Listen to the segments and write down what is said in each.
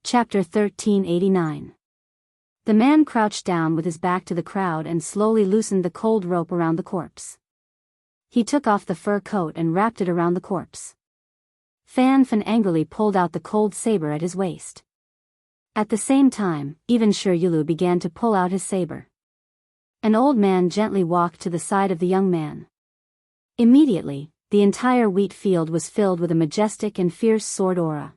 Chapter 1389. The man crouched down with his back to the crowd and slowly loosened the cold rope around the corpse. He took off the fur coat and wrapped it around the corpse. Fan Fan angrily pulled out the cold saber at his waist. At the same time, even Shi Yulu began to pull out his saber. An old man gently walked to the side of the young man. Immediately, the entire wheat field was filled with a majestic and fierce sword aura.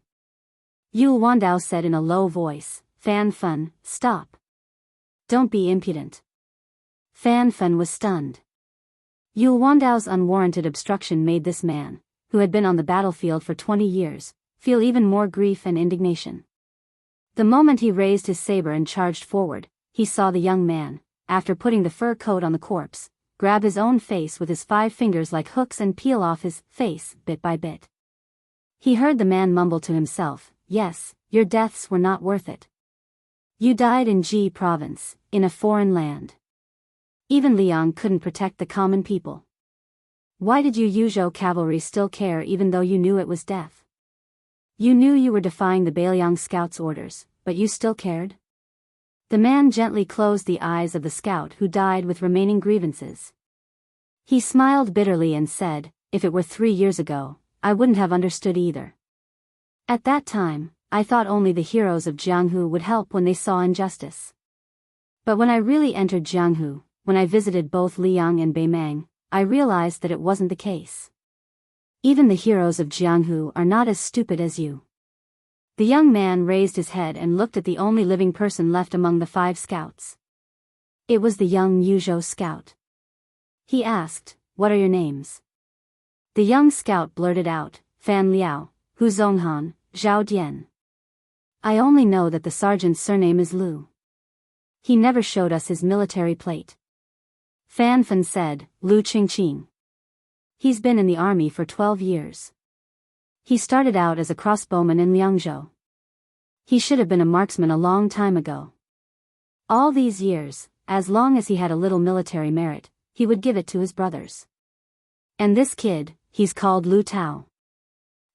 Yul Wandao said in a low voice, "Fan Fan, stop. Don't be impudent." Fan Fan was stunned. Yul Wandao's unwarranted obstruction made this man, who had been on the battlefield for 20 years, feel even more grief and indignation. The moment he raised his saber and charged forward, he saw the young man, after putting the fur coat on the corpse, grab his own face with his 5 fingers like hooks and peel off his face, bit by bit. He heard the man mumble to himself, "Yes, your deaths were not worth it. You died in Ji province, in a foreign land. Even Liang couldn't protect the common people. Why did you Yuzhou cavalry still care even though you knew it was death? You knew you were defying the Biyao scout's orders, but you still cared?" The man gently closed the eyes of the scout who died with remaining grievances. He smiled bitterly and said, "If it were 3 years ago, I wouldn't have understood either. At that time, I thought only the heroes of Jianghu would help when they saw injustice. But when I really entered Jianghu, when I visited both Liang and Beimang, I realized that it wasn't the case. Even the heroes of Jianghu are not as stupid as you." The young man raised his head and looked at the only living person left among the 5 scouts. It was the young Yuzhou scout. He asked, "What are your names?" The young scout blurted out, "Fan Liao, Hu Zonghan, Zhao Dian. I only know that the sergeant's surname is Lu. He never showed us his military plate." Fan Fan said, "Lu Qingqing. He's been in the army for 12 years. He started out as a crossbowman in Liangzhou. He should have been a marksman a long time ago. All these years, as long as he had a little military merit, he would give it to his brothers. And this kid, he's called Lu Tao.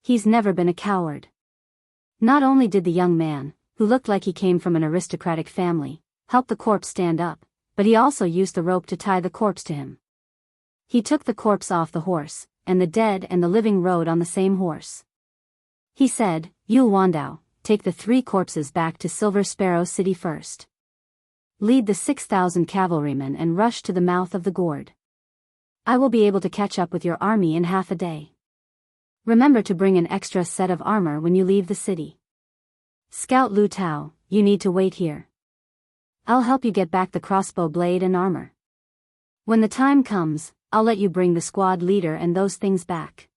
He's never been a coward." Not only did the young man, who looked like he came from an aristocratic family, help the corpse stand up, but he also used the rope to tie the corpse to him. He took the corpse off the horse, and the dead and the living rode on the same horse. He said, "Yul Wandao, take the 3 corpses back to Silver Sparrow City first. Lead the 6,000 cavalrymen and rush to the mouth of the gourd. I will be able to catch up with your army in half a day. Remember to bring an extra set of armor when you leave the city. Scout Lu Tao, you need to wait here. I'll help you get back the crossbow blade and armor. When the time comes, I'll let you bring the squad leader and those things back."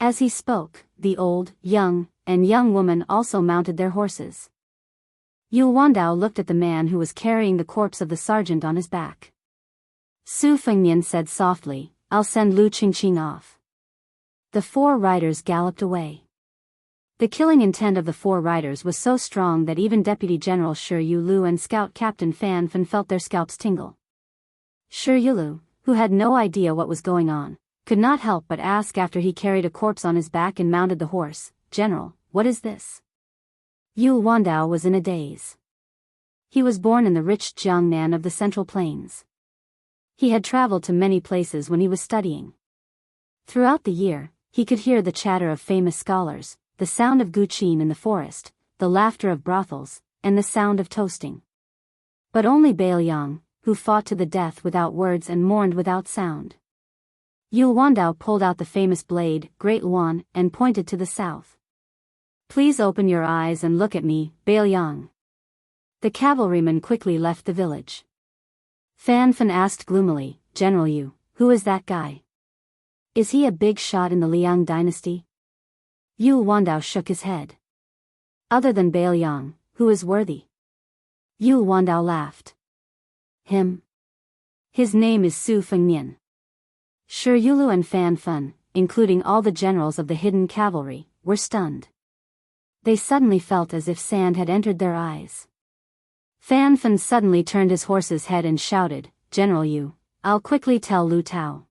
As he spoke, the old, young, and young woman also mounted their horses. Yul Wandao looked at the man who was carrying the corpse of the sergeant on his back. Su Fengnian said softly, "I'll send Lu Qingqing off." The 4 riders galloped away. The killing intent of the 4 riders was so strong that even Deputy General Shi Yulu and Scout Captain Fan Fan felt their scalps tingle. Shi Yulu, who had no idea what was going on, could not help but ask after he carried a corpse on his back and mounted the horse, "General, what is this?" Yul Wandao was in a daze. He was born in the rich Jiangnan of the Central Plains. He had traveled to many places when he was studying. Throughout the year, he could hear the chatter of famous scholars, the sound of guqin in the forest, the laughter of brothels, and the sound of toasting. But only Biyao, who fought to the death without words and mourned without sound. Yul Wandao pulled out the famous blade, Great Luan, and pointed to the south. "Please open your eyes and look at me, Biyao." The cavalryman quickly left the village. Fan Fan asked gloomily, "General Yu, who is that guy? Is he a big shot in the Liang dynasty?" Yul Wandao shook his head. "Other than Biyao, who is worthy?" Yul Wandao laughed. "Him. His name is Su Fengnian." Shi Yulu and Fan Fan, including all the generals of the hidden cavalry, were stunned. They suddenly felt as if sand had entered their eyes. Fan Fan suddenly turned his horse's head and shouted, "General Yu, I'll quickly tell Lu Tao."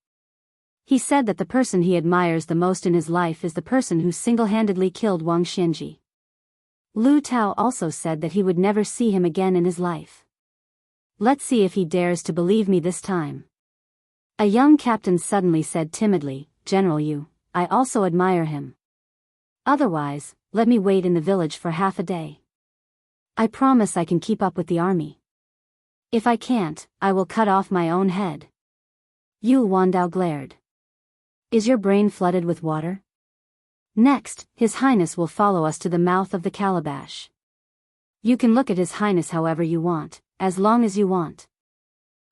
He said that the person he admires the most in his life is the person who single-handedly killed Wang Xianji. Lu Tao also said that he would never see him again in his life. Let's see if he dares to believe me this time. A young captain suddenly said timidly, General Yu, I also admire him. Otherwise, let me wait in the village for half a day. I promise I can keep up with the army. If I can't, I will cut off my own head. Yu Wandao glared. Is your brain flooded with water? Next, His Highness will follow us to the mouth of the calabash. You can look at His Highness however you want, as long as you want.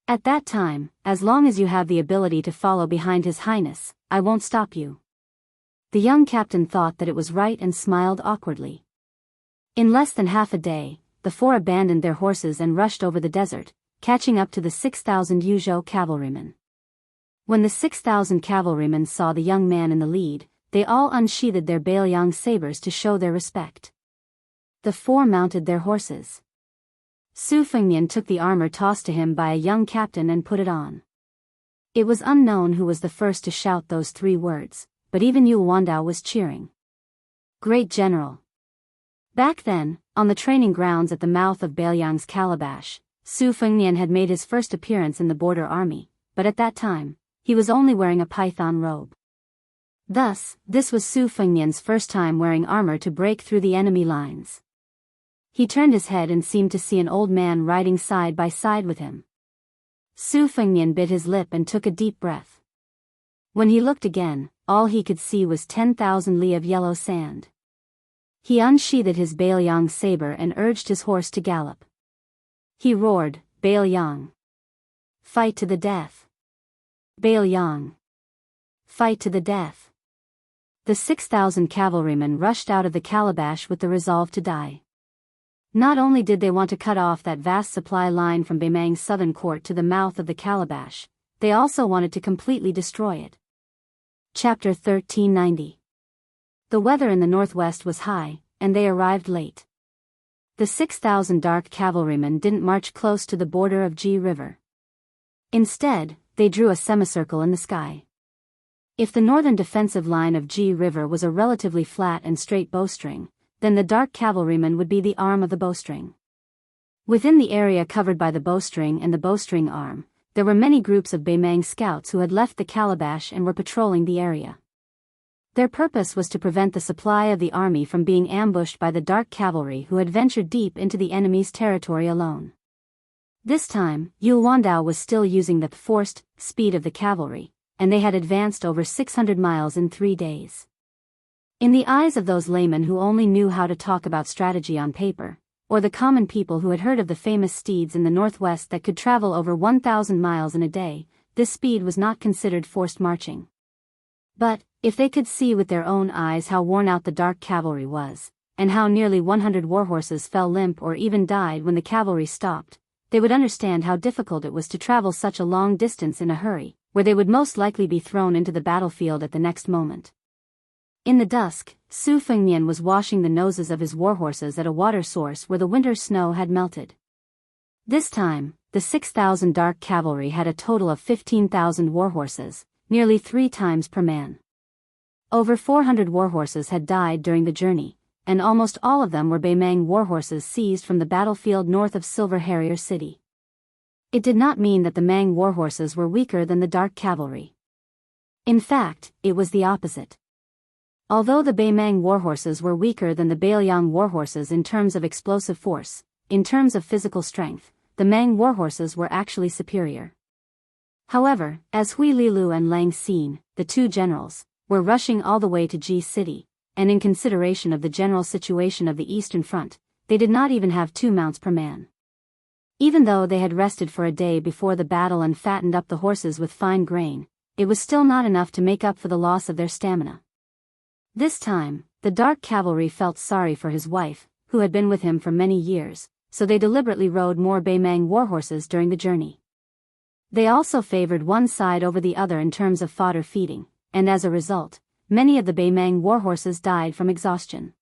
At that time, as long as you have the ability to follow behind His Highness, I won't stop you. The young captain thought that it was right and smiled awkwardly. In less than half a day, the four abandoned their horses and rushed over the desert, catching up to the 6,000 Yuzhou cavalrymen. When the 6,000 cavalrymen saw the young man in the lead, they all unsheathed their Biyao sabers to show their respect. The four mounted their horses. Su Fengnian took the armor tossed to him by a young captain and put it on. It was unknown who was the first to shout those three words, but even Yu Wandao was cheering. Great General! Back then, on the training grounds at the mouth of Biyao's calabash, Su Fengnian had made his first appearance in the border army, but at that time, he was only wearing a python robe. Thus, this was Su Fengnian's first time wearing armor to break through the enemy lines. He turned his head and seemed to see an old man riding side by side with him. Su Fengnian bit his lip and took a deep breath. When he looked again, all he could see was 10,000 li of yellow sand. He unsheathed his Biyao saber and urged his horse to gallop. He roared, Biyao! Fight to the death! Biyao! Fight to the death! The 6,000 cavalrymen rushed out of the calabash with the resolve to die. Not only did they want to cut off that vast supply line from Beimang's southern court to the mouth of the calabash, they also wanted to completely destroy it. Chapter 1390. The weather in the northwest was high, and they arrived late. The 6,000 dark cavalrymen didn't march close to the border of Ji River. Instead, they drew a semicircle in the sky. If the northern defensive line of Ji River was a relatively flat and straight bowstring, then the dark cavalrymen would be the arm of the bowstring. Within the area covered by the bowstring and the bowstring arm, there were many groups of Beimang scouts who had left the calabash and were patrolling the area. Their purpose was to prevent the supply of the army from being ambushed by the dark cavalry who had ventured deep into the enemy's territory alone. This time, Yu Wandao was still using the forced speed of the cavalry, and they had advanced over 600 miles in 3 days. In the eyes of those laymen who only knew how to talk about strategy on paper, or the common people who had heard of the famous steeds in the northwest that could travel over 1,000 miles in a day, this speed was not considered forced marching. But, if they could see with their own eyes how worn out the dark cavalry was, and how nearly 100 warhorses fell limp or even died when the cavalry stopped, they would understand how difficult it was to travel such a long distance in a hurry, where they would most likely be thrown into the battlefield at the next moment. In the dusk, Su Fengnian was washing the noses of his warhorses at a water source where the winter snow had melted. This time, the 6,000 dark cavalry had a total of 15,000 warhorses, nearly 3 times per man. Over 400 warhorses had died during the journey, and almost all of them were Beimang warhorses seized from the battlefield north of Silver Harrier City. It did not mean that the Mang warhorses were weaker than the dark cavalry. In fact, it was the opposite. Although the Beimang warhorses were weaker than the Biyao warhorses in terms of explosive force, in terms of physical strength, the Mang warhorses were actually superior. However, as Hui Lilu and Lang Xin, the 2 generals, were rushing all the way to Ji City, and in consideration of the general situation of the Eastern Front, they did not even have 2 mounts per man. Even though they had rested for a day before the battle and fattened up the horses with fine grain, it was still not enough to make up for the loss of their stamina. This time, the dark cavalry felt sorry for his wife, who had been with him for many years, so they deliberately rode more Beimang warhorses during the journey. They also favored one side over the other in terms of fodder feeding, and as a result, many of the Beimang warhorses died from exhaustion.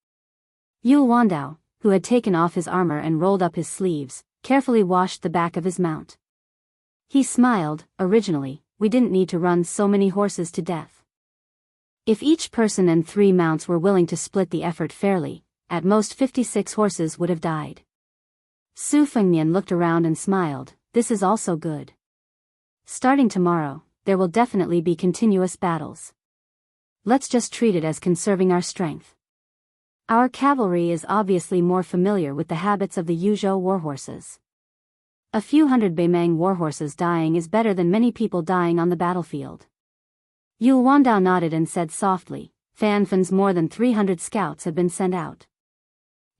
Yu Wandao, who had taken off his armor and rolled up his sleeves, carefully washed the back of his mount. He smiled. Originally, we didn't need to run so many horses to death. If each person and 3 mounts were willing to split the effort fairly, at most 56 horses would have died. Su Fengnian looked around and smiled. This is also good. Starting tomorrow, there will definitely be continuous battles. Let's just treat it as conserving our strength. Our cavalry is obviously more familiar with the habits of the Yuzhou warhorses. A few hundred Beimang warhorses dying is better than many people dying on the battlefield. Yu Wandao nodded and said softly, Fan Fan's more than 300 scouts have been sent out.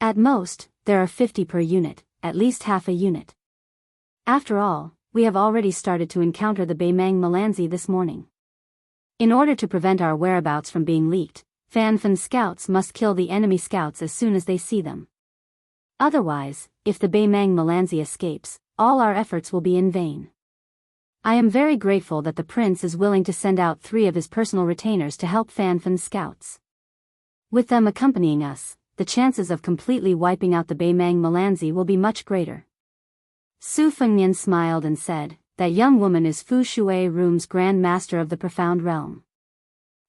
At most, there are 50 per unit, at least half a unit. After all, we have already started to encounter the Beimang Melanzi this morning. In order to prevent our whereabouts from being leaked, Fan Fan's scouts must kill the enemy scouts as soon as they see them. Otherwise, if the Beimang Melanzi escapes, all our efforts will be in vain. I am very grateful that the prince is willing to send out 3 of his personal retainers to help Fan Fan's scouts. With them accompanying us, the chances of completely wiping out the Beimang Melanzi will be much greater. Su Fengnian smiled and said, that young woman is Fu Shui Room's Grand Master of the Profound Realm.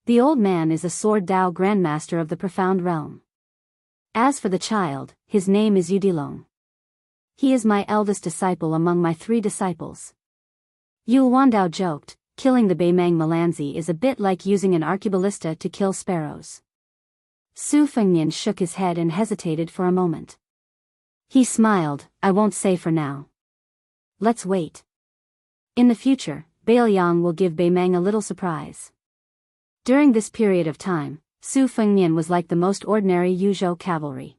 The old man is a Sword Dao Grand Master of the Profound Realm. As for the child, his name is Yudilong. He is my eldest disciple among my 3 disciples. Yu Wandao joked, killing the Beimang Melanzi is a bit like using an arqueballista to kill sparrows. Su Fengnian shook his head and hesitated for a moment. He smiled, I won't say for now. Let's wait. In the future, Beiliang will give Beimang a little surprise. During this period of time, Su Fengnian was like the most ordinary Yuzhou cavalry.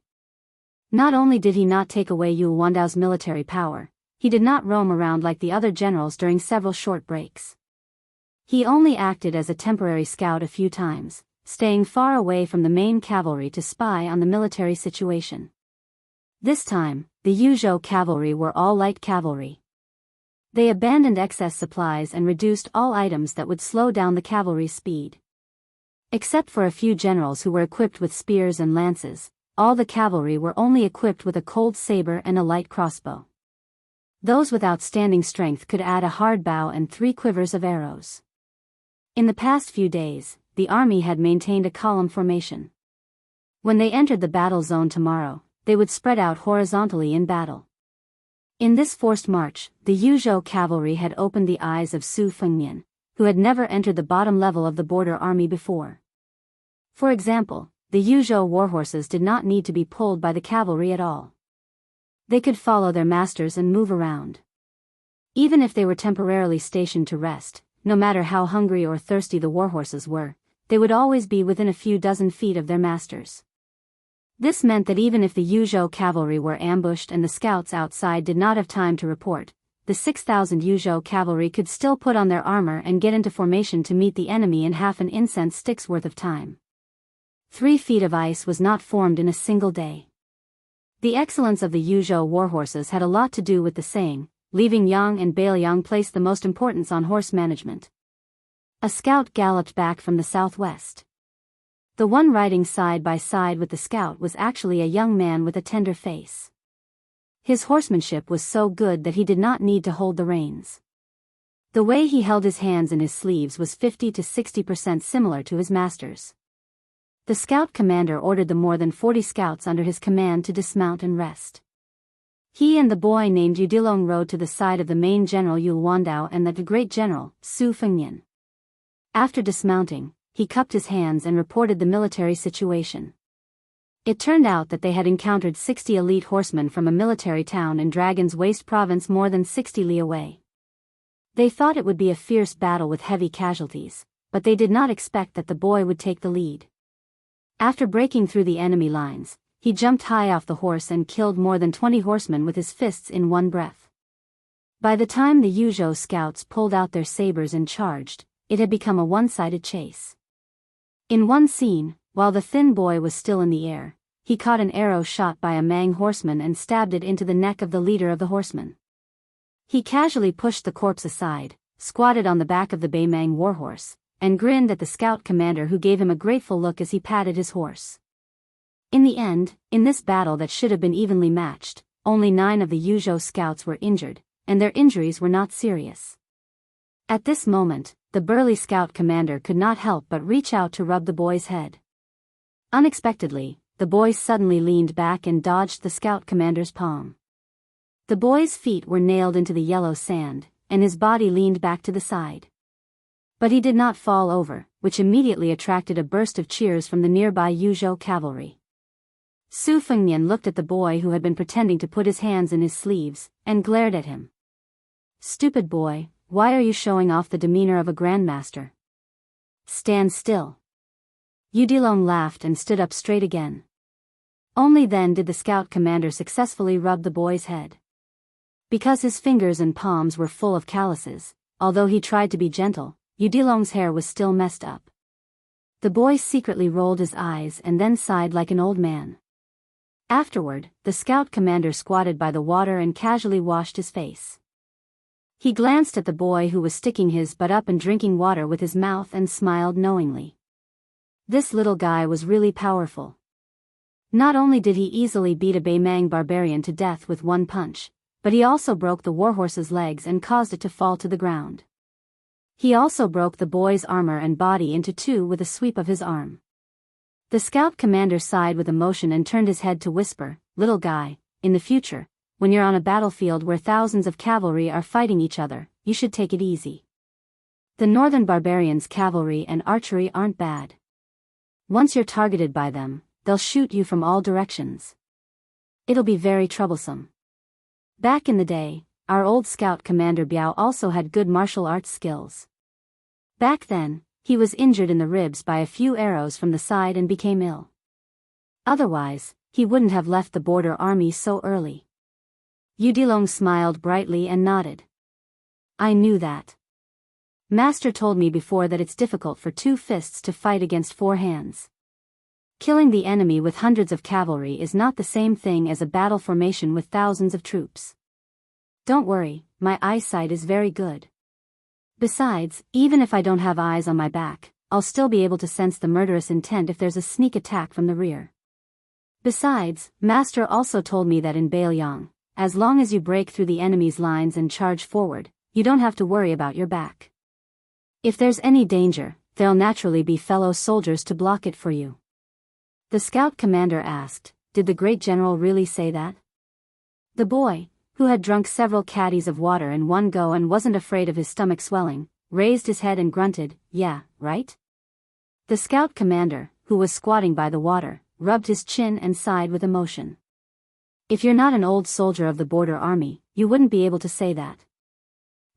Not only did he not take away Yu Wandao's military power, he did not roam around like the other generals during several short breaks. He only acted as a temporary scout a few times, staying far away from the main cavalry to spy on the military situation. This time, the Yuzhou cavalry were all light cavalry. They abandoned excess supplies and reduced all items that would slow down the cavalry's speed. Except for a few generals who were equipped with spears and lances, all the cavalry were only equipped with a cold saber and a light crossbow. Those with outstanding strength could add a hard bow and 3 quivers of arrows. In the past few days, the army had maintained a column formation. When they entered the battle zone tomorrow, they would spread out horizontally in battle. In this forced march, the Yuzhou cavalry had opened the eyes of Su Fengnian, who had never entered the bottom level of the border army before. For example, the Yuzhou warhorses did not need to be pulled by the cavalry at all. They could follow their masters and move around. Even if they were temporarily stationed to rest, no matter how hungry or thirsty the warhorses were, they would always be within a few dozen feet of their masters. This meant that even if the Yuzhou cavalry were ambushed and the scouts outside did not have time to report, the 6,000 Yuzhou cavalry could still put on their armor and get into formation to meet the enemy in half an incense stick's worth of time. 3 feet of ice was not formed in a single day. The excellence of the Yuzhou warhorses had a lot to do with the saying, leaving Yang and Beiliang placed the most importance on horse management. A scout galloped back from the southwest. The one riding side by side with the scout was actually a young man with a tender face. His horsemanship was so good that he did not need to hold the reins. The way he held his hands in his sleeves was 50 to 60% similar to his master's. The scout commander ordered the more than 40 scouts under his command to dismount and rest. He and the boy named Yudilong rode to the side of the main general Yu Wandao and the great general, Su Fengnian. After dismounting, he cupped his hands and reported the military situation. It turned out that they had encountered 60 elite horsemen from a military town in Dragon's Waste province more than 60 li away. They thought it would be a fierce battle with heavy casualties, but they did not expect that the boy would take the lead. After breaking through the enemy lines, he jumped high off the horse and killed more than 20 horsemen with his fists in one breath. By the time the Yuzhou scouts pulled out their sabers and charged, it had become a one-sided chase. In one scene, while the thin boy was still in the air, he caught an arrow shot by a Mang horseman and stabbed it into the neck of the leader of the horsemen. He casually pushed the corpse aside, squatted on the back of the Beimang warhorse, and grinned at the scout commander who gave him a grateful look as he patted his horse. In the end, in this battle that should have been evenly matched, only 9 of the Yuzhou scouts were injured, and their injuries were not serious. At this moment, the burly scout commander could not help but reach out to rub the boy's head. Unexpectedly, the boy suddenly leaned back and dodged the scout commander's palm. The boy's feet were nailed into the yellow sand, and his body leaned back to the side. But he did not fall over, which immediately attracted a burst of cheers from the nearby Yuzhou cavalry. Su Fengnian looked at the boy who had been pretending to put his hands in his sleeves, and glared at him. "Stupid boy, why are you showing off the demeanor of a grandmaster? Stand still." Yudilong laughed and stood up straight again. Only then did the scout commander successfully rub the boy's head. Because his fingers and palms were full of calluses, although he tried to be gentle, Yudilong's hair was still messed up. The boy secretly rolled his eyes and then sighed like an old man. Afterward, the scout commander squatted by the water and casually washed his face. He glanced at the boy who was sticking his butt up and drinking water with his mouth and smiled knowingly. This little guy was really powerful. Not only did he easily beat a Baimang barbarian to death with one punch, but he also broke the warhorse's legs and caused it to fall to the ground. He also broke the boy's armor and body into two with a sweep of his arm. The scout commander sighed with emotion and turned his head to whisper, "Little guy, in the future, when you're on a battlefield where thousands of cavalry are fighting each other, you should take it easy. The northern barbarians' cavalry and archery aren't bad. Once you're targeted by them, they'll shoot you from all directions. It'll be very troublesome." Back in the day, our old scout commander Biyao also had good martial arts skills. Back then, he was injured in the ribs by a few arrows from the side and became ill. Otherwise, he wouldn't have left the border army so early. Yudilong smiled brightly and nodded. "I knew that. Master told me before that it's difficult for two fists to fight against four hands. Killing the enemy with hundreds of cavalry is not the same thing as a battle formation with thousands of troops. Don't worry, my eyesight is very good. Besides, even if I don't have eyes on my back, I'll still be able to sense the murderous intent if there's a sneak attack from the rear. Besides, Master also told me that in Biyao, as long as you break through the enemy's lines and charge forward, you don't have to worry about your back. If there's any danger, there'll naturally be fellow soldiers to block it for you." The scout commander asked, "Did the great general really say that?" The boy, who had drunk several caddies of water in one go and wasn't afraid of his stomach swelling, raised his head and grunted, "Yeah, right?" The scout commander, who was squatting by the water, rubbed his chin and sighed with emotion. "If you're not an old soldier of the border army, you wouldn't be able to say that."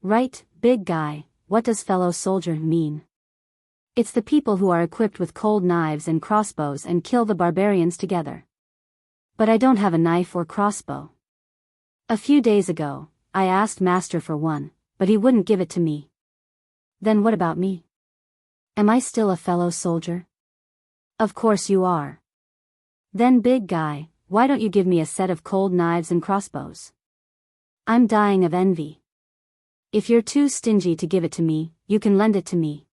"Right, big guy, what does fellow soldier mean?" "It's the people who are equipped with cold knives and crossbows and kill the barbarians together. But I don't have a knife or crossbow. A few days ago, I asked Master for one, but he wouldn't give it to me." "Then what about me? Am I still a fellow soldier?" "Of course you are." "Then big guy, why don't you give me a set of cold knives and crossbows? I'm dying of envy." "If you're too stingy to give it to me, you can lend it to me."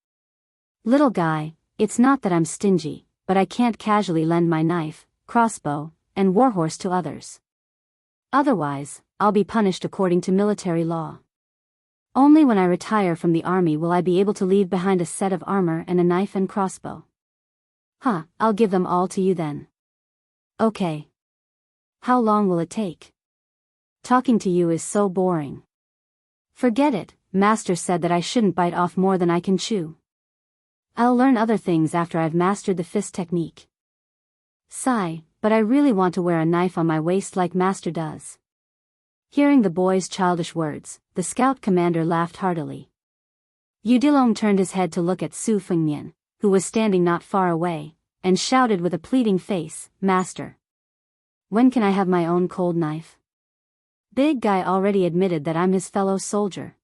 "Little guy, it's not that I'm stingy, but I can't casually lend my knife, crossbow, and warhorse to others. Otherwise, I'll be punished according to military law. Only when I retire from the army will I be able to leave behind a set of armor and a knife and crossbow." "Huh, I'll give them all to you then." "Okay. How long will it take? Talking to you is so boring." "Forget it, Master said that I shouldn't bite off more than I can chew. I'll learn other things after I've mastered the fist technique." "Sigh, but I really want to wear a knife on my waist like Master does." Hearing the boy's childish words, the scout commander laughed heartily. Yudilong turned his head to look at Su Fengnian, who was standing not far away, and shouted with a pleading face, "Master, when can I have my own cold knife? Big guy already admitted that I'm his fellow soldier.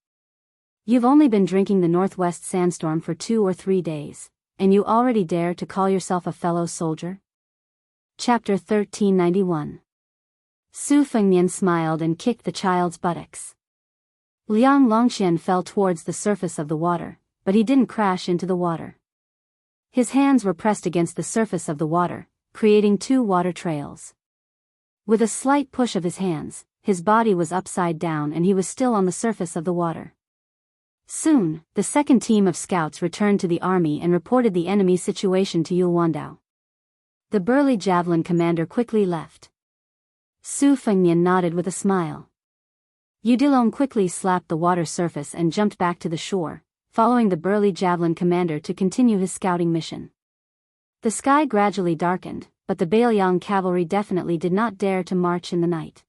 You've only been drinking the northwest sandstorm for 2 or 3 days, and you already dare to call yourself a fellow soldier?" Chapter 1391. Su Fengnian smiled and kicked the child's buttocks. Liang Longqian fell towards the surface of the water, but he didn't crash into the water. His hands were pressed against the surface of the water, creating 2 water trails. With a slight push of his hands, his body was upside down and he was still on the surface of the water. Soon, the second team of scouts returned to the army and reported the enemy's situation to Yulwandao. The burly javelin commander quickly left. Su Fengnian nodded with a smile. Udilong quickly slapped the water surface and jumped back to the shore, following the burly javelin commander to continue his scouting mission. The sky gradually darkened, but the Bailiang cavalry definitely did not dare to march in the night.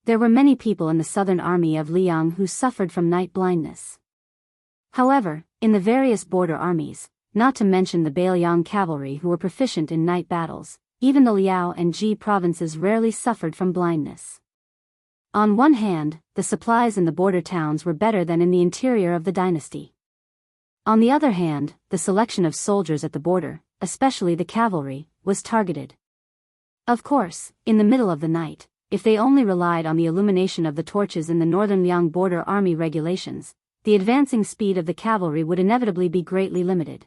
There were many people in the southern army of Liang who suffered from night blindness. However, in the various border armies, not to mention the Bailiang cavalry who were proficient in night battles, even the Liao and Ji provinces rarely suffered from blindness. On one hand, the supplies in the border towns were better than in the interior of the dynasty. On the other hand, the selection of soldiers at the border, especially the cavalry, was targeted. Of course, in the middle of the night, if they only relied on the illumination of the torches in the northern Liang border army regulations, the advancing speed of the cavalry would inevitably be greatly limited.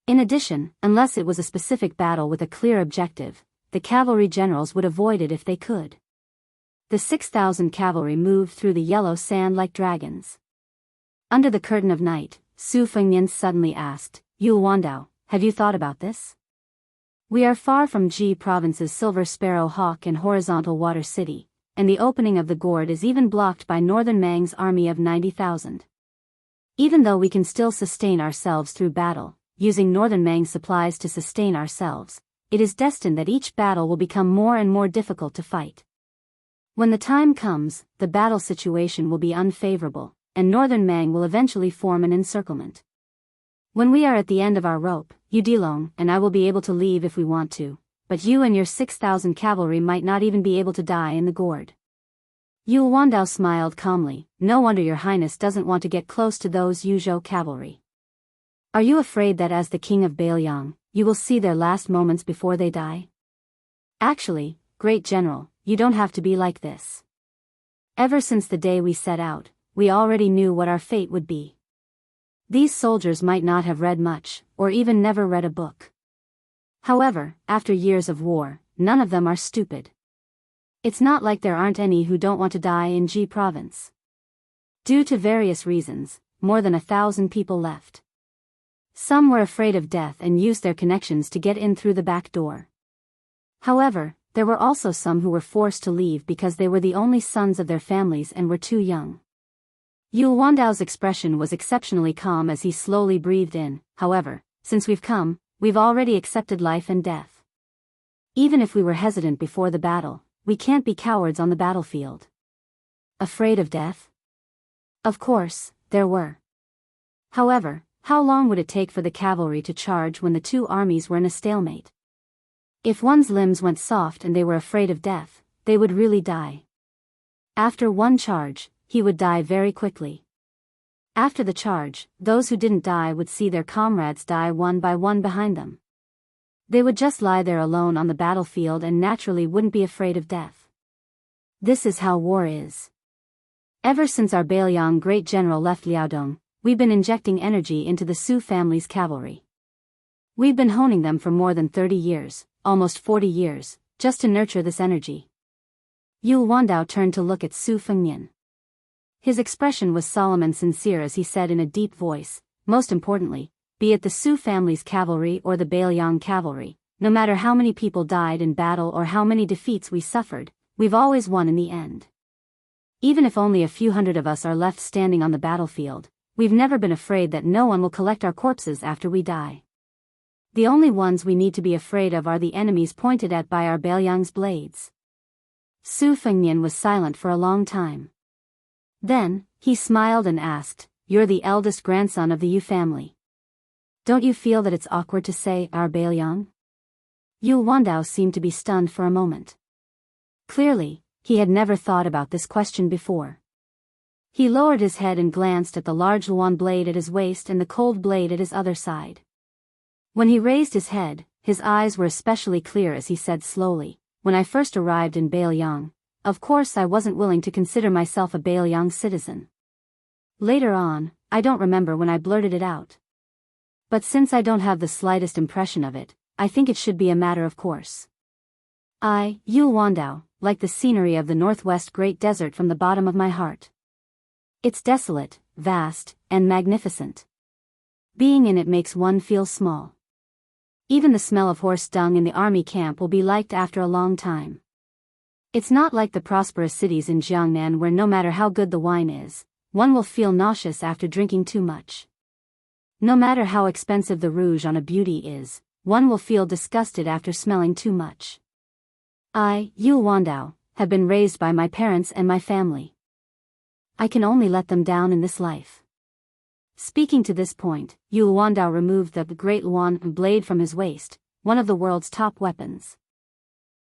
In addition, unless it was a specific battle with a clear objective, the cavalry generals would avoid it if they could. The 6,000 cavalry moved through the yellow sand like dragons. Under the curtain of night, Su Fengnian suddenly asked, "Yul Wandao, have you thought about this? We are far from Ji province's Silver Sparrow Hawk and Horizontal Water City, and the opening of the gourd is even blocked by Northern Mang's army of 90,000. Even though we can still sustain ourselves through battle, using Northern Mang's supplies to sustain ourselves, it is destined that each battle will become more and more difficult to fight. When the time comes, the battle situation will be unfavorable, and Northern Mang will eventually form an encirclement. When we are at the end of our rope, Udilong and I will be able to leave if we want to, but you and your 6,000 cavalry might not even be able to die in the gourd." Yul Wandao smiled calmly. "No wonder your highness doesn't want to get close to those Yuzhou cavalry. Are you afraid that as the king of Bailiang, you will see their last moments before they die? Actually, great general, you don't have to be like this. Ever since the day we set out, we already knew what our fate would be. These soldiers might not have read much, or even never read a book. However, after years of war, none of them are stupid. It's not like there aren't any who don't want to die in Ji province. Due to various reasons, more than 1,000 people left. Some were afraid of death and used their connections to get in through the back door. However, there were also some who were forced to leave because they were the only sons of their families and were too young." Yul Wandao's expression was exceptionally calm as he slowly breathed in. "However, since we've come, we've already accepted life and death. Even if we were hesitant before the battle, we can't be cowards on the battlefield." Afraid of death? Of course, there were. However, how long would it take for the cavalry to charge when the two armies were in a stalemate? If one's limbs went soft and they were afraid of death, they would really die. After one charge, he would die very quickly. After the charge, those who didn't die would see their comrades die one by one behind them. They would just lie there alone on the battlefield and naturally wouldn't be afraid of death. This is how war is. Ever since our Bailiang great general left Liaodong, we've been injecting energy into the Su family's cavalry. We've been honing them for more than 30 years, almost 40 years, just to nurture this energy." Yul Wandao turned to look at Su Fengnian. His expression was solemn and sincere as he said in a deep voice, "Most importantly, be it the Su family's cavalry or the Bailiang cavalry, no matter how many people died in battle or how many defeats we suffered, we've always won in the end. Even if only a few hundred of us are left standing on the battlefield, we've never been afraid that no one will collect our corpses after we die. The only ones we need to be afraid of are the enemies pointed at by our Bailiang's blades." Su Fengnian was silent for a long time. Then, he smiled and asked, "You're the eldest grandson of the Yu family. Don't you feel that it's awkward to say our Bailiang?" Yul Wandao seemed to be stunned for a moment. Clearly, he had never thought about this question before. He lowered his head and glanced at the large Luan blade at his waist and the cold blade at his other side. When he raised his head, his eyes were especially clear as he said slowly, "When I first arrived in Bailiang, of course I wasn't willing to consider myself a Bailiang citizen. Later on, I don't remember when I blurted it out. But since I don't have the slightest impression of it, I think it should be a matter of course. I, Yul Wandao, like the scenery of the Northwest Great Desert from the bottom of my heart. It's desolate, vast, and magnificent. Being in it makes one feel small. Even the smell of horse dung in the army camp will be liked after a long time. It's not like the prosperous cities in Jiangnan where no matter how good the wine is, one will feel nauseous after drinking too much. No matter how expensive the rouge on a beauty is, one will feel disgusted after smelling too much. I, Yu Wandao, have been raised by my parents and my family. I can only let them down in this life. Speaking to this point, Yu Wandao removed the great Luan blade from his waist, one of the world's top weapons.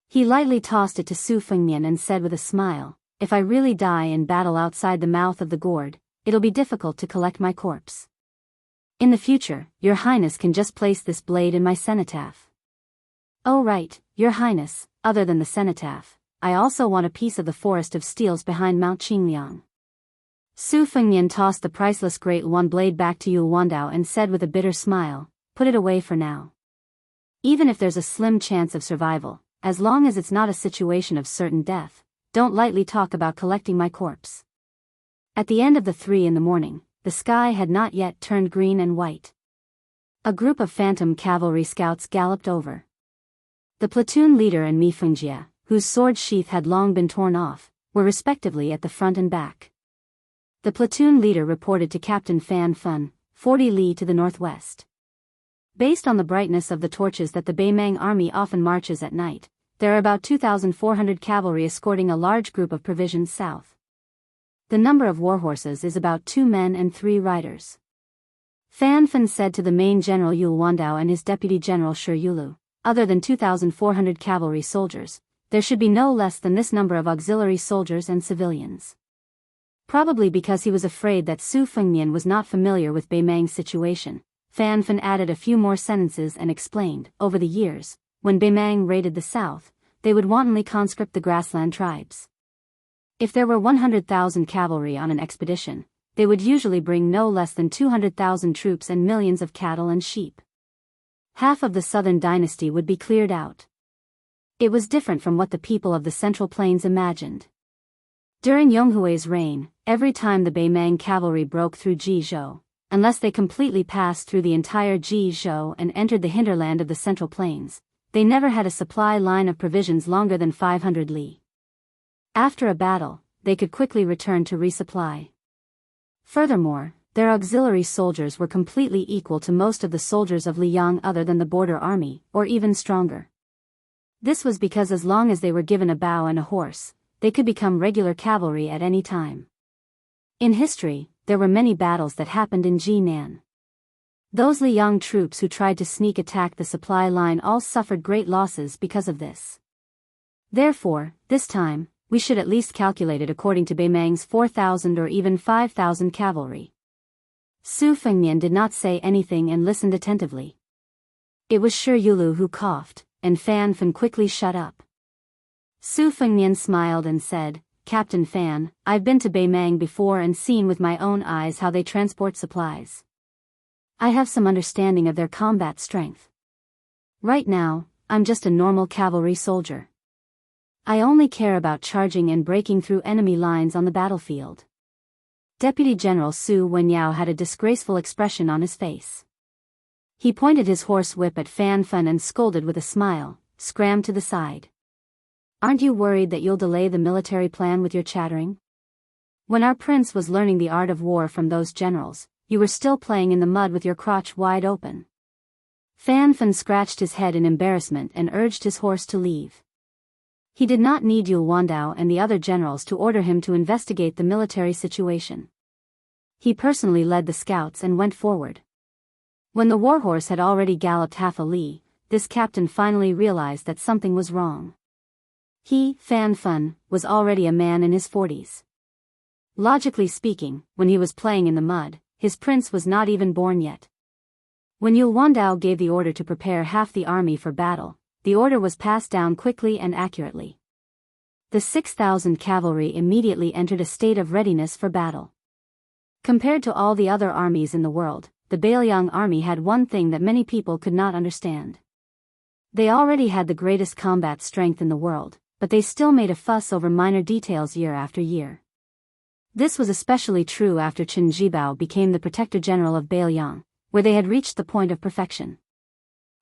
He lightly tossed it to Su Fengnian and said with a smile, "If I really die in battle outside the mouth of the gourd, it'll be difficult to collect my corpse. In the future, Your Highness can just place this blade in my cenotaph." "Oh right, Your Highness, other than the cenotaph, I also want a piece of the forest of steels behind Mount Qingliang." Su Fengnian tossed the priceless Great Luan blade back to Yu Wandao and said with a bitter smile, "Put it away for now. Even if there's a slim chance of survival, as long as it's not a situation of certain death, don't lightly talk about collecting my corpse." At the end of the 3 in the morning, the sky had not yet turned green and white. A group of phantom cavalry scouts galloped over. The platoon leader and Mi Fengjie, whose sword sheath had long been torn off, were respectively at the front and back. The platoon leader reported to Captain Fan Fun, 40 li to the northwest. Based on the brightness of the torches that the Beimang army often marches at night, there are about 2,400 cavalry escorting a large group of provisions south. The number of warhorses is about 2 men and 3 riders. Fan Fan said to the main general Yu Wandao and his deputy general Shi Yulu, "Other than 2,400 cavalry soldiers, there should be no less than this number of auxiliary soldiers and civilians." Probably because he was afraid that Su Fengnian was not familiar with Beimang's situation, Fan Fan added a few more sentences and explained, over the years, when Beimang raided the south, they would wantonly conscript the grassland tribes. If there were 100,000 cavalry on an expedition, they would usually bring no less than 200,000 troops and millions of cattle and sheep. Half of the southern dynasty would be cleared out. It was different from what the people of the Central Plains imagined. During Yonghui's reign, every time the Beimang cavalry broke through Jizhou, unless they completely passed through the entire Jizhou and entered the hinterland of the Central Plains, they never had a supply line of provisions longer than 500 li. After a battle, they could quickly return to resupply. Furthermore, their auxiliary soldiers were completely equal to most of the soldiers of Liang other than the border army, or even stronger. This was because as long as they were given a bow and a horse, they could become regular cavalry at any time. In history, there were many battles that happened in Jinan. Those Liang troops who tried to sneak attack the supply line all suffered great losses because of this. Therefore, this time, we should at least calculate it according to Beimang's 4,000 or even 5,000 cavalry. Su Fengnian did not say anything and listened attentively. It was Shi Yulu who coughed, and Fan Fan quickly shut up. Su Fengnian smiled and said, "Captain Fan, I've been to Beimang before and seen with my own eyes how they transport supplies. I have some understanding of their combat strength. Right now, I'm just a normal cavalry soldier. I only care about charging and breaking through enemy lines on the battlefield." Deputy General Su Wenyao had a disgraceful expression on his face. He pointed his horse whip at Fan Fan and scolded with a smile, "Scram to the side. Aren't you worried that you'll delay the military plan with your chattering? When our prince was learning the art of war from those generals, you were still playing in the mud with your crotch wide open." Fan Fan scratched his head in embarrassment and urged his horse to leave. He did not need Yu Wandao and the other generals to order him to investigate the military situation. He personally led the scouts and went forward. When the warhorse had already galloped half a li, this captain finally realized that something was wrong. He, Fan Fan, was already a man in his 40s. Logically speaking, when he was playing in the mud, his prince was not even born yet. When Yu Wandao gave the order to prepare half the army for battle, the order was passed down quickly and accurately. The 6,000 cavalry immediately entered a state of readiness for battle. Compared to all the other armies in the world, the Beiliang army had one thing that many people could not understand. They already had the greatest combat strength in the world, but they still made a fuss over minor details year after year. This was especially true after Chen Jibao became the protector general of Beiliang, where they had reached the point of perfection.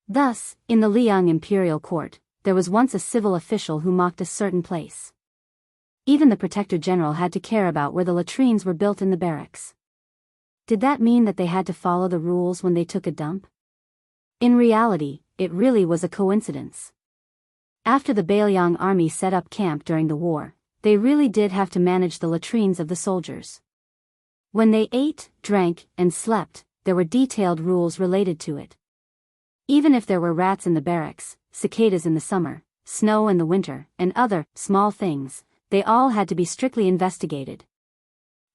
Thus, in the Liang imperial court, there was once a civil official who mocked a certain place. Even the protector general had to care about where the latrines were built in the barracks. Did that mean that they had to follow the rules when they took a dump? In reality, it really was a coincidence. After the Biyao army set up camp during the war, they really did have to manage the latrines of the soldiers. When they ate, drank, and slept, there were detailed rules related to it. Even if there were rats in the barracks, cicadas in the summer, snow in the winter, and other small things, they all had to be strictly investigated.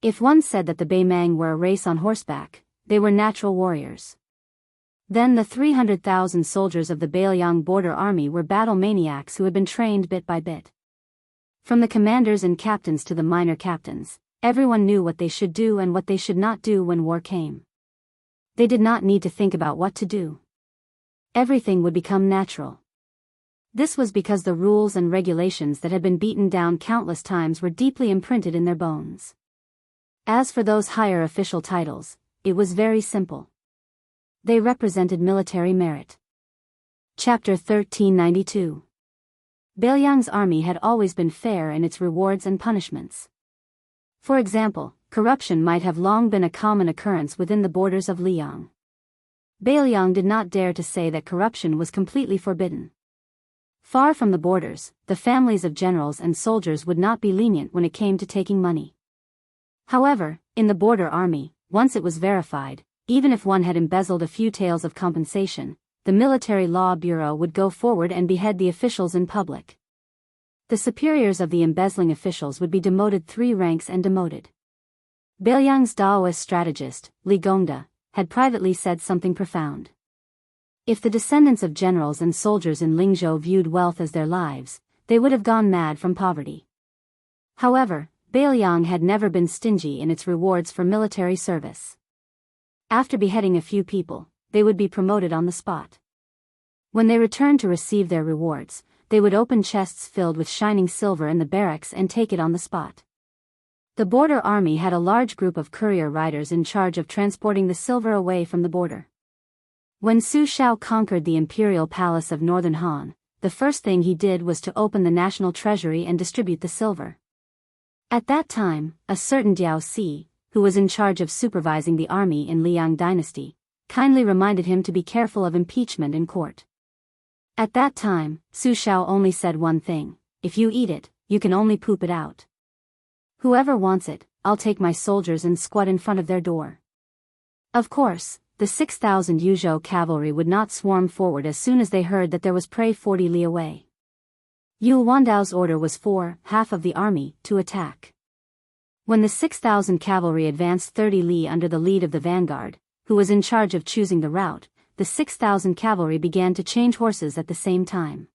If one said that the Baimang were a race on horseback, they were natural warriors. Then the 300,000 soldiers of the Biyao border army were battle maniacs who had been trained bit by bit. From the commanders and captains to the minor captains, everyone knew what they should do and what they should not do when war came. They did not need to think about what to do. Everything would become natural. This was because the rules and regulations that had been beaten down countless times were deeply imprinted in their bones. As for those higher official titles, it was very simple. They represented military merit. Chapter 1392. Biyao's army had always been fair in its rewards and punishments. For example, corruption might have long been a common occurrence within the borders of Liang. Biyao did not dare to say that corruption was completely forbidden. Far from the borders, the families of generals and soldiers would not be lenient when it came to taking money. However, in the border army, once it was verified, even if one had embezzled a few taels of compensation, the military law bureau would go forward and behead the officials in public. The superiors of the embezzling officials would be demoted 3 ranks and demoted. Biyao's Daoist strategist, Li Gongda, had privately said something profound. If the descendants of generals and soldiers in Lingzhou viewed wealth as their lives, they would have gone mad from poverty. However, Biyao had never been stingy in its rewards for military service. After beheading a few people, they would be promoted on the spot. When they returned to receive their rewards, they would open chests filled with shining silver in the barracks and take it on the spot. The border army had a large group of courier riders in charge of transporting the silver away from the border. When Su Shao conquered the imperial palace of northern Han, the first thing he did was to open the national treasury and distribute the silver. At that time, a certain Jiao Si, who was in charge of supervising the army in Liang dynasty, kindly reminded him to be careful of impeachment in court. At that time, Su Shao only said one thing: if you eat it, you can only poop it out. Whoever wants it, I'll take my soldiers and squat in front of their door. Of course, the 6,000 Yuzhou cavalry would not swarm forward as soon as they heard that there was prey 40 li away. Yu Wandao's order was for half of the army to attack. When the 6,000 cavalry advanced 30 li under the lead of the vanguard, who was in charge of choosing the route, the 6,000 cavalry began to change horses at the same time.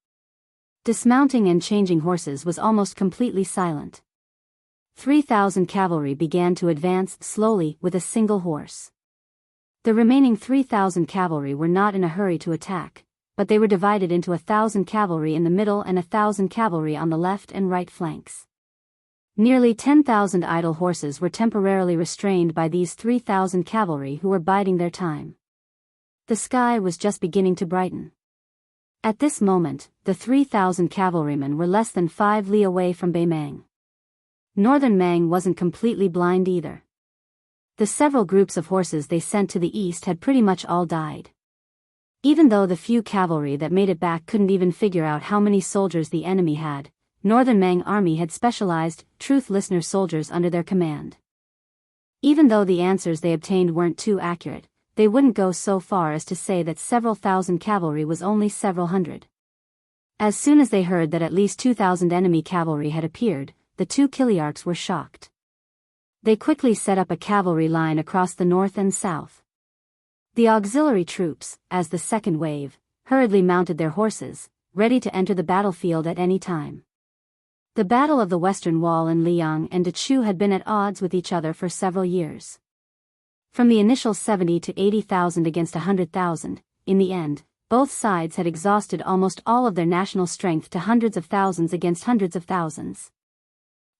Dismounting and changing horses was almost completely silent. 3,000 cavalry began to advance slowly with a single horse. The remaining 3,000 cavalry were not in a hurry to attack, but they were divided into 1,000 cavalry in the middle and 1,000 cavalry on the left and right flanks. Nearly 10,000 idle horses were temporarily restrained by these 3,000 cavalry who were biding their time. The sky was just beginning to brighten. At this moment, the 3,000 cavalrymen were less than 5 li away from Baimang. Northern Mang wasn't completely blind either. The several groups of horses they sent to the east had pretty much all died. Even though the few cavalry that made it back couldn't even figure out how many soldiers the enemy had, Northern Mang army had specialized, truth listener soldiers under their command. Even though the answers they obtained weren't too accurate, they wouldn't go so far as to say that several thousand cavalry was only several hundred. As soon as they heard that at least 2,000 enemy cavalry had appeared, the 2 Kiliarchs were shocked. They quickly set up a cavalry line across the north and south. The auxiliary troops, as the second wave, hurriedly mounted their horses, ready to enter the battlefield at any time. The Battle of the Western Wall in Liang and Dechu had been at odds with each other for several years. From the initial 70 to 80,000 against 100,000, in the end, both sides had exhausted almost all of their national strength to hundreds of thousands against hundreds of thousands.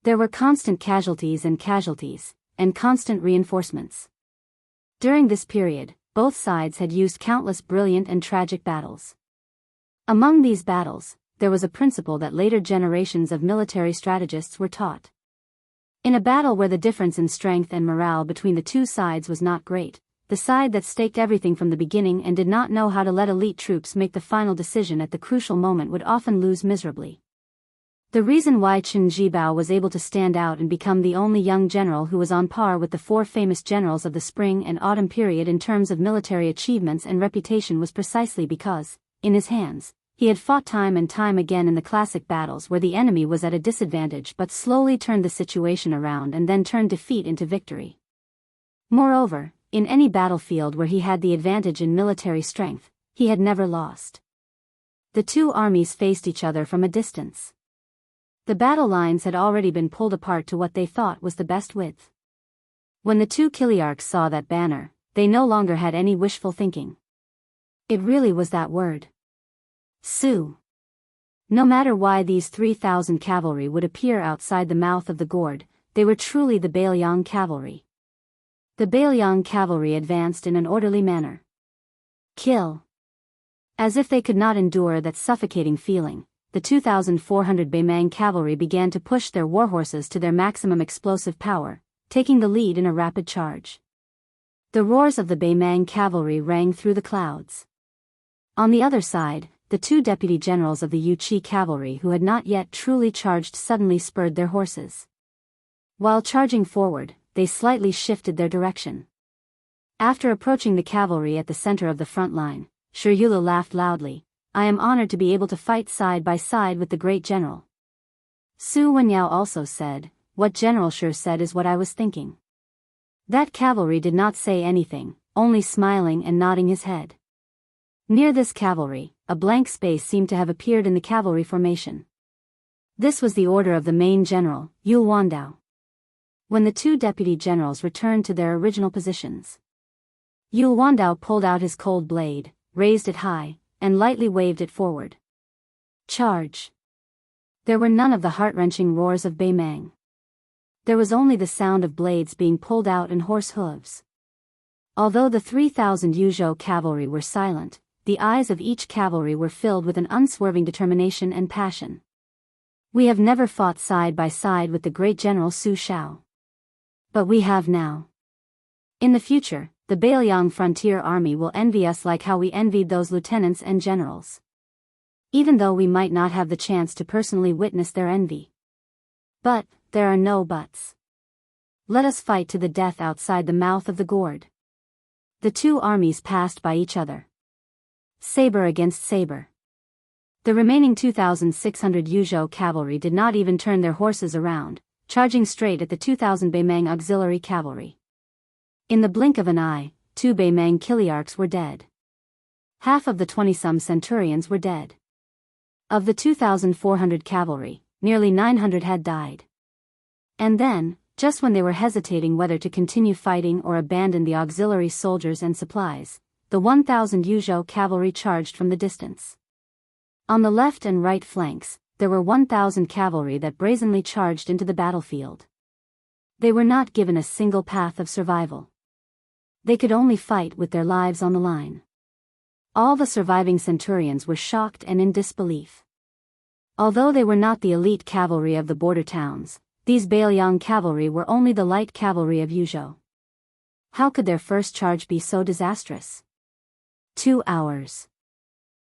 There were constant casualties, and constant reinforcements. During this period, both sides had used countless brilliant and tragic battles. Among these battles, there was a principle that later generations of military strategists were taught. In a battle where the difference in strength and morale between the two sides was not great, the side that staked everything from the beginning and did not know how to let elite troops make the final decision at the crucial moment would often lose miserably. The reason why Chen Jibao was able to stand out and become the only young general who was on par with the four famous generals of the spring and autumn period in terms of military achievements and reputation was precisely because, in his hands, he had fought time and time again in the classic battles where the enemy was at a disadvantage but slowly turned the situation around and then turned defeat into victory. Moreover, in any battlefield where he had the advantage in military strength, he had never lost. The two armies faced each other from a distance. The battle lines had already been pulled apart to what they thought was the best width. When the two Kiliarchs saw that banner, they no longer had any wishful thinking. It really was that word. Su. No matter why these 3,000 cavalry would appear outside the mouth of the gourd, they were truly the Biyao cavalry. The Biyao cavalry advanced in an orderly manner. Kill. As if they could not endure that suffocating feeling, the 2,400 Biyao cavalry began to push their warhorses to their maximum explosive power, taking the lead in a rapid charge. The roars of the Biyao cavalry rang through the clouds. On the other side, the two deputy generals of the Wuxia cavalry who had not yet truly charged suddenly spurred their horses. While charging forward, they slightly shifted their direction. After approaching the cavalry at the center of the front line, Shi Yulu laughed loudly. I am honored to be able to fight side by side with the great general. Su Wenyao also said, what General Shi said is what I was thinking. That cavalry did not say anything, only smiling and nodding his head. Near this cavalry, a blank space seemed to have appeared in the cavalry formation. This was the order of the main general, Yu Wandao. When the two deputy generals returned to their original positions, Yu Wandao pulled out his cold blade, raised it high, and lightly waved it forward. Charge! There were none of the heart-wrenching roars of Biyao. There was only the sound of blades being pulled out and horse hooves. Although the 3,000 Yuzhou cavalry were silent, the eyes of each cavalry were filled with an unswerving determination and passion. We have never fought side by side with the great General Su Shao. But we have now. In the future, the Biyao Frontier Army will envy us like how we envied those lieutenants and generals. Even though we might not have the chance to personally witness their envy. But, there are no buts. Let us fight to the death outside the mouth of the gourd. The two armies passed by each other. Saber against saber. The remaining 2,600 Yuzhou cavalry did not even turn their horses around, charging straight at the 2,000 Biyao auxiliary cavalry. In the blink of an eye, 2 Biyao Kiliarchs were dead. Half of the 20-some centurions were dead. Of the 2,400 cavalry, nearly 900 had died. And then, just when they were hesitating whether to continue fighting or abandon the auxiliary soldiers and supplies, the 1,000 Yuzhou cavalry charged from the distance. On the left and right flanks, there were 1,000 cavalry that brazenly charged into the battlefield. They were not given a single path of survival. They could only fight with their lives on the line. All the surviving centurions were shocked and in disbelief. Although they were not the elite cavalry of the border towns, these Biyao cavalry were only the light cavalry of Yuzhou. How could their first charge be so disastrous? 2 hours.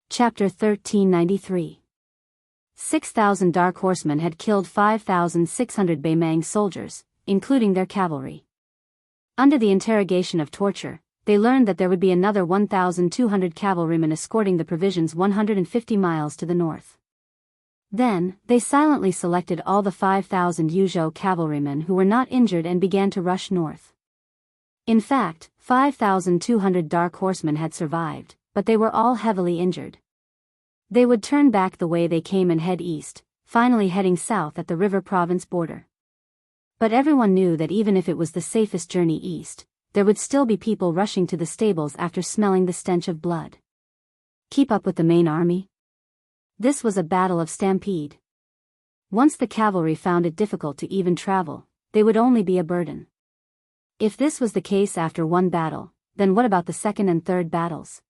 Chapter 1393. 6,000 dark horsemen had killed 5,600 Biyao soldiers, including their cavalry. Under the interrogation of torture, they learned that there would be another 1,200 cavalrymen escorting the provisions 150 miles to the north. Then, they silently selected all the 5,000 Yuzhou cavalrymen who were not injured and began to rush north. In fact, 5,200 dark horsemen had survived, but they were all heavily injured. They would turn back the way they came and head east, finally heading south at the river province border. But everyone knew that even if it was the safest journey east, there would still be people rushing to the stables after smelling the stench of blood. Keep up with the main army? This was a battle of stampede. Once the cavalry found it difficult to even travel, they would only be a burden. If this was the case after one battle, then what about the second and third battles?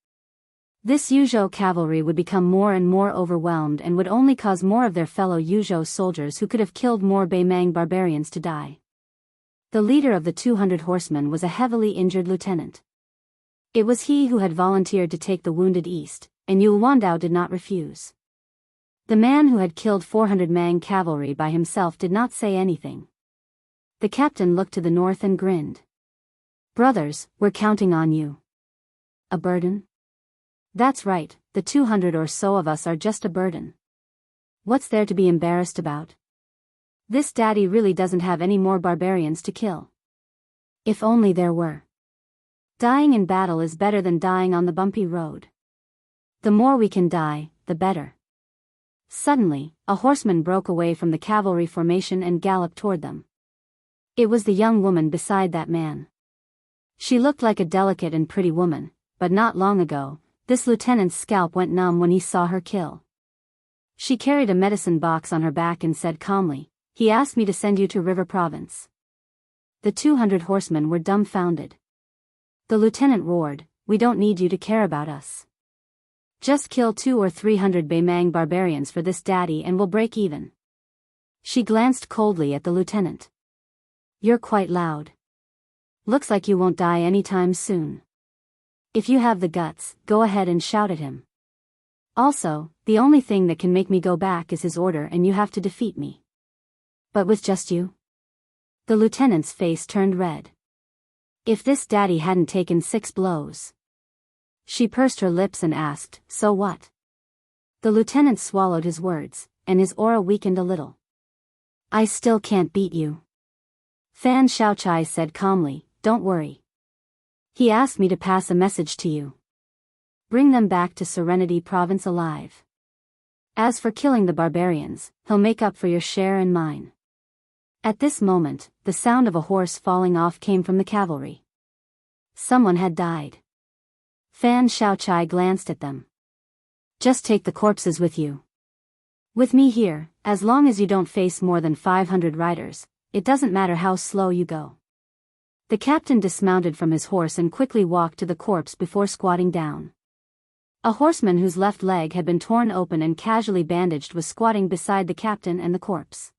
This Yuzhou cavalry would become more and more overwhelmed and would only cause more of their fellow Yuzhou soldiers who could have killed more Beimang barbarians to die. The leader of the 200 horsemen was a heavily injured lieutenant. It was he who had volunteered to take the wounded east, and Yu Wandao did not refuse. The man who had killed 400 Mang cavalry by himself did not say anything. The captain looked to the north and grinned. Brothers, we're counting on you. A burden? That's right, the 200 or so of us are just a burden. What's there to be embarrassed about? This daddy really doesn't have any more barbarians to kill. If only there were. Dying in battle is better than dying on the bumpy road. The more we can die, the better. Suddenly, a horseman broke away from the cavalry formation and galloped toward them. It was the young woman beside that man. She looked like a delicate and pretty woman, but not long ago, this lieutenant's scalp went numb when he saw her kill. She carried a medicine box on her back and said calmly, "He asked me to send you to River Province." The 200 horsemen were dumbfounded. The lieutenant roared, "We don't need you to care about us. Just kill 200 or 300 Beimang barbarians for this daddy and we'll break even." She glanced coldly at the lieutenant. "You're quite loud. Looks like you won't die anytime soon. If you have the guts, go ahead and shout at him. Also, the only thing that can make me go back is his order and you have to defeat me." "But with just you?" The lieutenant's face turned red. If this daddy hadn't taken 6 blows. She pursed her lips and asked, "So what?" The lieutenant swallowed his words, and his aura weakened a little. "I still can't beat you." Fan Shaochai said calmly, "Don't worry. He asked me to pass a message to you. Bring them back to Serenity Province alive. As for killing the barbarians, he'll make up for your share and mine." At this moment, the sound of a horse falling off came from the cavalry. Someone had died. Fan Shaochai glanced at them. "Just take the corpses with you. With me here, as long as you don't face more than 500 riders, it doesn't matter how slow you go." The captain dismounted from his horse and quickly walked to the corpse before squatting down. A horseman whose left leg had been torn open and casually bandaged was squatting beside the captain and the corpse.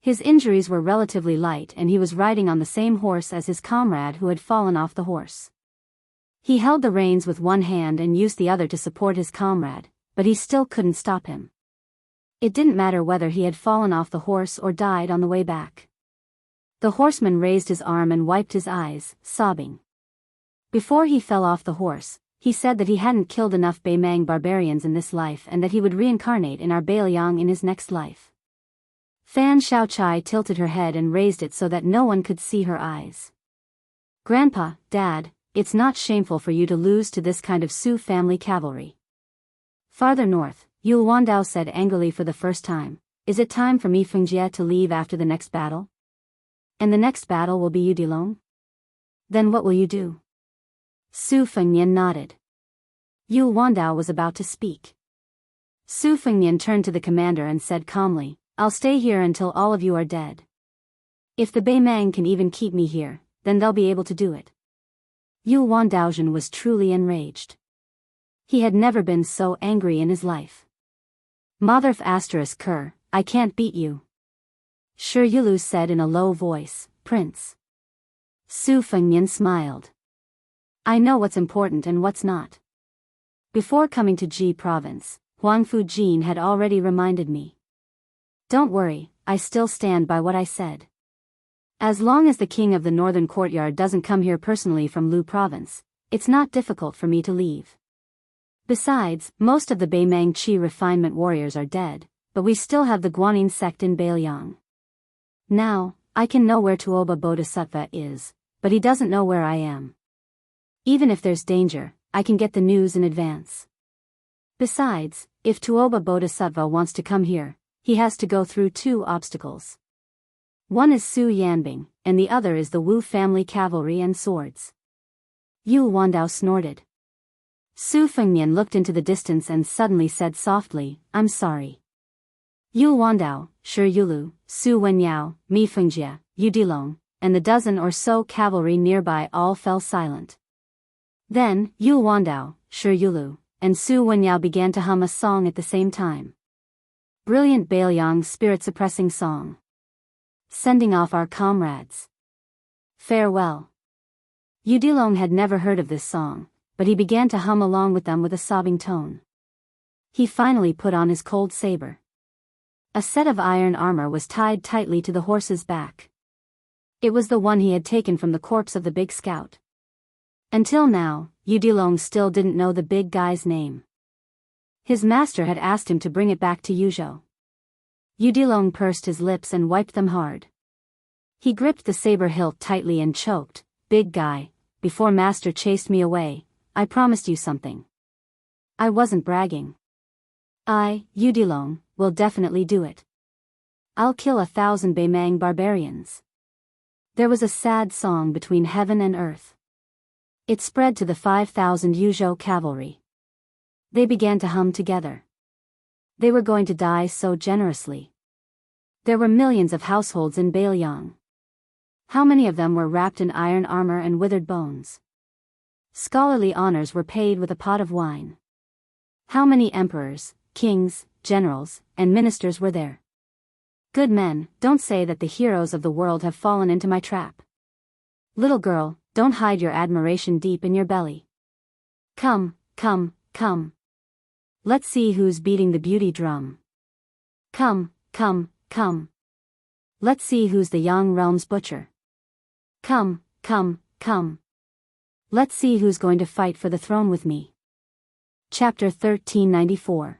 His injuries were relatively light and he was riding on the same horse as his comrade who had fallen off the horse. He held the reins with one hand and used the other to support his comrade, but he still couldn't stop him. It didn't matter whether he had fallen off the horse or died on the way back. The horseman raised his arm and wiped his eyes, sobbing. Before he fell off the horse, he said that he hadn't killed enough Beimang barbarians in this life and that he would reincarnate in our Biyao in his next life. Fan Shaochai tilted her head and raised it so that no one could see her eyes. "Grandpa, Dad, it's not shameful for you to lose to this kind of Su family cavalry." Farther north, Yu Wandao said angrily for the first time, "Is it time for me Fengjie to leave after the next battle? And the next battle will be Yudilong? Then what will you do?" Su Fengnian nodded. Yu Wandao was about to speak. Su Fengnian turned to the commander and said calmly, "I'll stay here until all of you are dead. If the Beimang can even keep me here, then they'll be able to do it." Yu Wandaozhen was truly enraged. He had never been so angry in his life. "Motherf *Ker, I can't beat you." Shi Yulu said in a low voice, "Prince." Su Fengnian smiled. "I know what's important and what's not. Before coming to Ji province, Huangfu Jin had already reminded me. Don't worry, I still stand by what I said. As long as the king of the northern courtyard doesn't come here personally from Lu province, it's not difficult for me to leave. Besides, most of the Beimang Qi refinement warriors are dead, but we still have the Guanyin sect in Beilyang. Now, I can know where Tuoba Bodhisattva is, but he doesn't know where I am. Even if there's danger, I can get the news in advance. Besides, if Tuoba Bodhisattva wants to come here, he has to go through 2 obstacles. One is Su Yanbing, and the other is the Wu family cavalry and swords." Yu Wandao snorted. Su Fengnian looked into the distance and suddenly said softly, "I'm sorry." Yu Wandao, Shi Yulu, Su Wenyao, Mi Fengjie, Yu Dilong, and the dozen or so cavalry nearby all fell silent. Then, Yu Wandao, Shi Yulu, and Su Wenyao began to hum a song at the same time. Brilliant Baoyang's spirit-suppressing song. Sending off our comrades. Farewell. Yu Dilong had never heard of this song, but he began to hum along with them with a sobbing tone. He finally put on his cold saber. A set of iron armor was tied tightly to the horse's back. It was the one he had taken from the corpse of the big scout. Until now, Yu Dilong still didn't know the big guy's name. His master had asked him to bring it back to Yuzhou. Yu Dilong pursed his lips and wiped them hard. He gripped the saber hilt tightly and choked. Big guy, before master chased me away, I promised you something. I wasn't bragging. I, Yu Dilong, will definitely do it. I'll kill 1,000 Beimang barbarians. There was a sad song between heaven and earth. It spread to the 5,000 Yuzhou cavalry. They began to hum together. They were going to die so generously. There were millions of households in Baoyang. How many of them were wrapped in iron armor and withered bones? Scholarly honors were paid with a pot of wine. How many emperors, kings, generals, and ministers were there? Good men, don't say that the heroes of the world have fallen into my trap. Little girl, don't hide your admiration deep in your belly. Come, come, come. Let's see who's beating the beauty drum. Come, come, come. Let's see who's the Yang realm's butcher. Come, come, come. Let's see who's going to fight for the throne with me. Chapter 1394.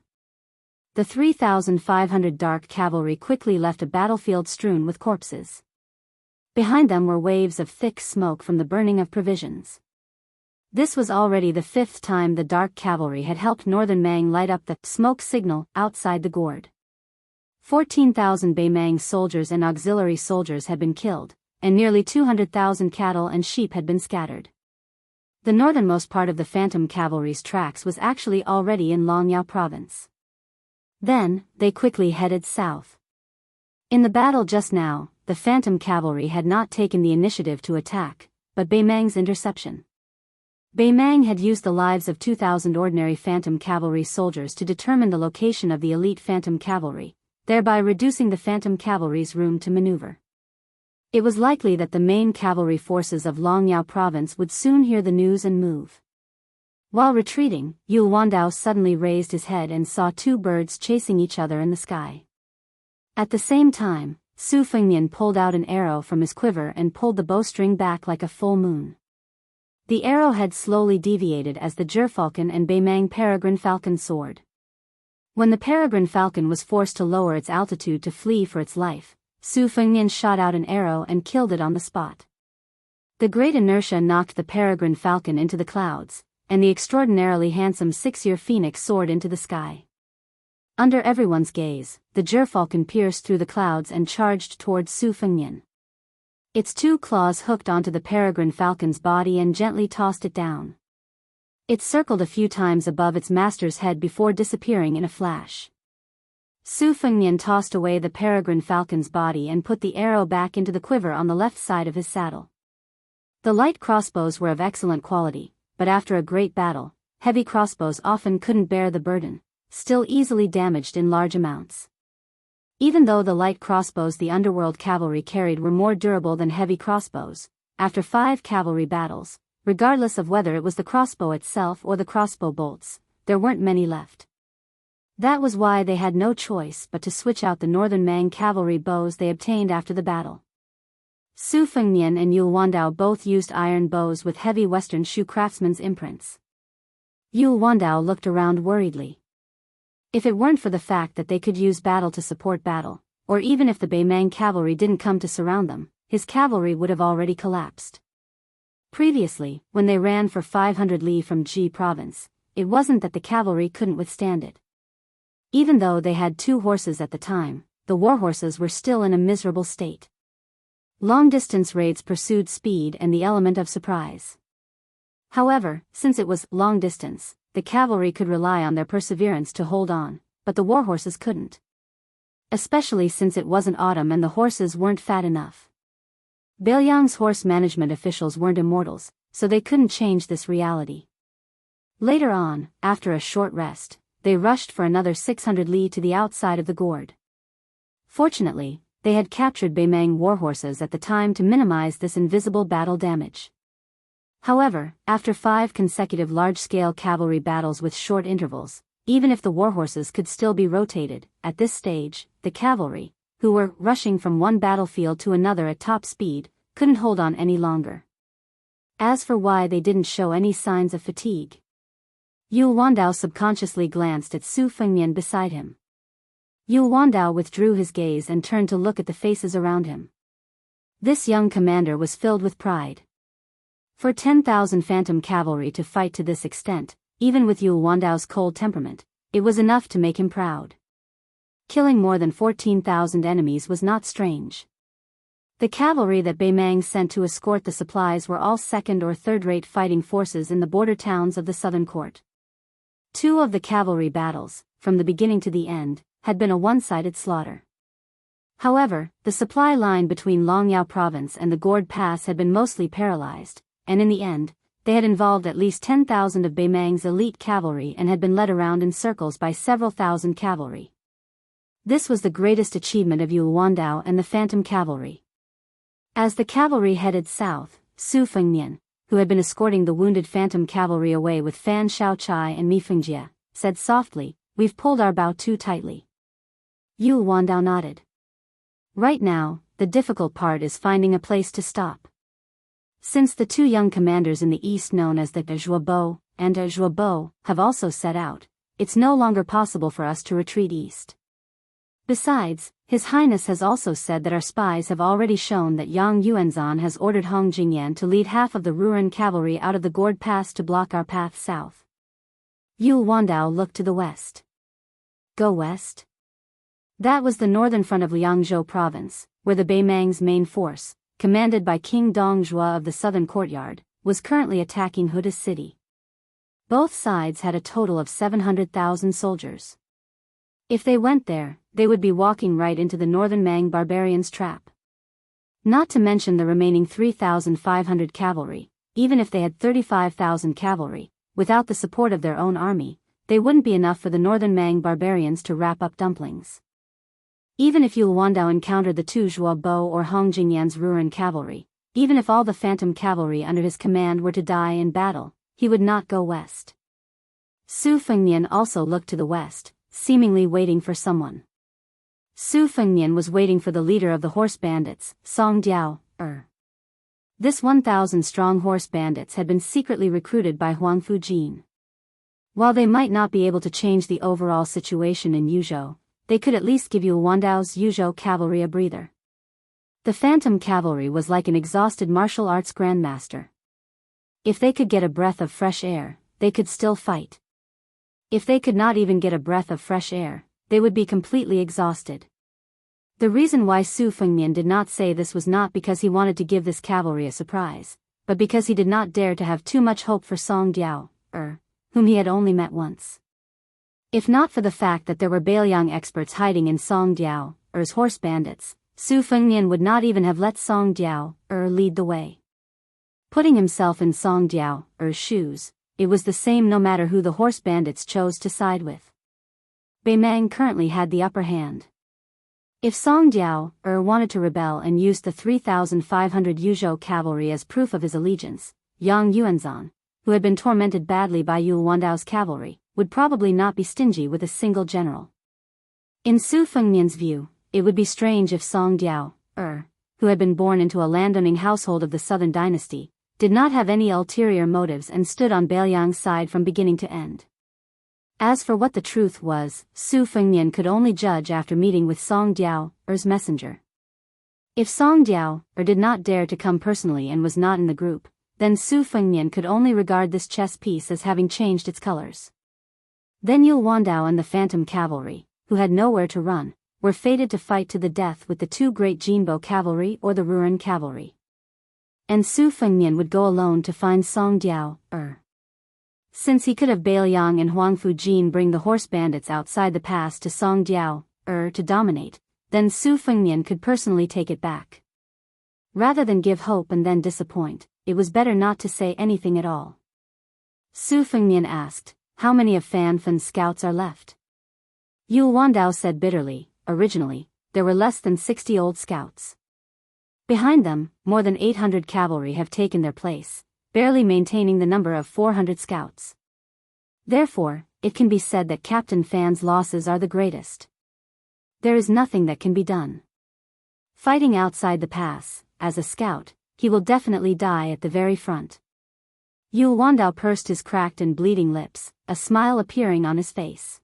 The 3,500 dark cavalry quickly left a battlefield strewn with corpses. Behind them were waves of thick smoke from the burning of provisions. This was already the 5th time the dark cavalry had helped Northern Mang light up the smoke signal outside the gourd. 14,000 Beimang soldiers and auxiliary soldiers had been killed, and nearly 200,000 cattle and sheep had been scattered. The northernmost part of the Phantom Cavalry's tracks was actually already in Longyao province. Then, they quickly headed south. In the battle just now, the Phantom Cavalry had not taken the initiative to attack, but Beimang's interception. Beimang had used the lives of 2,000 ordinary Phantom Cavalry soldiers to determine the location of the elite Phantom Cavalry, thereby reducing the Phantom Cavalry's room to maneuver. It was likely that the main cavalry forces of Longyao province would soon hear the news and move. While retreating, Yu Wandao suddenly raised his head and saw 2 birds chasing each other in the sky. At the same time, Su Fengnian pulled out an arrow from his quiver and pulled the bowstring back like a full moon. The arrowhead slowly deviated as the Gerfalcon and Beimang peregrine falcon soared. When the peregrine falcon was forced to lower its altitude to flee for its life, Su Fengnian shot out an arrow and killed it on the spot. The great inertia knocked the peregrine falcon into the clouds, and the extraordinarily handsome 6-year phoenix soared into the sky. Under everyone's gaze, the Gerfalcon pierced through the clouds and charged towards Su Fengnian. Its 2 claws hooked onto the peregrine falcon's body and gently tossed it down. It circled a few times above its master's head before disappearing in a flash. Su Fengnian tossed away the peregrine falcon's body and put the arrow back into the quiver on the left side of his saddle. The light crossbows were of excellent quality, but after a great battle, heavy crossbows often couldn't bear the burden, still easily damaged in large amounts. Even though the light crossbows the underworld cavalry carried were more durable than heavy crossbows, after 5 cavalry battles, regardless of whether it was the crossbow itself or the crossbow bolts, there weren't many left. That was why they had no choice but to switch out the Northern Mang cavalry bows they obtained after the battle. Su Fengnian and Yu Wandao both used iron bows with heavy Western shoe craftsman's imprints. Yu Wandao looked around worriedly. If it weren't for the fact that they could use battle to support battle, or even if the Beimang cavalry didn't come to surround them, his cavalry would have already collapsed. Previously, when they ran for 500 li from Ji province, it wasn't that the cavalry couldn't withstand it. Even though they had 2 horses at the time, the warhorses were still in a miserable state. Long-distance raids pursued speed and the element of surprise. However, since it was long distance, the cavalry could rely on their perseverance to hold on, but the warhorses couldn't. Especially since it wasn't autumn and the horses weren't fat enough. Baoyang's horse management officials weren't immortals, so they couldn't change this reality. Later on, after a short rest, they rushed for another 600 li to the outside of the gourd. Fortunately, they had captured Beimang warhorses at the time to minimize this invisible battle damage. However, after 5 consecutive large-scale cavalry battles with short intervals, even if the warhorses could still be rotated, at this stage, the cavalry, who were rushing from one battlefield to another at top speed, couldn't hold on any longer. As for why they didn't show any signs of fatigue, Yu Wandao subconsciously glanced at Su Fengnian beside him. Yu Wandao withdrew his gaze and turned to look at the faces around him. This young commander was filled with pride. For 10,000 phantom cavalry to fight to this extent, even with Yu Wandao's cold temperament, it was enough to make him proud. Killing more than 14,000 enemies was not strange. The cavalry that Beimang sent to escort the supplies were all second- or third-rate fighting forces in the border towns of the southern court. 2 of the cavalry battles, from the beginning to the end, had been a one-sided slaughter. However, the supply line between Longyao province and the Gourd Pass had been mostly paralyzed, and in the end, they had involved at least 10,000 of Beimang's elite cavalry and had been led around in circles by several thousand cavalry. This was the greatest achievement of Yu Wandao and the phantom cavalry. As the cavalry headed south, Su Fengnian, who had been escorting the wounded phantom cavalry away with Fan Shaochai and Mi Fengjie, said softly, "We've pulled our bow too tightly." Yu Wandao nodded. Right now, the difficult part is finding a place to stop. Since the 2 young commanders in the east known as the Zhuobo and Zhuobo have also set out, it's no longer possible for us to retreat east. Besides, His Highness has also said that our spies have already shown that Yang Yuanzhan has ordered Hong Jingyan to lead half of the Ruren cavalry out of the Gourd Pass to block our path south. Yu Wandao looked to the west. Go west? That was the northern front of Liangzhou province, where the Beimang's main force, commanded by King Dongjue of the southern courtyard, was currently attacking Huda city. Both sides had a total of 700,000 soldiers. If they went there, they would be walking right into the northern Mang barbarians' trap. Not to mention the remaining 3,500 cavalry, even if they had 35,000 cavalry, without the support of their own army, they wouldn't be enough for the northern Mang barbarians to wrap up dumplings. Even if Yu Wandao encountered the 2 Zhuobo or Hong Jingyan's Ruren cavalry, even if all the phantom cavalry under his command were to die in battle, he would not go west. Su Fengnian also looked to the west, seemingly waiting for someone. Su Fengnian was waiting for the leader of the horse bandits, Song Diao. This 1,000-strong horse bandits had been secretly recruited by Huang Fujin. While they might not be able to change the overall situation in Yuzhou, they could at least give Yu Wandao's Yuzhou cavalry a breather. The phantom cavalry was like an exhausted martial arts grandmaster. If they could get a breath of fresh air, they could still fight. If they could not even get a breath of fresh air, they would be completely exhausted. The reason why Su Fengnian did not say this was not because he wanted to give this cavalry a surprise, but because he did not dare to have too much hope for Song Diao, whom he had only met once. If not for the fact that there were Bailiang experts hiding in Song Diao's horse bandits, Su Fengnian would not even have let Song Diao lead the way. Putting himself in Song Diao's shoes, it was the same no matter who the horse bandits chose to side with. Beimang currently had the upper hand. If Song Diao wanted to rebel and used the 3,500 Yuzhou cavalry as proof of his allegiance, Yang Yuanzhan, who had been tormented badly by Yu Wandao's cavalry, would probably not be stingy with a single general. In Su Fengnian's view, it would be strange if Song Diao, who had been born into a landowning household of the Southern dynasty, did not have any ulterior motives and stood on Bailiang's side from beginning to end. As for what the truth was, Su Fengnian could only judge after meeting with Song Diao's messenger. If Song Diao did not dare to come personally and was not in the group, then Su Fengnian could only regard this chess piece as having changed its colors. Then Yu Wandao and the phantom cavalry, who had nowhere to run, were fated to fight to the death with the 2 great Jinbo cavalry or the Ruren cavalry. And Su Fengnian would go alone to find Song Diao. Since he could have Bailiang and Huang Fujin bring the horse bandits outside the pass to Song Diao to dominate, then Su Fengnian could personally take it back. Rather than give hope and then disappoint, it was better not to say anything at all. Su Fengnian asked, "How many of Fan Fan's scouts are left?" Yu Wandao said bitterly, "Originally, there were less than 60 old scouts. Behind them, more than 800 cavalry have taken their place, barely maintaining the number of 400 scouts. Therefore, it can be said that Captain Fan's losses are the greatest. There is nothing that can be done. Fighting outside the pass, as a scout, he will definitely die at the very front." Yu Wandao pursed his cracked and bleeding lips, a smile appearing on his face.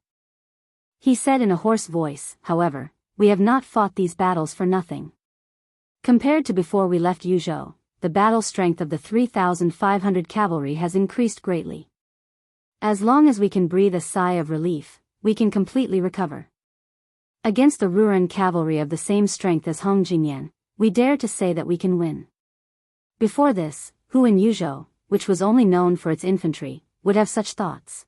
He said in a hoarse voice, "However, we have not fought these battles for nothing. Compared to before we left Yuzhou, the battle strength of the 3,500 cavalry has increased greatly. As long as we can breathe a sigh of relief, we can completely recover. Against the Ruren cavalry of the same strength as Hong Jingyan, we dare to say that we can win. Before this, who in Yuzhou, which was only known for its infantry, would have such thoughts?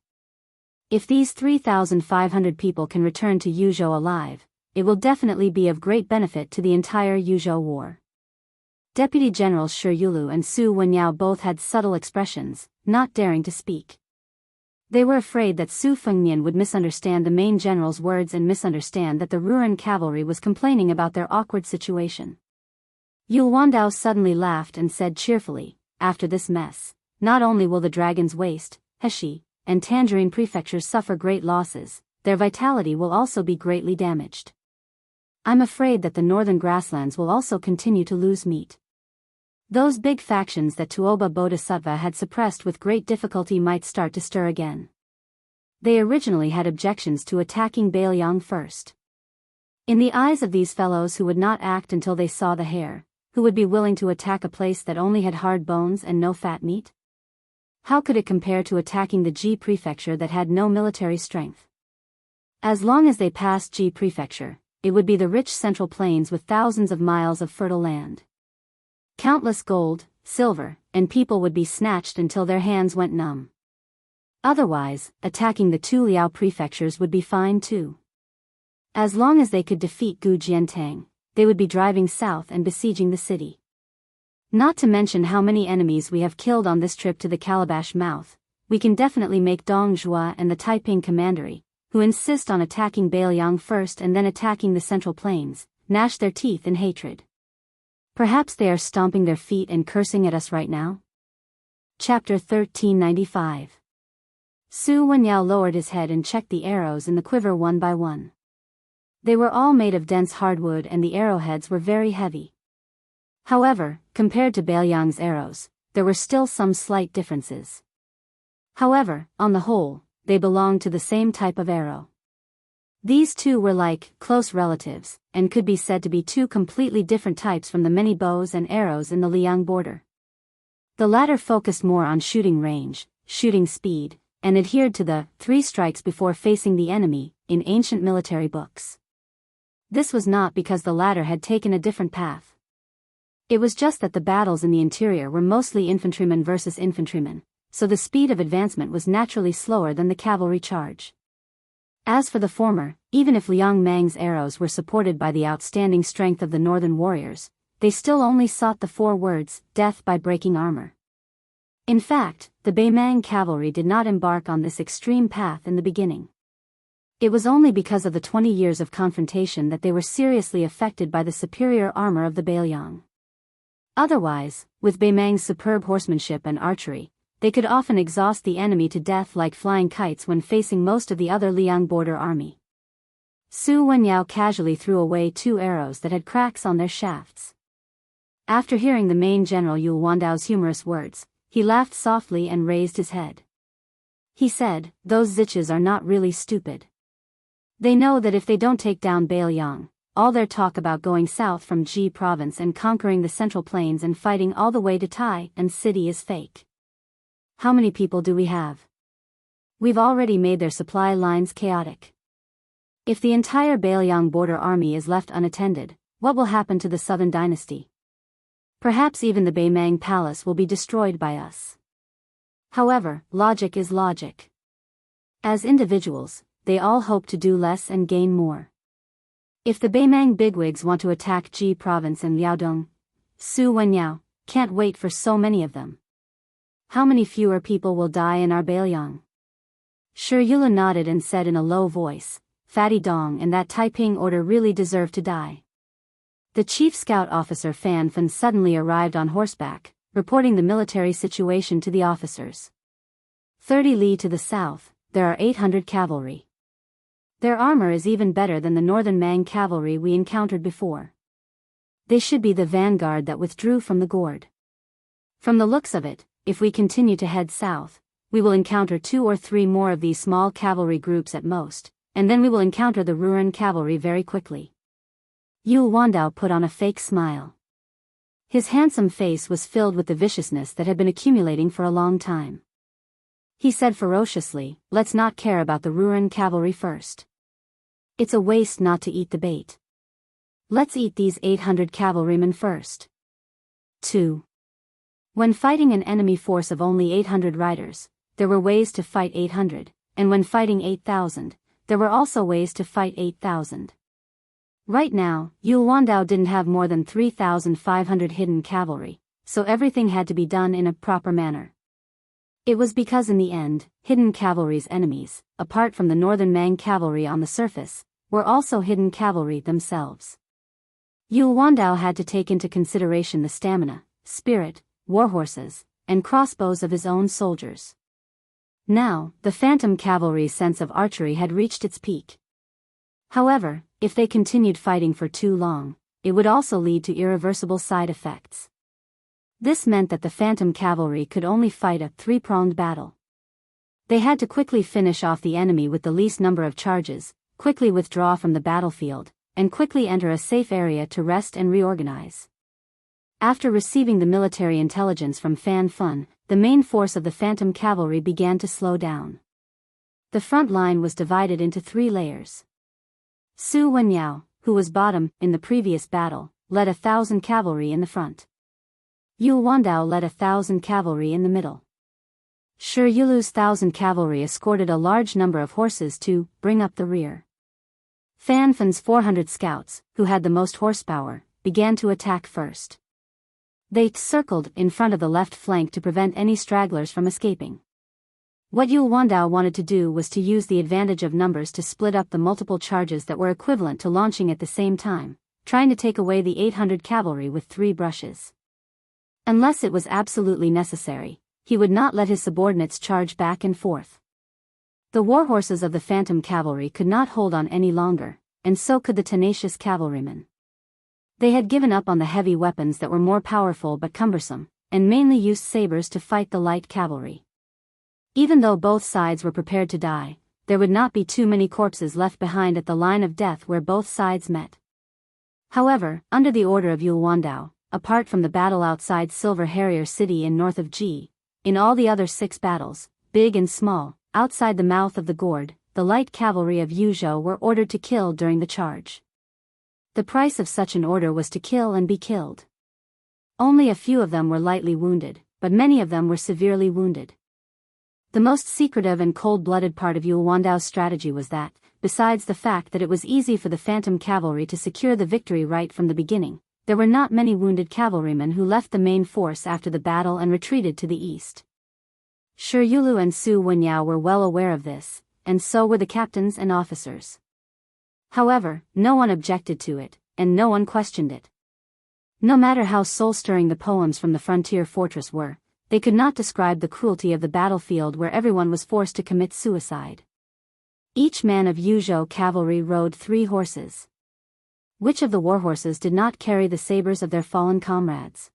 If these 3,500 people can return to Yuzhou alive, it will definitely be of great benefit to the entire Yuzhou war." Deputy Generals Shi Yulu and Su Wenyao both had subtle expressions, not daring to speak. They were afraid that Su Fengnian would misunderstand the main general's words and misunderstand that the Ruren cavalry was complaining about their awkward situation. Yu Wandao suddenly laughed and said cheerfully, "After this mess, not only will the Dragon's Waste, Heshi, and Tangerine prefectures suffer great losses, their vitality will also be greatly damaged. I'm afraid that the northern grasslands will also continue to lose meat. Those big factions that Tuoba Bodhisattva had suppressed with great difficulty might start to stir again. They originally had objections to attacking Biyao first. In the eyes of these fellows who would not act until they saw the hare, who would be willing to attack a place that only had hard bones and no fat meat? How could it compare to attacking the Ji prefecture that had no military strength? As long as they passed Ji prefecture, it would be the rich central plains with thousands of miles of fertile land. Countless gold, silver, and people would be snatched until their hands went numb. Otherwise, attacking the two Liao prefectures would be fine too. As long as they could defeat Gu Jiantang, they would be driving south and besieging the city. Not to mention how many enemies we have killed on this trip to the Calabash Mouth, we can definitely make Dong Zhuo and the Taiping Commandery, who insist on attacking Biyao first and then attacking the central plains, gnash their teeth in hatred. Perhaps they are stomping their feet and cursing at us right now?" Chapter 1395. Su Wenyao lowered his head and checked the arrows in the quiver one by one. They were all made of dense hardwood and the arrowheads were very heavy. However, compared to Baoyang's arrows, there were still some slight differences. However, on the whole, they belonged to the same type of arrow. These two were like close relatives, and could be said to be two completely different types from the many bows and arrows in the Liang border. The latter focused more on shooting range, shooting speed, and adhered to the 3 strikes before facing the enemy in ancient military books. This was not because the latter had taken a different path. It was just that the battles in the interior were mostly infantrymen versus infantrymen, so the speed of advancement was naturally slower than the cavalry charge. As for the former, even if Liang Mang's arrows were supported by the outstanding strength of the northern warriors, they still only sought the 4 words, death by breaking armor. In fact, the Beimang cavalry did not embark on this extreme path in the beginning. It was only because of the 20 years of confrontation that they were seriously affected by the superior armor of the Biyao. Otherwise, with Beimang's superb horsemanship and archery, they could often exhaust the enemy to death like flying kites when facing most of the other Liang border army. Su Wenyao casually threw away 2 arrows that had cracks on their shafts. After hearing the main general Yu Wandao's humorous words, he laughed softly and raised his head. He said, "Those Ziches are not really stupid. They know that if they don't take down Biyao, all their talk about going south from Ji province and conquering the central plains and fighting all the way to Tai and city is fake. How many people do we have? We've already made their supply lines chaotic. If the entire Biyao border army is left unattended, what will happen to the southern dynasty? Perhaps even the Beimang palace will be destroyed by us." However, logic is logic. As individuals, they all hope to do less and gain more. If the Beimang bigwigs want to attack Ji province and Liaodong, Su Wenyao, can't wait for so many of them. How many fewer people will die in our Biyao? Shi Yulu nodded and said in a low voice, Fatty Dong and that Taiping order really deserve to die. The chief scout officer Fan Fan suddenly arrived on horseback, reporting the military situation to the officers. 30 li to the south, there are 800 cavalry. Their armor is even better than the northern Mang cavalry we encountered before. They should be the vanguard that withdrew from the gorge. From the looks of it, if we continue to head south, we will encounter 2 or 3 more of these small cavalry groups at most, and then we will encounter the Ruran cavalry very quickly. Yul Wandao put on a fake smile. His handsome face was filled with the viciousness that had been accumulating for a long time. He said ferociously, let's not care about the Ruran cavalry first. It's a waste not to eat the bait. Let's eat these 800 cavalrymen first. 2. When fighting an enemy force of only 800 riders, there were ways to fight 800, and when fighting 8,000, there were also ways to fight 8,000. Right now, Yul Wandao didn't have more than 3,500 hidden cavalry, so everything had to be done in a proper manner. It was because in the end, hidden cavalry's enemies, apart from the northern Mang cavalry on the surface, were also hidden cavalry themselves. Yul Wandao had to take into consideration the stamina, spirit, warhorses, and crossbows of his own soldiers. Now, the phantom cavalry's sense of archery had reached its peak. However, if they continued fighting for too long, it would also lead to irreversible side effects. This meant that the phantom cavalry could only fight a 3-pronged battle. They had to quickly finish off the enemy with the least number of charges, quickly withdraw from the battlefield, and quickly enter a safe area to rest and reorganize. After receiving the military intelligence from Fan Fan, the main force of the phantom cavalry began to slow down. The front line was divided into 3 layers. Su Wenyao, who was bottom in the previous battle, led 1,000 cavalry in the front. Yul Wandao led 1,000 cavalry in the middle. Shi Yulu's 1,000 cavalry escorted a large number of horses to bring up the rear. Fan Fan's 400 scouts, who had the most horsepower, began to attack first. They circled in front of the left flank to prevent any stragglers from escaping. What Yul Wandao wanted to do was to use the advantage of numbers to split up the multiple charges that were equivalent to launching at the same time, trying to take away the 800 cavalry with 3 brushes. Unless it was absolutely necessary, he would not let his subordinates charge back and forth. The warhorses of the phantom cavalry could not hold on any longer, and so could the tenacious cavalrymen. They had given up on the heavy weapons that were more powerful but cumbersome, and mainly used sabers to fight the light cavalry. Even though both sides were prepared to die, there would not be too many corpses left behind at the line of death where both sides met. However, under the order of Yul Wandao, apart from the battle outside Silver Harrier City in north of Ji, in all the other 6 battles, big and small, outside the mouth of the gourd, the light cavalry of Yuzhou were ordered to kill during the charge. The price of such an order was to kill and be killed. Only a few of them were lightly wounded, but many of them were severely wounded. The most secretive and cold-blooded part of Yul Wandao's strategy was that, besides the fact that it was easy for the phantom cavalry to secure the victory right from the beginning, there were not many wounded cavalrymen who left the main force after the battle and retreated to the east. Shi Yulu and Su Wenyao were well aware of this, and so were the captains and officers. However, no one objected to it, and no one questioned it. No matter how soul-stirring the poems from the frontier fortress were, they could not describe the cruelty of the battlefield where everyone was forced to commit suicide. Each man of Yuzhou cavalry rode 3 horses. Which of the warhorses did not carry the sabers of their fallen comrades?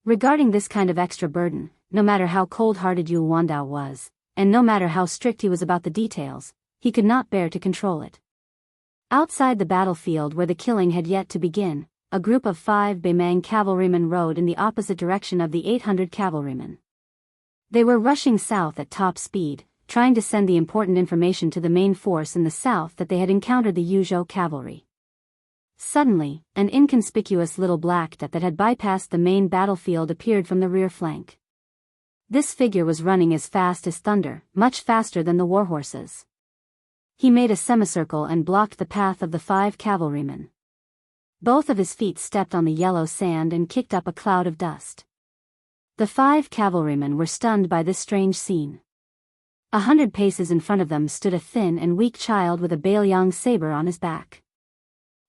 Regarding this kind of extra burden, no matter how cold-hearted Yul Wandao was, and no matter how strict he was about the details, he could not bear to control it. Outside the battlefield where the killing had yet to begin, a group of 5 Beimang cavalrymen rode in the opposite direction of the 800 cavalrymen. They were rushing south at top speed, trying to send the important information to the main force in the south that they had encountered the Yuzhou cavalry. Suddenly, an inconspicuous little black dot that had bypassed the main battlefield appeared from the rear flank. This figure was running as fast as thunder, much faster than the warhorses. He made a semicircle and blocked the path of the 5 cavalrymen. Both of his feet stepped on the yellow sand and kicked up a cloud of dust. The 5 cavalrymen were stunned by this strange scene. 100 paces in front of them stood a thin and weak child with a Biyao saber on his back.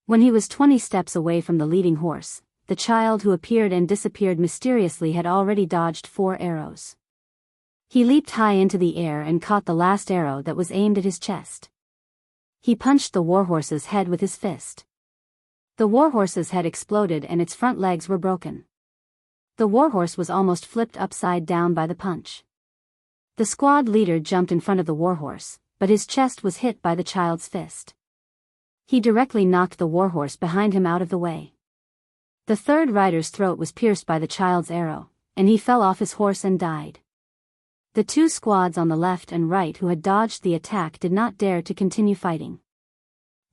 When he was 20 steps away from the leading horse, the child who appeared and disappeared mysteriously had already dodged 4 arrows. He leaped high into the air and caught the last arrow that was aimed at his chest. He punched the warhorse's head with his fist. The warhorse's head exploded and its front legs were broken. The warhorse was almost flipped upside down by the punch. The squad leader jumped in front of the warhorse, but his chest was hit by the child's fist. He directly knocked the warhorse behind him out of the way. The third rider's throat was pierced by the child's arrow, and he fell off his horse and died. The 2 squads on the left and right who had dodged the attack did not dare to continue fighting.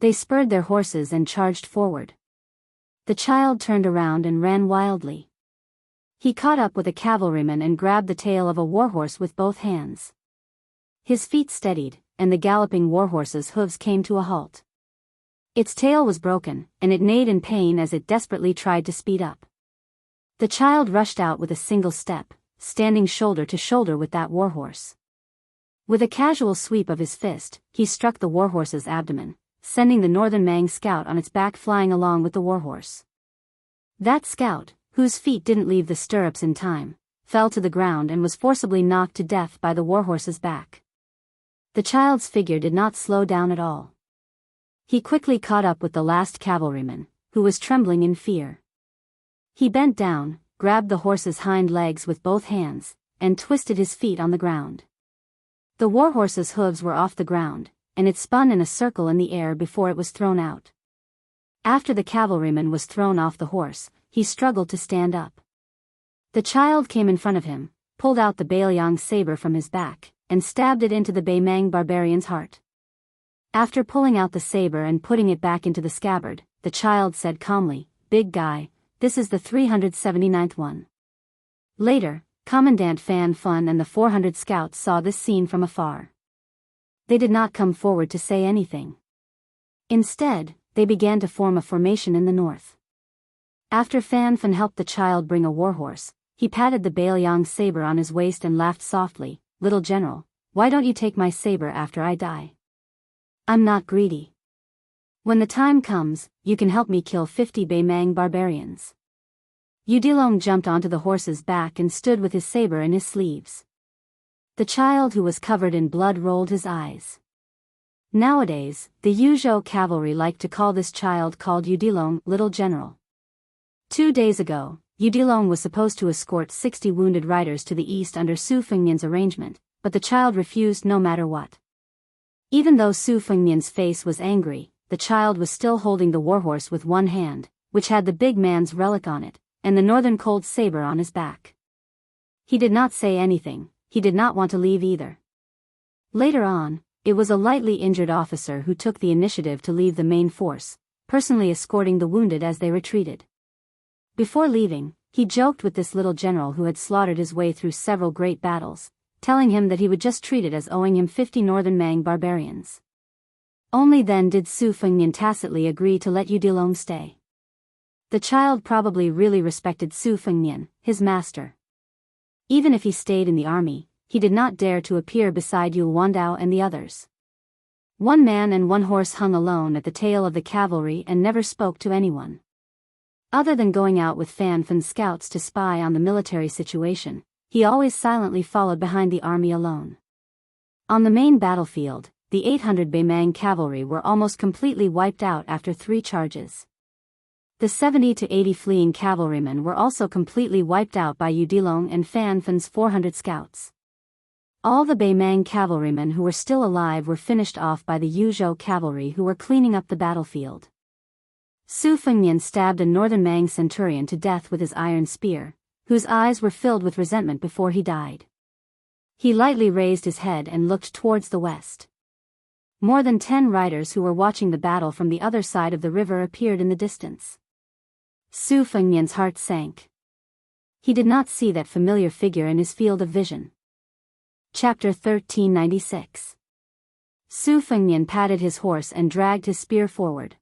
They spurred their horses and charged forward. The child turned around and ran wildly. He caught up with a cavalryman and grabbed the tail of a warhorse with both hands. His feet steadied, and the galloping warhorse's hooves came to a halt. Its tail was broken, and it neighed in pain as it desperately tried to speed up. The child rushed out with a single step, standing shoulder to shoulder with that warhorse. With a casual sweep of his fist, he struck the warhorse's abdomen, sending the Northern Mang scout on its back flying along with the warhorse. That scout, whose feet didn't leave the stirrups in time, fell to the ground and was forcibly knocked to death by the warhorse's back. The child's figure did not slow down at all. He quickly caught up with the last cavalryman, who was trembling in fear. He bent down, grabbed the horse's hind legs with both hands, and twisted his feet on the ground. The warhorse's hooves were off the ground, and it spun in a circle in the air before it was thrown out. After the cavalryman was thrown off the horse, he struggled to stand up. The child came in front of him, pulled out the Biyao saber from his back, and stabbed it into the Baymang barbarian's heart. After pulling out the saber and putting it back into the scabbard, the child said calmly, "Big guy, this is the 379th one." Later, Commandant Fan Fun and the 400 scouts saw this scene from afar. They did not come forward to say anything. Instead, they began to form a formation in the north. After Fan Fun helped the child bring a warhorse, he patted the Biyao saber on his waist and laughed softly, "Little general, why don't you take my saber after I die? I'm not greedy. When the time comes, you can help me kill 50 Baymang barbarians." Udilong jumped onto the horse's back and stood with his saber in his sleeves. The child who was covered in blood rolled his eyes. Nowadays, the Yuzhou cavalry liked to call this child called Udilong Little General. 2 days ago, Udilong was supposed to escort 60 wounded riders to the east under Su Fengnian's arrangement, but the child refused no matter what. Even though Su Fengnian's face was angry, the child was still holding the warhorse with one hand, which had the big man's relic on it, and the northern cold saber on his back. He did not say anything, he did not want to leave either. Later on, it was a lightly injured officer who took the initiative to leave the main force, personally escorting the wounded as they retreated. Before leaving, he joked with this little general who had slaughtered his way through several great battles, telling him that he would just treat it as owing him 50 Northern Mang barbarians. Only then did Su Fengnian tacitly agree to let Udilong stay. The child probably really respected Su Fengnian, his master. Even if he stayed in the army, he did not dare to appear beside Yu Wandao and the others. 1 man and 1 horse hung alone at the tail of the cavalry and never spoke to anyone. Other than going out with Fan Fan's scouts to spy on the military situation, he always silently followed behind the army alone. On the main battlefield, the 800 Baymang cavalry were almost completely wiped out after 3 charges. The 70 to 80 fleeing cavalrymen were also completely wiped out by Udilong and Fan Fan's 400 scouts. All the Baymang cavalrymen who were still alive were finished off by the Yuzhou cavalry who were cleaning up the battlefield. Su Fengnian stabbed a Northern Mang centurion to death with his iron spear, whose eyes were filled with resentment before he died. He lightly raised his head and looked towards the west. More than 10 riders who were watching the battle from the other side of the river appeared in the distance. Su Fengnian's heart sank. He did not see that familiar figure in his field of vision. Chapter 1396. Su Fengnian patted his horse and dragged his spear forward.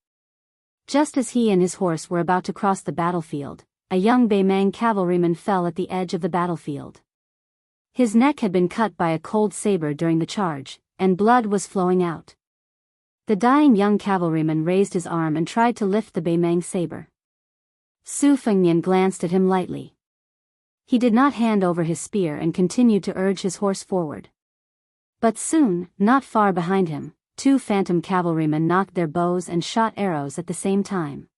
Just as he and his horse were about to cross the battlefield, a young Beimang cavalryman fell at the edge of the battlefield. His neck had been cut by a cold saber during the charge, and blood was flowing out. The dying young cavalryman raised his arm and tried to lift the Beimang saber. Su Fengnian glanced at him lightly. He did not hand over his spear and continued to urge his horse forward. But soon, not far behind him, two phantom cavalrymen knocked their bows and shot arrows at the same time.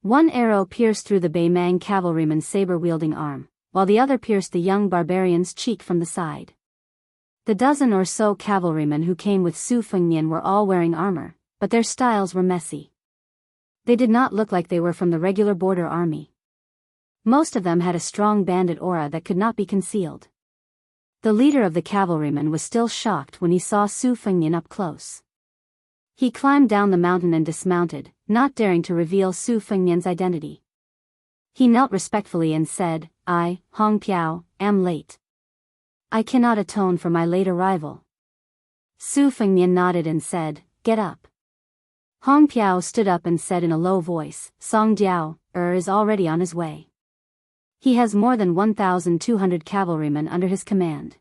One arrow pierced through the Beimang cavalryman's saber-wielding arm, while the other pierced the young barbarian's cheek from the side. The dozen or so cavalrymen who came with Su Fengnian were all wearing armor, but their styles were messy. They did not look like they were from the regular border army. Most of them had a strong bandit aura that could not be concealed. The leader of the cavalrymen was still shocked when he saw Su Fengnian up close. He climbed down the mountain and dismounted, not daring to reveal Su Fengnian's identity. He knelt respectfully and said, "I, Hong Piao, am late. I cannot atone for my late arrival." Su Fengnian nodded and said, "Get up." Hong Piao stood up and said in a low voice, "Song Diao, is already on his way. He has more than 1,200 cavalrymen under his command."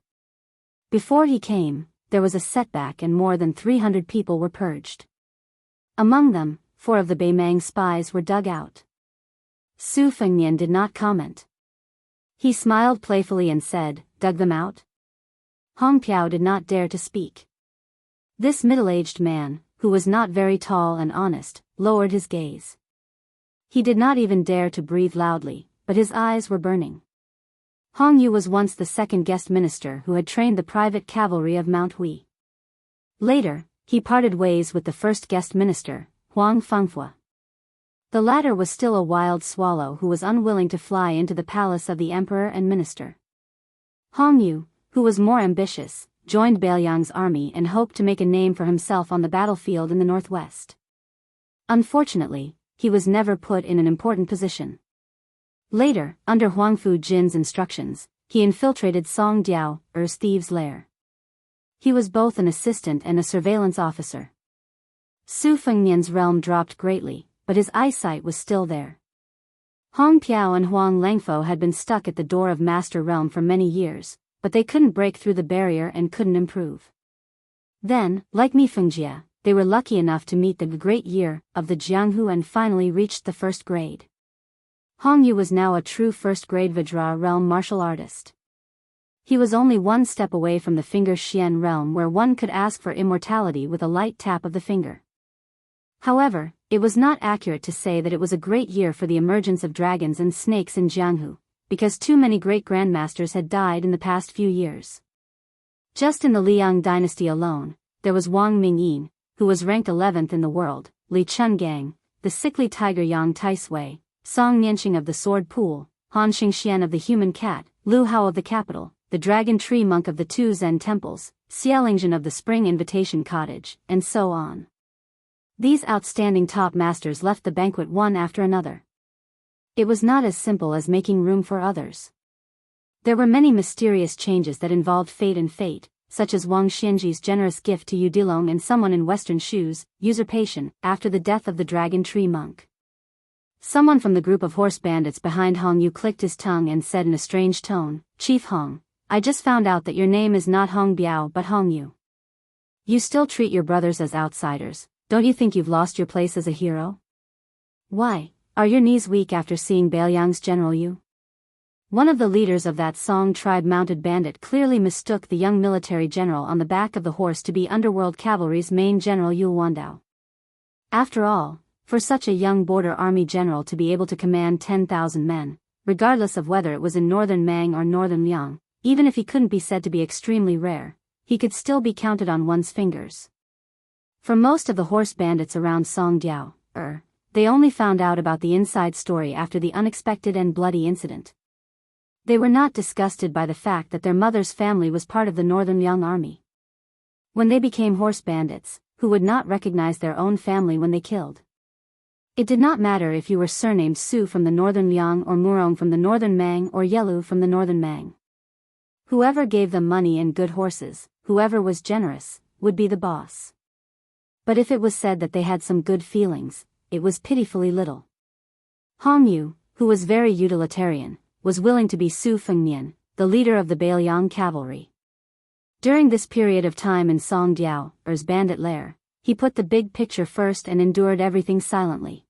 Before he came, there was a setback and more than 300 people were purged. Among them, 4 of the Beimang spies were dug out. Su Fengnian did not comment. He smiled playfully and said, "Dug them out?" Hong Piao did not dare to speak. This middle-aged man, who was not very tall and honest, lowered his gaze. He did not even dare to breathe loudly, but his eyes were burning. Hong Yu was once the second guest minister who had trained the private cavalry of Mount Hui. Later, he parted ways with the first guest minister, Huang Fengfua. The latter was still a wild swallow who was unwilling to fly into the palace of the emperor and minister. Hong Yu, who was more ambitious, joined Bailiang's army and hoped to make a name for himself on the battlefield in the northwest. Unfortunately, he was never put in an important position. Later, under Huang Fu Jin's instructions, he infiltrated Song Diao's thieves' lair. He was both an assistant and a surveillance officer. Su Fengnian's realm dropped greatly, but his eyesight was still there. Hong Piao and Huang Langfo had been stuck at the door of Master Realm for many years, but they couldn't break through the barrier and couldn't improve. Then, like Mi Fengjie, they were lucky enough to meet the great year of the Jianghu and finally reached the first grade. Hong Yu was now a true first-grade Vajra realm martial artist. He was only one step away from the finger Xian realm where one could ask for immortality with a light tap of the finger. However, it was not accurate to say that it was a great year for the emergence of dragons and snakes in Jianghu, because too many great grandmasters had died in the past few years. Just in the Liang dynasty alone, there was Wang Mingyin, who was ranked 11th in the world, Li Chungang, the sickly tiger Yang Taisui, Song Nianqing of the Sword Pool, Han Xingxian of the Human Cat, Lu Hao of the Capital, the Dragon Tree Monk of the Two Zen Temples, Xiaolingzhen of the Spring Invitation Cottage, and so on. These outstanding top masters left the banquet one after another. It was not as simple as making room for others. There were many mysterious changes that involved fate and fate, such as Wang Xianji's generous gift to Yu Dilong and someone in western shoes, usurpation, after the death of the Dragon Tree Monk. Someone from the group of horse bandits behind Hong Yu clicked his tongue and said in a strange tone, "Chief Hong, I just found out that your name is not Hong Biyao but Hong Yu. You still treat your brothers as outsiders, don't you think you've lost your place as a hero? Why, are your knees weak after seeing Bailiang's General Yu?" One of the leaders of that Song tribe mounted bandit clearly mistook the young military general on the back of the horse to be Underworld Cavalry's main general Yu Wandao. After all, for such a young border army general to be able to command 10,000 men, regardless of whether it was in northern Mang or northern Liang, even if he couldn't be said to be extremely rare, he could still be counted on one's fingers. For most of the horse bandits around Song Diao, they only found out about the inside story after the unexpected and bloody incident. They were not disgusted by the fact that their mother's family was part of the northern Liang army. When they became horse bandits, who would not recognize their own family when they killed? It did not matter if you were surnamed Su from the northern Liang or Murong from the northern Mang or Yelu from the northern Mang. Whoever gave them money and good horses, whoever was generous, would be the boss. But if it was said that they had some good feelings, it was pitifully little. Hong Yu, who was very utilitarian, was willing to be Su Fengnian, the leader of the Biyao cavalry. During this period of time in Song Diao's bandit lair, he put the big picture first and endured everything silently.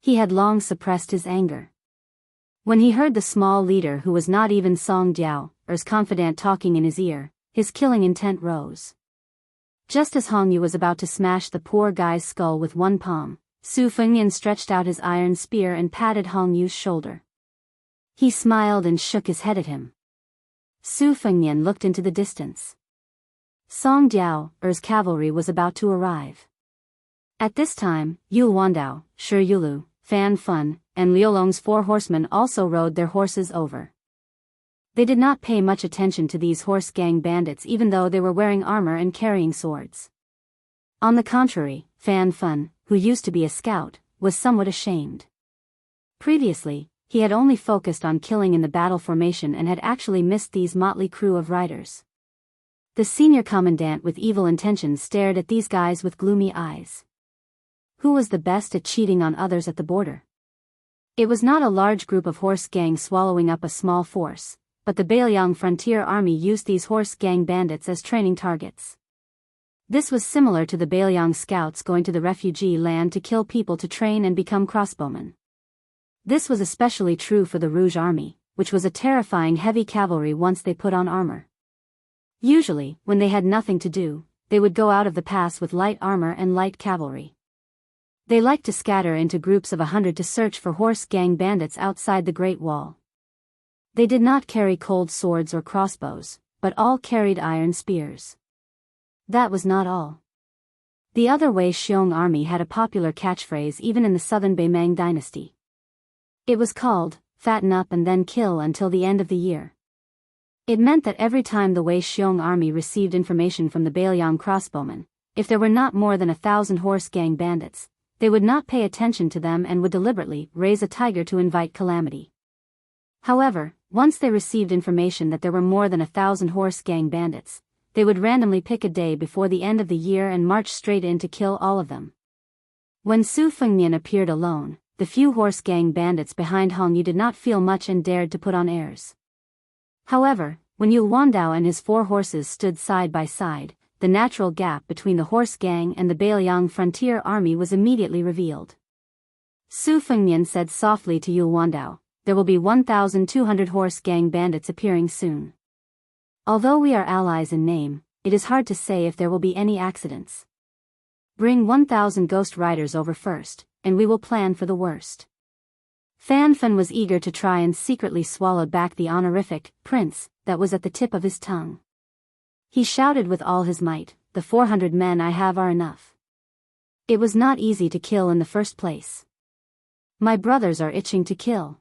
He had long suppressed his anger. When he heard the small leader who was not even Song Diao's confidant talking in his ear, his killing intent rose. Just as Hong Yu was about to smash the poor guy's skull with one palm, Su Fengnian stretched out his iron spear and patted Hong Yu's shoulder. He smiled and shook his head at him. Su Fengnian looked into the distance. Song Diao's cavalry was about to arrive. At this time, Yul Wandao, Shi Yulu, Fan Fun, and Liulong's 4 horsemen also rode their horses over. They did not pay much attention to these horse gang bandits even though they were wearing armor and carrying swords. On the contrary, Fan Fun, who used to be a scout, was somewhat ashamed. Previously, he had only focused on killing in the battle formation and had actually missed these motley crew of riders. The senior commandant with evil intentions stared at these guys with gloomy eyes. Who was the best at cheating on others at the border? It was not a large group of horse gangs swallowing up a small force, but the Biyao frontier army used these horse gang bandits as training targets. This was similar to the Biyao scouts going to the refugee land to kill people to train and become crossbowmen. This was especially true for the Rouge army, which was a terrifying heavy cavalry once they put on armor. Usually, when they had nothing to do, they would go out of the pass with light armor and light cavalry. They liked to scatter into groups of 100 to search for horse gang bandits outside the Great Wall. They did not carry cold swords or crossbows, but all carried iron spears. That was not all. The other Wei Xiong army had a popular catchphrase even in the southern Beimang dynasty. It was called, fatten up and then kill until the end of the year. It meant that every time the Wei Xiong army received information from the Biyao crossbowmen, if there were not more than 1,000 horse gang bandits, they would not pay attention to them and would deliberately raise a tiger to invite calamity. However, once they received information that there were more than 1,000 horse gang bandits, they would randomly pick a day before the end of the year and march straight in to kill all of them. When Su Fengnian appeared alone, the few horse gang bandits behind Hong Yu did not feel much and dared to put on airs. However, when Yul Wandao and his 4 horses stood side by side, the natural gap between the horse gang and the Biyao frontier army was immediately revealed. Su Fengnian said softly to Yul Wandao, "There will be 1,200 horse gang bandits appearing soon. Although we are allies in name, it is hard to say if there will be any accidents. Bring 1,000 ghost riders over first, and we will plan for the worst." Fan Fan was eager to try and secretly swallow back the honorific prince that was at the tip of his tongue. He shouted with all his might, "The 400 men I have are enough." It was not easy to kill in the first place. My brothers are itching to kill.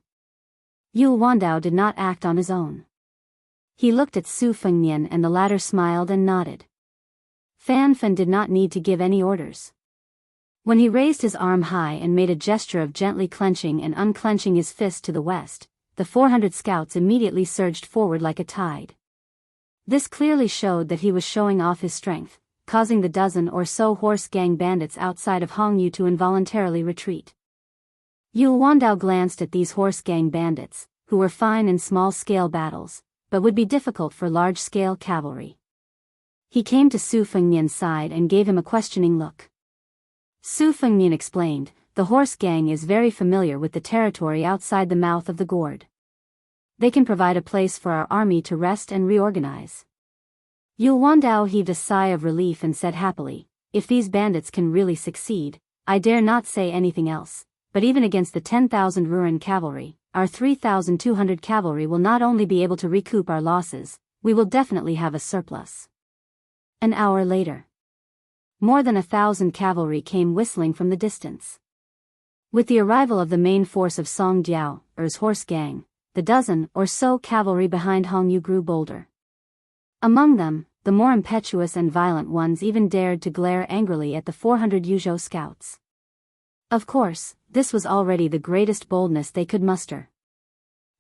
Yul Wandao did not act on his own. He looked at Su Fengnian and the latter smiled and nodded. Fan Fan did not need to give any orders. When he raised his arm high and made a gesture of gently clenching and unclenching his fist to the west, the 400 scouts immediately surged forward like a tide. This clearly showed that he was showing off his strength, causing the dozen or so horse gang bandits outside of Hong Yu to involuntarily retreat. Yul Wandao glanced at these horse gang bandits, who were fine in small-scale battles, but would be difficult for large-scale cavalry. He came to Su Fengnian's side and gave him a questioning look. Su Fengnian explained, "The horse gang is very familiar with the territory outside the mouth of the gourd. They can provide a place for our army to rest and reorganize." Yul Wandao heaved a sigh of relief and said happily, "If these bandits can really succeed, I dare not say anything else, but even against the 10,000 Ruran cavalry, our 3,200 cavalry will not only be able to recoup our losses, we will definitely have a surplus." An hour later, more than 1,000 cavalry came whistling from the distance. With the arrival of the main force of Song Diao's horse gang, the dozen or so cavalry behind Hong Yu grew bolder. Among them, the more impetuous and violent ones even dared to glare angrily at the 400 Yuzhou scouts. Of course, this was already the greatest boldness they could muster.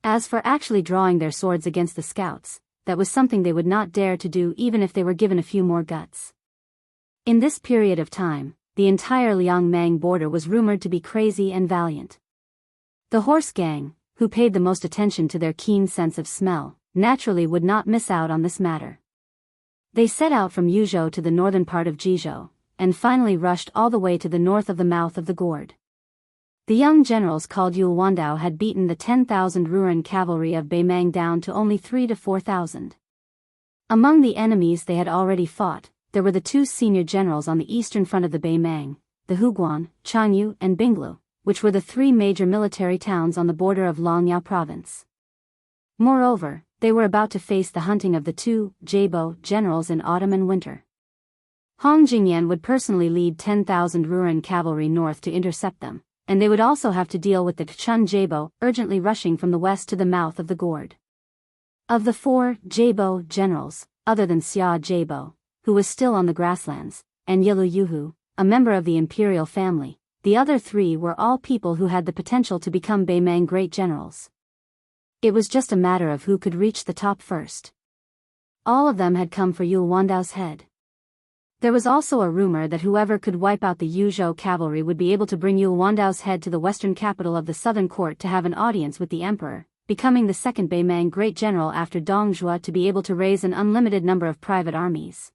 As for actually drawing their swords against the scouts, that was something they would not dare to do even if they were given a few more guts. In this period of time, the entire Liangmang border was rumored to be crazy and valiant. The horse gang, who paid the most attention to their keen sense of smell, naturally would not miss out on this matter. They set out from Yuzhou to the northern part of Jizhou, and finally rushed all the way to the north of the mouth of the gourd. The young generals called Yulwandao had beaten the 10,000 Ruran cavalry of Beimang down to only 3,000 to 4,000. Among the enemies they had already fought, there were the two senior generals on the eastern front of the Beimang, the Huguan, Changyu and Binglu, which were the three major military towns on the border of Longyao province. Moreover, they were about to face the hunting of the two Jabo generals in autumn and winter. Hong Jingyan would personally lead 10,000 Ruran cavalry north to intercept them, and they would also have to deal with the Chun Jabo urgently rushing from the west to the mouth of the gourd. Of the four Jabo generals, other than Xia Jabo, who was still on the grasslands, and Yilu Yuhu, a member of the imperial family, the other three were all people who had the potential to become Beimang great generals. It was just a matter of who could reach the top first. All of them had come for Yulwandao's head. There was also a rumor that whoever could wipe out the Yuzhou cavalry would be able to bring Yulwandao's head to the western capital of the southern court to have an audience with the emperor, becoming the second Beimang great general after Dongzhuo to be able to raise an unlimited number of private armies.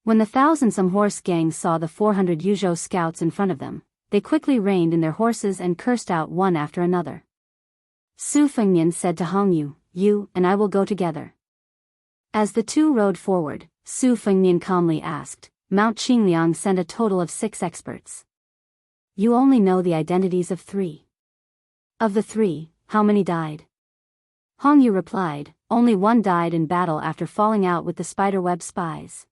When the 1,000-some horse gang saw the 400 Yuzhou scouts in front of them, they quickly reined in their horses and cursed out one after another. Su Fengnian said to Hongyu, "You and I will go together." As the two rode forward, Su Fengnian calmly asked, "Mount Qingliang sent a total of 6 experts. You only know the identities of 3. Of the 3, how many died?" Hongyu replied, "Only one died in battle after falling out with the spiderweb spies.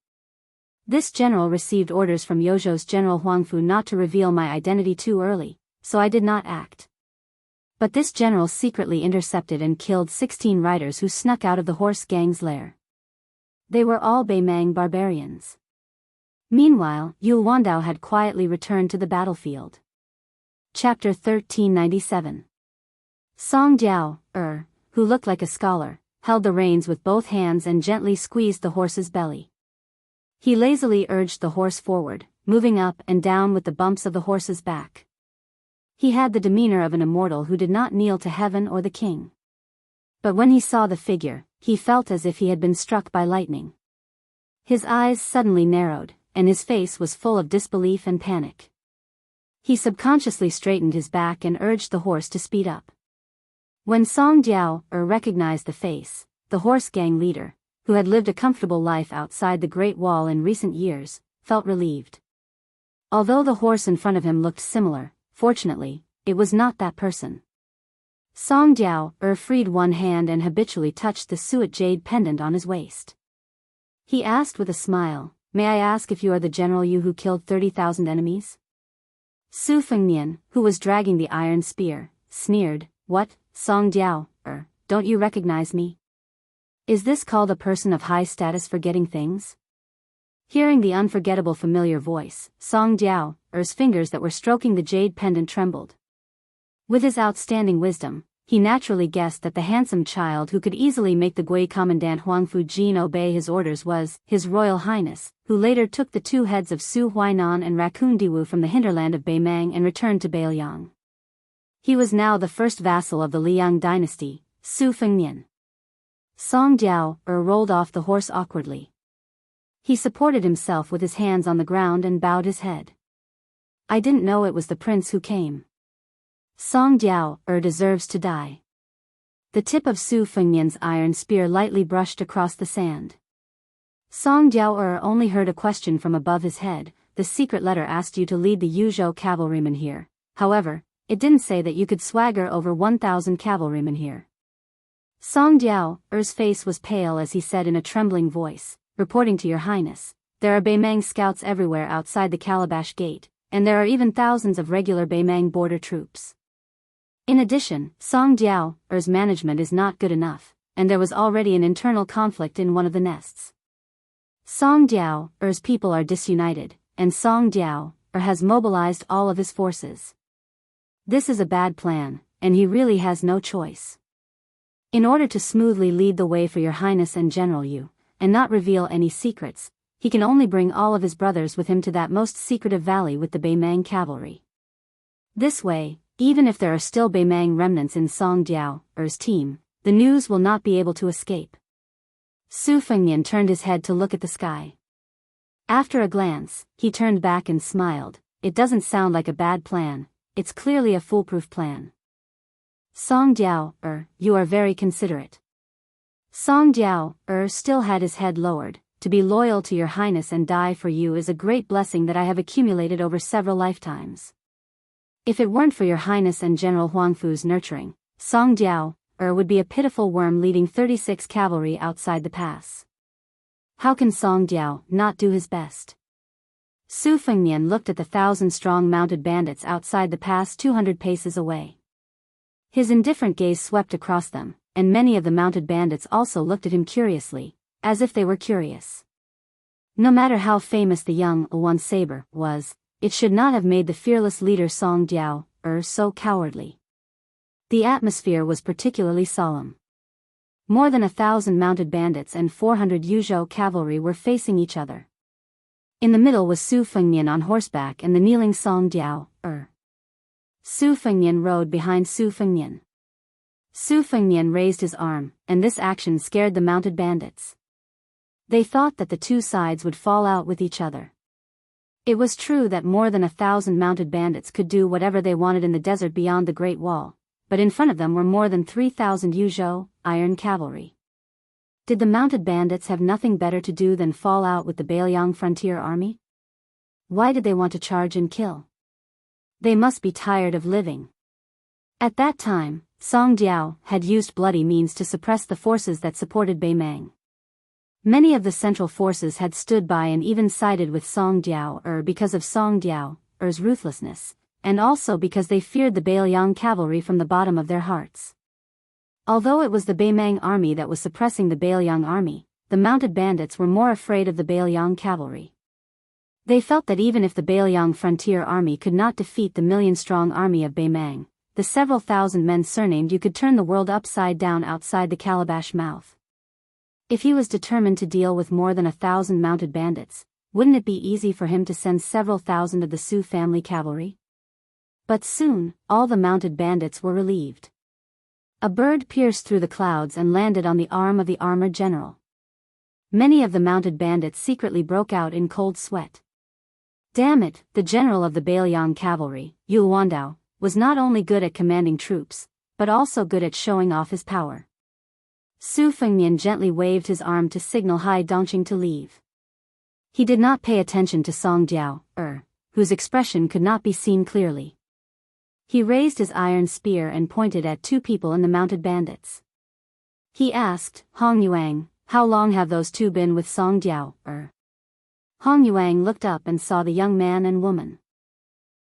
This general received orders from Yozhou's General Huangfu not to reveal my identity too early, so I did not act. But this general secretly intercepted and killed 16 riders who snuck out of the horse gang's lair. They were all Beimang barbarians." Meanwhile, Yulwandao had quietly returned to the battlefield. Chapter 1397. Song Jiao, who looked like a scholar, held the reins with both hands and gently squeezed the horse's belly. He lazily urged the horse forward, moving up and down with the bumps of the horse's back. He had the demeanor of an immortal who did not kneel to heaven or the king. But when he saw the figure, he felt as if he had been struck by lightning. His eyes suddenly narrowed, and his face was full of disbelief and panic. He subconsciously straightened his back and urged the horse to speed up. When Song Jiao recognized the face, the horse gang leader, who had lived a comfortable life outside the Great Wall in recent years, felt relieved. Although the horse in front of him looked similar, fortunately, it was not that person. Song Jiao freed one hand and habitually touched the suet jade pendant on his waist. He asked with a smile, "May I ask if you are the general you who killed 30,000 enemies?" Su Fengnian, who was dragging the iron spear, sneered, "What, Song Jiao, don't you recognize me? Is this called a person of high status forgetting things?" Hearing the unforgettable familiar voice, Song Jiao's fingers that were stroking the jade pendant trembled. With his outstanding wisdom, he naturally guessed that the handsome child who could easily make the Gui Commandant Huangfu Jin obey his orders was His Royal Highness, who later took the 2 heads of Su Huainan and Raccoon Diwu from the hinterland of Beimang and returned to Beiliang. He was now the first vassal of the Liang dynasty, Su Fengnian. Song Jiao rolled off the horse awkwardly. He supported himself with his hands on the ground and bowed his head. "I didn't know it was the prince who came. Song Jiao deserves to die." The tip of Su Fengnian's iron spear lightly brushed across the sand. Song Jiao only heard a question from above his head. "The secret letter asked you to lead the Yuzhou cavalrymen here. However, it didn't say that you could swagger over 1,000 cavalrymen here." Song Jiao's face was pale as he said in a trembling voice, "Reporting to your highness, there are Beimang scouts everywhere outside the Calabash Gate, and there are even thousands of regular Beimang border troops. In addition, Song Jiao's management is not good enough, and there was already an internal conflict in one of the nests. Song Jiao's people are disunited, and Song Jiao has mobilized all of his forces. This is a bad plan, and he really has no choice. In order to smoothly lead the way for your highness and General Yu, and not reveal any secrets, he can only bring all of his brothers with him to that most secretive valley with the Beimang cavalry. This way, even if there are still Beimang remnants in Song Jiao's team, the news will not be able to escape. Su Fengnian turned his head to look at the sky. After a glance, he turned back and smiled. It doesn't sound like a bad plan, it's clearly a foolproof plan. Song Jiao, you are very considerate. Song Jiao, still had his head lowered. To be loyal to your highness and die for you is a great blessing that I have accumulated over several lifetimes. If it weren't for your highness and General Huangfu's nurturing, Song Jiao, would be a pitiful worm leading 36 cavalry outside the pass. How can Song Jiao not do his best? Su Fengnian looked at the 1,000-strong mounted bandits outside the pass 200 paces away. His indifferent gaze swept across them, and many of the mounted bandits also looked at him curiously, as if they were curious. No matter how famous the young one Saber was, it should not have made the fearless leader Song Jiao so cowardly. The atmosphere was particularly solemn. More than 1,000 mounted bandits and 400 Yuzhou cavalry were facing each other. In the middle was Su Fengnian on horseback and the kneeling Song Jiao. Su Fengnian rode behind Su Fengnian. Su Fengnian raised his arm, and this action scared the mounted bandits. They thought that the two sides would fall out with each other. It was true that more than 1,000 mounted bandits could do whatever they wanted in the desert beyond the Great Wall, but in front of them were more than 3,000 Yuzhou, iron cavalry. Did the mounted bandits have nothing better to do than fall out with the Beiliang frontier army? Why did they want to charge and kill? They must be tired of living. At that time, Song Jiao had used bloody means to suppress the forces that supported Beimang. Many of the central forces had stood by and even sided with Song Jiao because of Song Jiao's ruthlessness, and also because they feared the Beiliang cavalry from the bottom of their hearts. Although it was the Beimang army that was suppressing the Beiliang army, the mounted bandits were more afraid of the Beiliang cavalry. They felt that even if the Beiliang frontier army could not defeat the million-strong army of Beimang, the several thousand men surnamed you could turn the world upside down outside the calabash mouth. If he was determined to deal with more than 1,000 mounted bandits, wouldn't it be easy for him to send several thousand of the Su family cavalry? But soon, all the mounted bandits were relieved. A bird pierced through the clouds and landed on the arm of the armored general. Many of the mounted bandits secretly broke out in cold sweat. Damn it, the general of the Beiliang cavalry, Yu Wandao, was not only good at commanding troops, but also good at showing off his power. Su Fengnian gently waved his arm to signal Hai Dongqing to leave. He did not pay attention to Song Jiao, whose expression could not be seen clearly. He raised his iron spear and pointed at two people in the mounted bandits. He asked, Hong Yuang, how long have those two been with Song Jiao? Hong Yuang looked up and saw the young man and woman.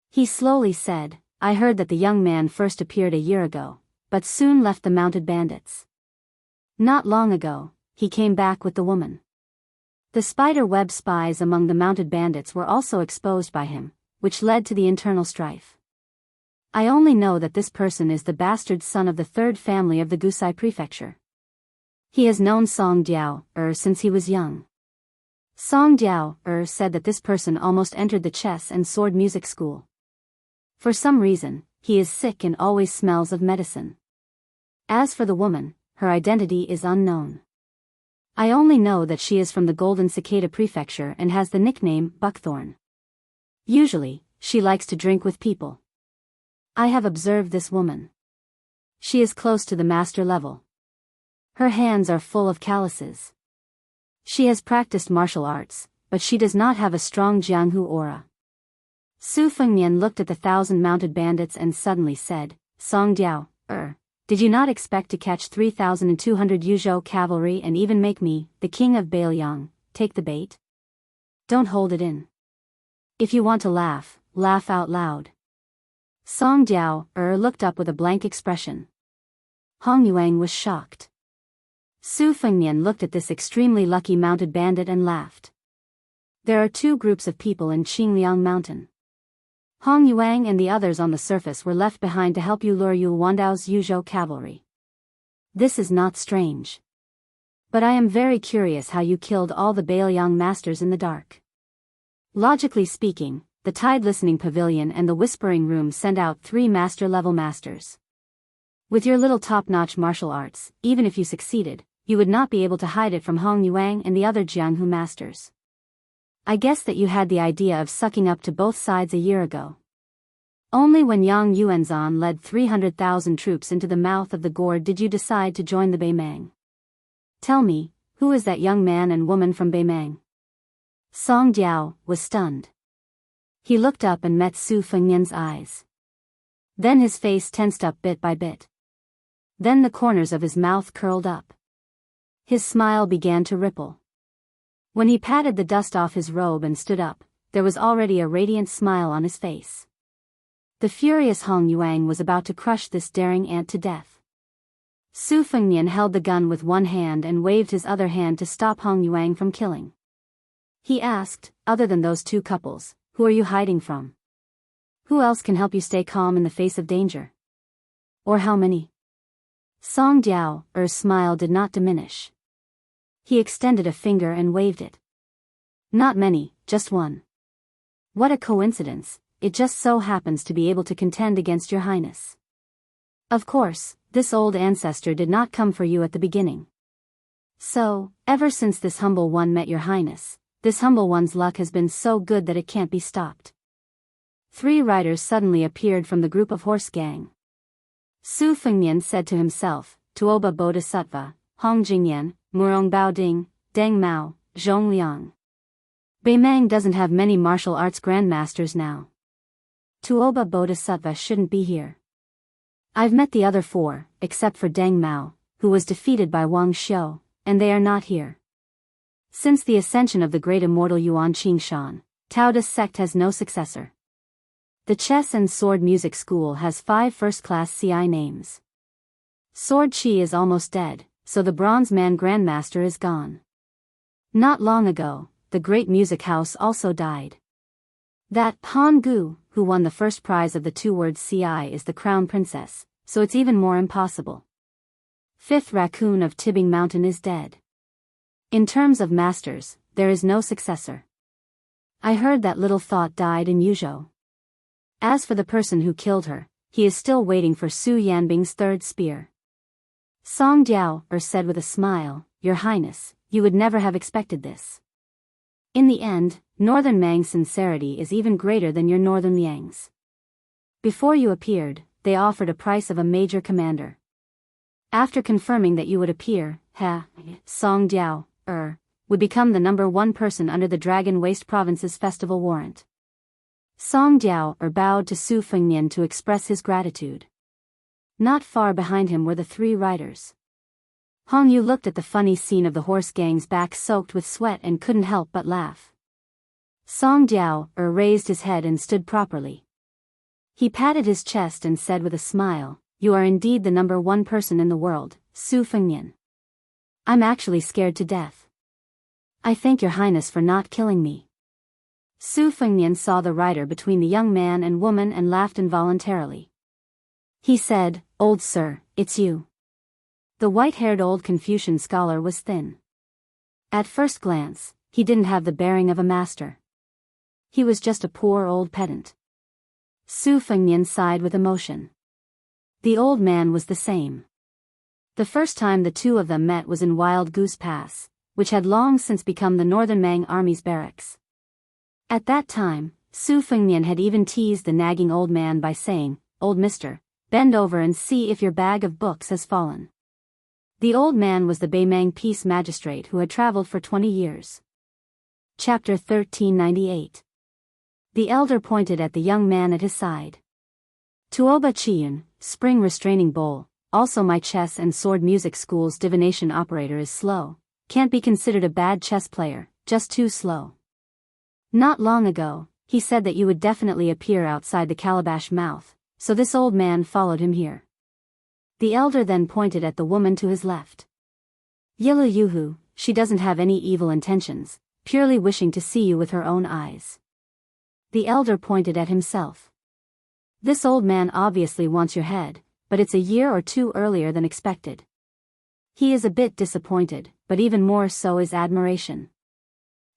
He slowly said, I heard that the young man first appeared a year ago, but soon left the mounted bandits. Not long ago, he came back with the woman. The spider web spies among the mounted bandits were also exposed by him, which led to the internal strife. I only know that this person is the bastard son of the third family of the Gusai prefecture. He has known Song Jiao since he was young. Song Jiao said that this person almost entered the chess and sword music school. For some reason, he is sick and always smells of medicine. As for the woman, her identity is unknown. I only know that she is from the Golden Cicada prefecture and has the nickname Buckthorn. Usually, she likes to drink with people. I have observed this woman. She is close to the master level. Her hands are full of calluses. She has practiced martial arts, but she does not have a strong Jianghu aura. Su Fengnian looked at the 1,000 mounted bandits and suddenly said, Song Jiao, did you not expect to catch 3,200 Yuzhou cavalry and even make me, the king of Beiliang, take the bait? Don't hold it in. If you want to laugh, laugh out loud. Song Jiao looked up with a blank expression. Hong Yuang was shocked. Su Fengnian looked at this extremely lucky mounted bandit and laughed. There are two groups of people in Qingliang Mountain. Hong Yuang and the others on the surface were left behind to help you lure Yu Wandao's Yuzhou cavalry. This is not strange. But I am very curious how you killed all the Biyao masters in the dark. Logically speaking, the Tide Listening Pavilion and the Whispering Room send out 3 master-level masters. With your little top-notch martial arts, even if you succeeded, you would not be able to hide it from Hong Yuang and the other Jianghu masters. I guess that you had the idea of sucking up to both sides a year ago. Only when Yang Yuanzhan led 300,000 troops into the mouth of the gourd did you decide to join the Beimang. Tell me, who is that young man and woman from Beimang? Song Jiao was stunned. He looked up and met Su Fengnian's eyes. Then his face tensed up bit by bit. Then the corners of his mouth curled up. His smile began to ripple. When he patted the dust off his robe and stood up, there was already a radiant smile on his face. The furious Hong Yuang was about to crush this daring ant to death. Su Fengnian held the gun with one hand and waved his other hand to stop Hong Yuang from killing. He asked, other than those 2 couples, who are you hiding from? Who else can help you stay calm in the face of danger? Or how many? Song Jiao's smile did not diminish. He extended a finger and waved it. Not many, just one. What a coincidence, it just so happens to be able to contend against your highness. Of course, this old ancestor did not come for you at the beginning. So, ever since this humble one met your highness, this humble one's luck has been so good that it can't be stopped. 3 riders suddenly appeared from the group of horse gang. Su Fengnian said to himself, Tuoba Bodhisattva, Hong Jingyan, Murong Baoding, Deng Mao, Zhong Liang. Beimang doesn't have many martial arts grandmasters now. Tuoba Bodhisattva shouldn't be here. I've met the other 4, except for Deng Mao, who was defeated by Wang Xiu, and they are not here. Since the ascension of the great immortal Yuan Qingshan, Taoist sect has no successor. The Chess and Sword Music School has 5 first-class CI names. Sword Chi is almost dead, so the Bronze Man Grandmaster is gone. Not long ago, the great music house also died. That Han Gu, who won the first prize of the 2-word CI, is the crown princess, so it's even more impossible. 5th Raccoon of Tibbing Mountain is dead. In terms of masters, there is no successor. I heard that little thought died in Yuzhou. As for the person who killed her, he is still waiting for Su Yanbing's 3rd spear. Song Jiao said with a smile, Your Highness, you would never have expected this. In the end, Northern Mang's sincerity is even greater than your Northern Liang's. Before you appeared, they offered a price of a major commander. After confirming that you would appear, Song Jiao would become the #1 person under the Dragon Waste Province's festival warrant. Song Jiao bowed to Su Fengnian to express his gratitude. Not far behind him were the 3 riders. Hong Yu looked at the funny scene of the horse gang's back soaked with sweat and couldn't help but laugh. Song Jiao raised his head and stood properly. He patted his chest and said with a smile, You are indeed the #1 person in the world, Su Fengnian. I'm actually scared to death. I thank your highness for not killing me. Su Fengnian saw the rider between the young man and woman and laughed involuntarily. He said, Old sir, it's you. The white-haired old Confucian scholar was thin. At first glance, he didn't have the bearing of a master. He was just a poor old pedant. Su Fengnian sighed with emotion. The old man was the same. The first time the 2 of them met was in Wild Goose Pass, which had long since become the Northern Mang Army's barracks. At that time, Su Fengnian had even teased the nagging old man by saying, Old mister, bend over and see if your bag of books has fallen. The old man was the Beimang peace magistrate who had traveled for 20 years. Chapter 1398. The elder pointed at the young man at his side. Tuoba Chiyun, spring restraining bowl, also my chess and sword music school's divination operator is slow, can't be considered a bad chess player, just too slow. Not long ago, he said that you would definitely appear outside the calabash mouth, so this old man followed him here. The elder then pointed at the woman to his left. Yilu Yuhu, she doesn't have any evil intentions, purely wishing to see you with her own eyes. The elder pointed at himself. This old man obviously wants your head, but it's a year or 2 earlier than expected. He is a bit disappointed, but even more so is admiration.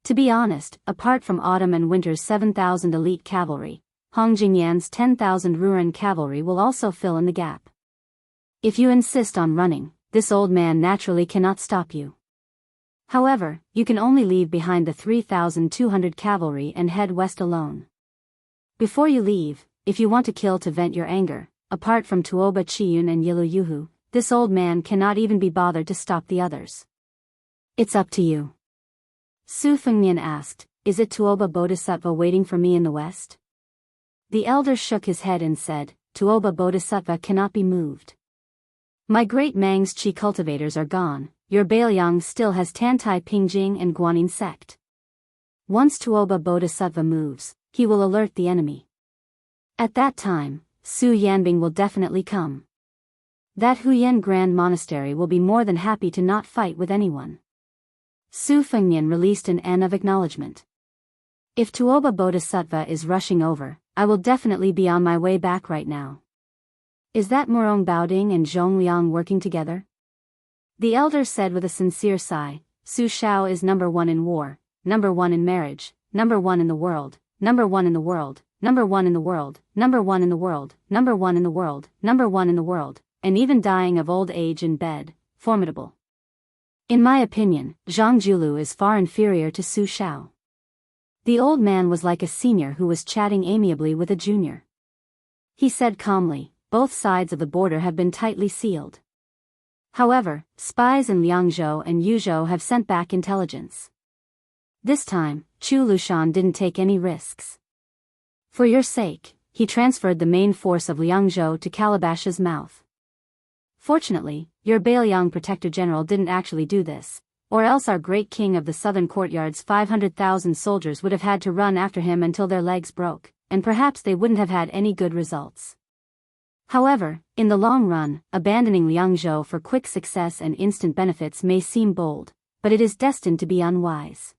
To be honest, apart from Autumn and Winter's 7,000 elite cavalry, Hong Jingyan's 10,000 Ruren cavalry will also fill in the gap. If you insist on running, this old man naturally cannot stop you. However, you can only leave behind the 3,200 cavalry and head west alone. Before you leave, if you want to kill to vent your anger, apart from Tuoba Chiyun and Yilu Yuhu, this old man cannot even be bothered to stop the others. It's up to you. Su Fengnian asked, is it Tuoba Bodhisattva waiting for me in the west? The elder shook his head and said, Tuoba Bodhisattva cannot be moved. My great Mang's Chi cultivators are gone, your Bailiang still has Tantai Pingjing and Guanyin sect. Once Tuoba Bodhisattva moves, he will alert the enemy. At that time, Su Yanbing will definitely come. That Huyen Grand Monastery will be more than happy to not fight with anyone. Su Fengnian released an N of acknowledgement. If Tuoba Bodhisattva is rushing over, I will definitely be on my way back right now. Is that Murong Baoding and Zhong Liang working together? The elder said with a sincere sigh, Su Shao is number 1 in war, number 1 in marriage, number 1 in the world, number 1 in the world, number 1 in the world, number 1 in the world, number 1 in the world, number 1 in the world, and even dying of old age in bed, formidable. In my opinion, Zhang Julu is far inferior to Su Shao. The old man was like a senior who was chatting amiably with a junior. He said calmly, both sides of the border have been tightly sealed. However, spies in Liangzhou and Yuzhou have sent back intelligence. This time, Chu Lushan didn't take any risks. For your sake, he transferred the main force of Liangzhou to Calabash's mouth. Fortunately, your Bailiang Protector General didn't actually do this, or else our great king of the southern courtyard's 500,000 soldiers would have had to run after him until their legs broke, and perhaps they wouldn't have had any good results. However, in the long run, abandoning Liangzhou for quick success and instant benefits may seem bold, but it is destined to be unwise.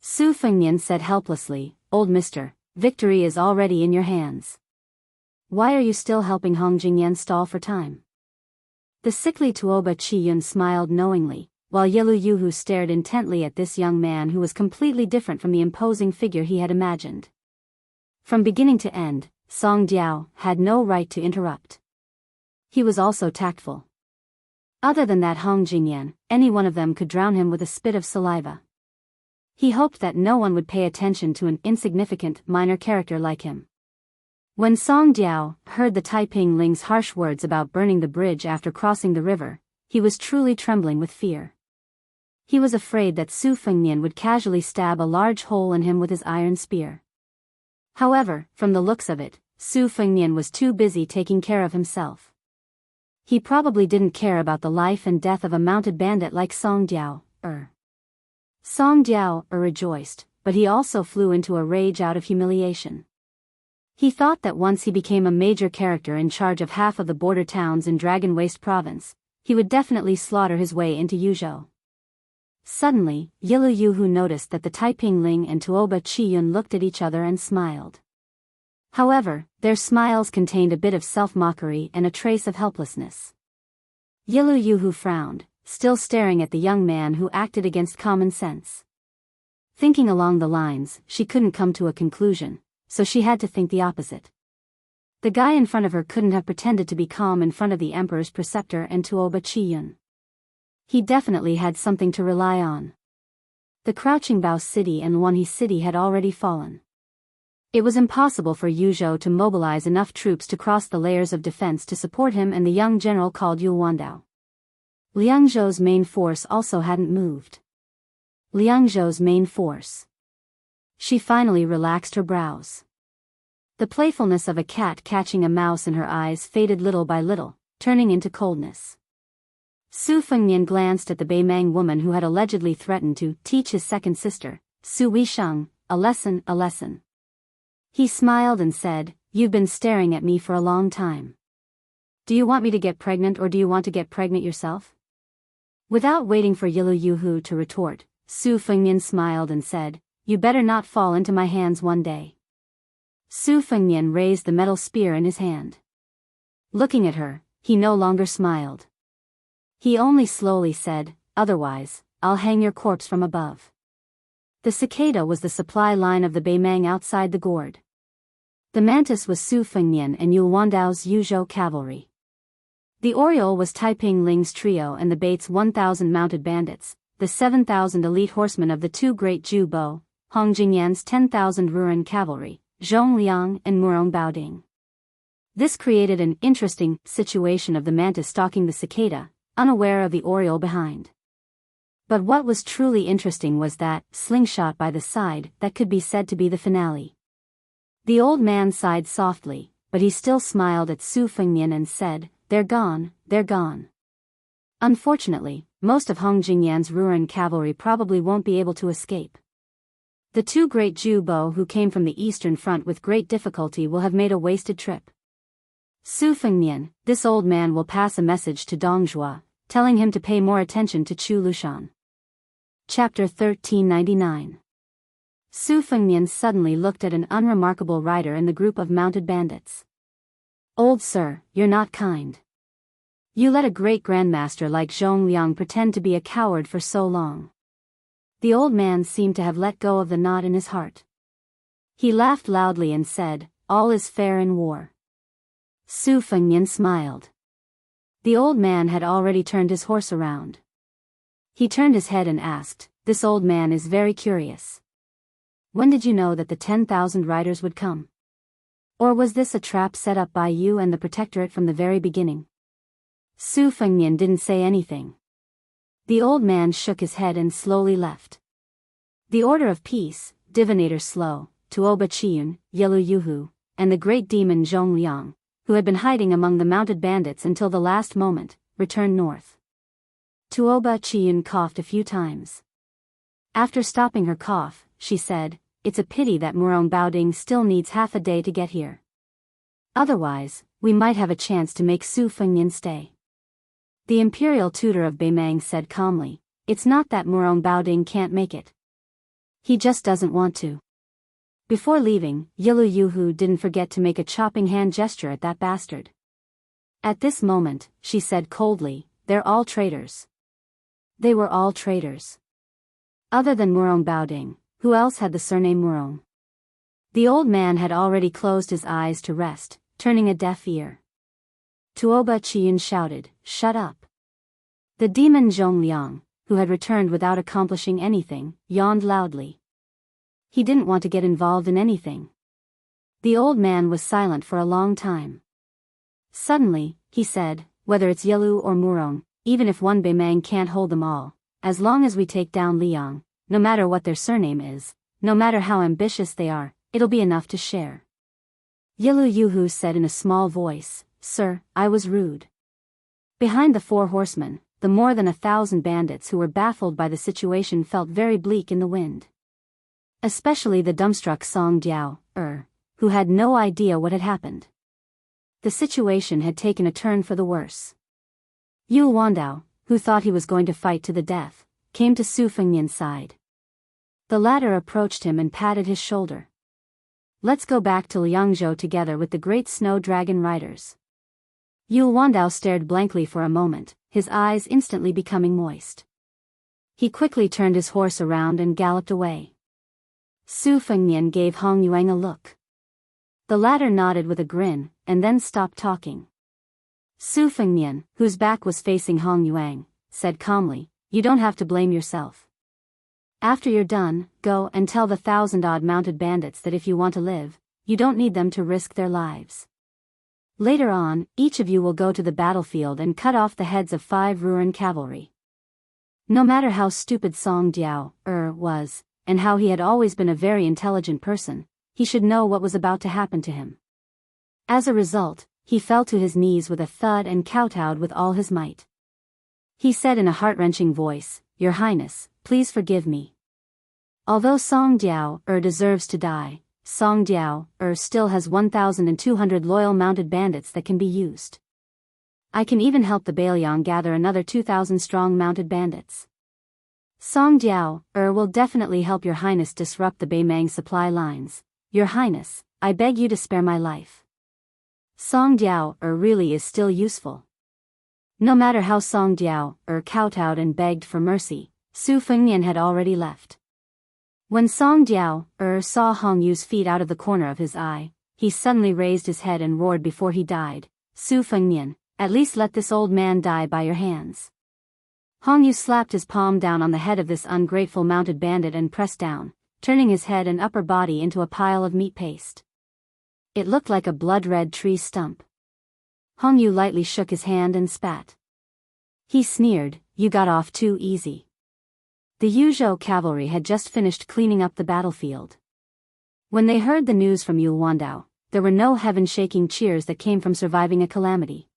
Su Fengnian said helplessly, Old mister, victory is already in your hands. Why are you still helping Hong Jingyan stall for time? The sickly Tuoba Chiyun smiled knowingly, while Yilu Yuhu stared intently at this young man who was completely different from the imposing figure he had imagined. From beginning to end, Song Diao had no right to interrupt. He was also tactful. Other than that Hong Jingyan, any one of them could drown him with a spit of saliva. He hoped that no one would pay attention to an insignificant, minor character like him. When Song Diao heard the Taiping Ling's harsh words about burning the bridge after crossing the river, he was truly trembling with fear. He was afraid that Su Fengnian would casually stab a large hole in him with his iron spear. However, from the looks of it, Su Fengnian was too busy taking care of himself. He probably didn't care about the life and death of a mounted bandit like Song Diao. Song Diao rejoiced, but he also flew into a rage out of humiliation. He thought that once he became a major character in charge of half of the border towns in Dragon Waste Province, he would definitely slaughter his way into Yuzhou. Suddenly, Yilu Yuhu noticed that the Taiping Ling and Tuoba Chiyun looked at each other and smiled. However, their smiles contained a bit of self-mockery and a trace of helplessness. Yilu Yuhu frowned, still staring at the young man who acted against common sense. Thinking along the lines, she couldn't come to a conclusion, so she had to think the opposite. The guy in front of her couldn't have pretended to be calm in front of the emperor's preceptor and Tuoba Chiyun. He definitely had something to rely on. The Crouching Bao city and Wanhe city had already fallen. It was impossible for Yuzhou to mobilize enough troops to cross the layers of defense to support him and the young general called Yulwandao. Liangzhou's main force also hadn't moved. Liangzhou's main force. She finally relaxed her brows. The playfulness of a cat catching a mouse in her eyes faded little by little, turning into coldness. Su Fengnian glanced at the Beimang woman who had allegedly threatened to teach his second sister, Su Weisheng, a lesson. He smiled and said, You've been staring at me for a long time. Do you want me to get pregnant or do you want to get pregnant yourself? Without waiting for Yilu Yuhu to retort, Su Fengnian smiled and said, You better not fall into my hands one day. Su Fengnian raised the metal spear in his hand. Looking at her, he no longer smiled. He only slowly said, otherwise, I'll hang your corpse from above. The cicada was the supply line of the Beimang outside the gourd. The mantis was Su Fengnian and Yulwandao's Yuzhou cavalry. The oriole was Taiping Ling's trio and the Bates 1,000 mounted bandits, the 7,000 elite horsemen of the two great Zhu Bo, Hong Jingyan's 10,000 Ruren cavalry, Zhong Liang and Murong Baoding. This created an interesting situation of the mantis stalking the cicada, unaware of the oriole behind. But what was truly interesting was that slingshot by the side that could be said to be the finale. The old man sighed softly, but he still smiled at Su Fengnian and said, "They're gone, they're gone." Unfortunately, most of Hong Jingyan's Ruren cavalry probably won't be able to escape. The two great Zhu Bo who came from the eastern front with great difficulty will have made a wasted trip. Su Fengnian, this old man will pass a message to Dongzhua, telling him to pay more attention to Chu Lushan. Chapter 1399. Su Fengnian suddenly looked at an unremarkable rider in the group of mounted bandits. "Old sir, you're not kind. You let a great grandmaster like Zhong Liang pretend to be a coward for so long." The old man seemed to have let go of the knot in his heart. He laughed loudly and said, "All is fair in war." Su Fengnian smiled. The old man had already turned his horse around. He turned his head and asked, "This old man is very curious. When did you know that the 10,000 riders would come? Or was this a trap set up by you and the Protectorate from the very beginning?" Su Fengnian didn't say anything. The old man shook his head and slowly left. The Order of Peace, Divinator Slow, Tuoba Chiyun, Yelu Yuhu, and the great demon Zhong Liang, who had been hiding among the mounted bandits until the last moment, returned north. Tuoba Chiyun coughed a few times. After stopping her cough, she said, "It's a pity that Murong Baoding still needs half a day to get here. Otherwise, we might have a chance to make Su Fengnian stay." The imperial tutor of Beimang said calmly, "It's not that Murong Baoding can't make it. He just doesn't want to." Before leaving, Yilu Yuhu didn't forget to make a chopping hand gesture at that bastard. At this moment, she said coldly, "They're all traitors." They were all traitors. Other than Murong Baoding, who else had the surname Murong? The old man had already closed his eyes to rest, turning a deaf ear. Tuoba Chiyun shouted, "Shut up." The demon Zhong Liang, who had returned without accomplishing anything, yawned loudly. He didn't want to get involved in anything. The old man was silent for a long time. Suddenly, he said, "Whether it's Yelu or Murong, even if one Beimang can't hold them all, as long as we take down Liang, no matter what their surname is, no matter how ambitious they are, it'll be enough to share." Yilu Yuhu said in a small voice, "Sir, I was rude." Behind the four horsemen, the more than 1,000 bandits who were baffled by the situation felt very bleak in the wind. Especially the dumbstruck Song Diao, who had no idea what had happened. The situation had taken a turn for the worse. Yu Wandao, who thought he was going to fight to the death, came to Su Fengnian's side. The latter approached him and patted his shoulder. "Let's go back to Liangzhou together with the great snow dragon riders." Yu Wandao stared blankly for a moment, his eyes instantly becoming moist. He quickly turned his horse around and galloped away. Su Fengnian gave Hong Yuang a look. The latter nodded with a grin, and then stopped talking. Su Fengnian, whose back was facing Hong Yuang, said calmly, "You don't have to blame yourself. After you're done, go and tell the 1,000-odd mounted bandits that if you want to live, you don't need them to risk their lives. Later on, each of you will go to the battlefield and cut off the heads of 5 Ruren cavalry." No matter how stupid Song Diao, was, and how he had always been a very intelligent person, he should know what was about to happen to him. As a result, he fell to his knees with a thud and kowtowed with all his might. He said in a heart-wrenching voice, "Your Highness, please forgive me. Although Song Diao, deserves to die, Song Diao, still has 1,200 loyal mounted bandits that can be used. I can even help the Bailiang gather another 2,000 strong mounted bandits. Song Diao, will definitely help Your Highness disrupt the Beimang supply lines. Your Highness, I beg you to spare my life. Song Diao, really is still useful." No matter how Song Jiao kowtowed and begged for mercy, Su Fengnian had already left. When Song Jiao saw Hong Yu's feet out of the corner of his eye, he suddenly raised his head and roared before he died, "Su Fengnian, at least let this old man die by your hands." Hong Yu slapped his palm down on the head of this ungrateful mounted bandit and pressed down, turning his head and upper body into a pile of meat paste. It looked like a blood-red tree stump. Hong Yu lightly shook his hand and spat. He sneered, "You got off too easy." The Yuzhou cavalry had just finished cleaning up the battlefield. When they heard the news from Yuandao, there were no heaven-shaking cheers that came from surviving a calamity.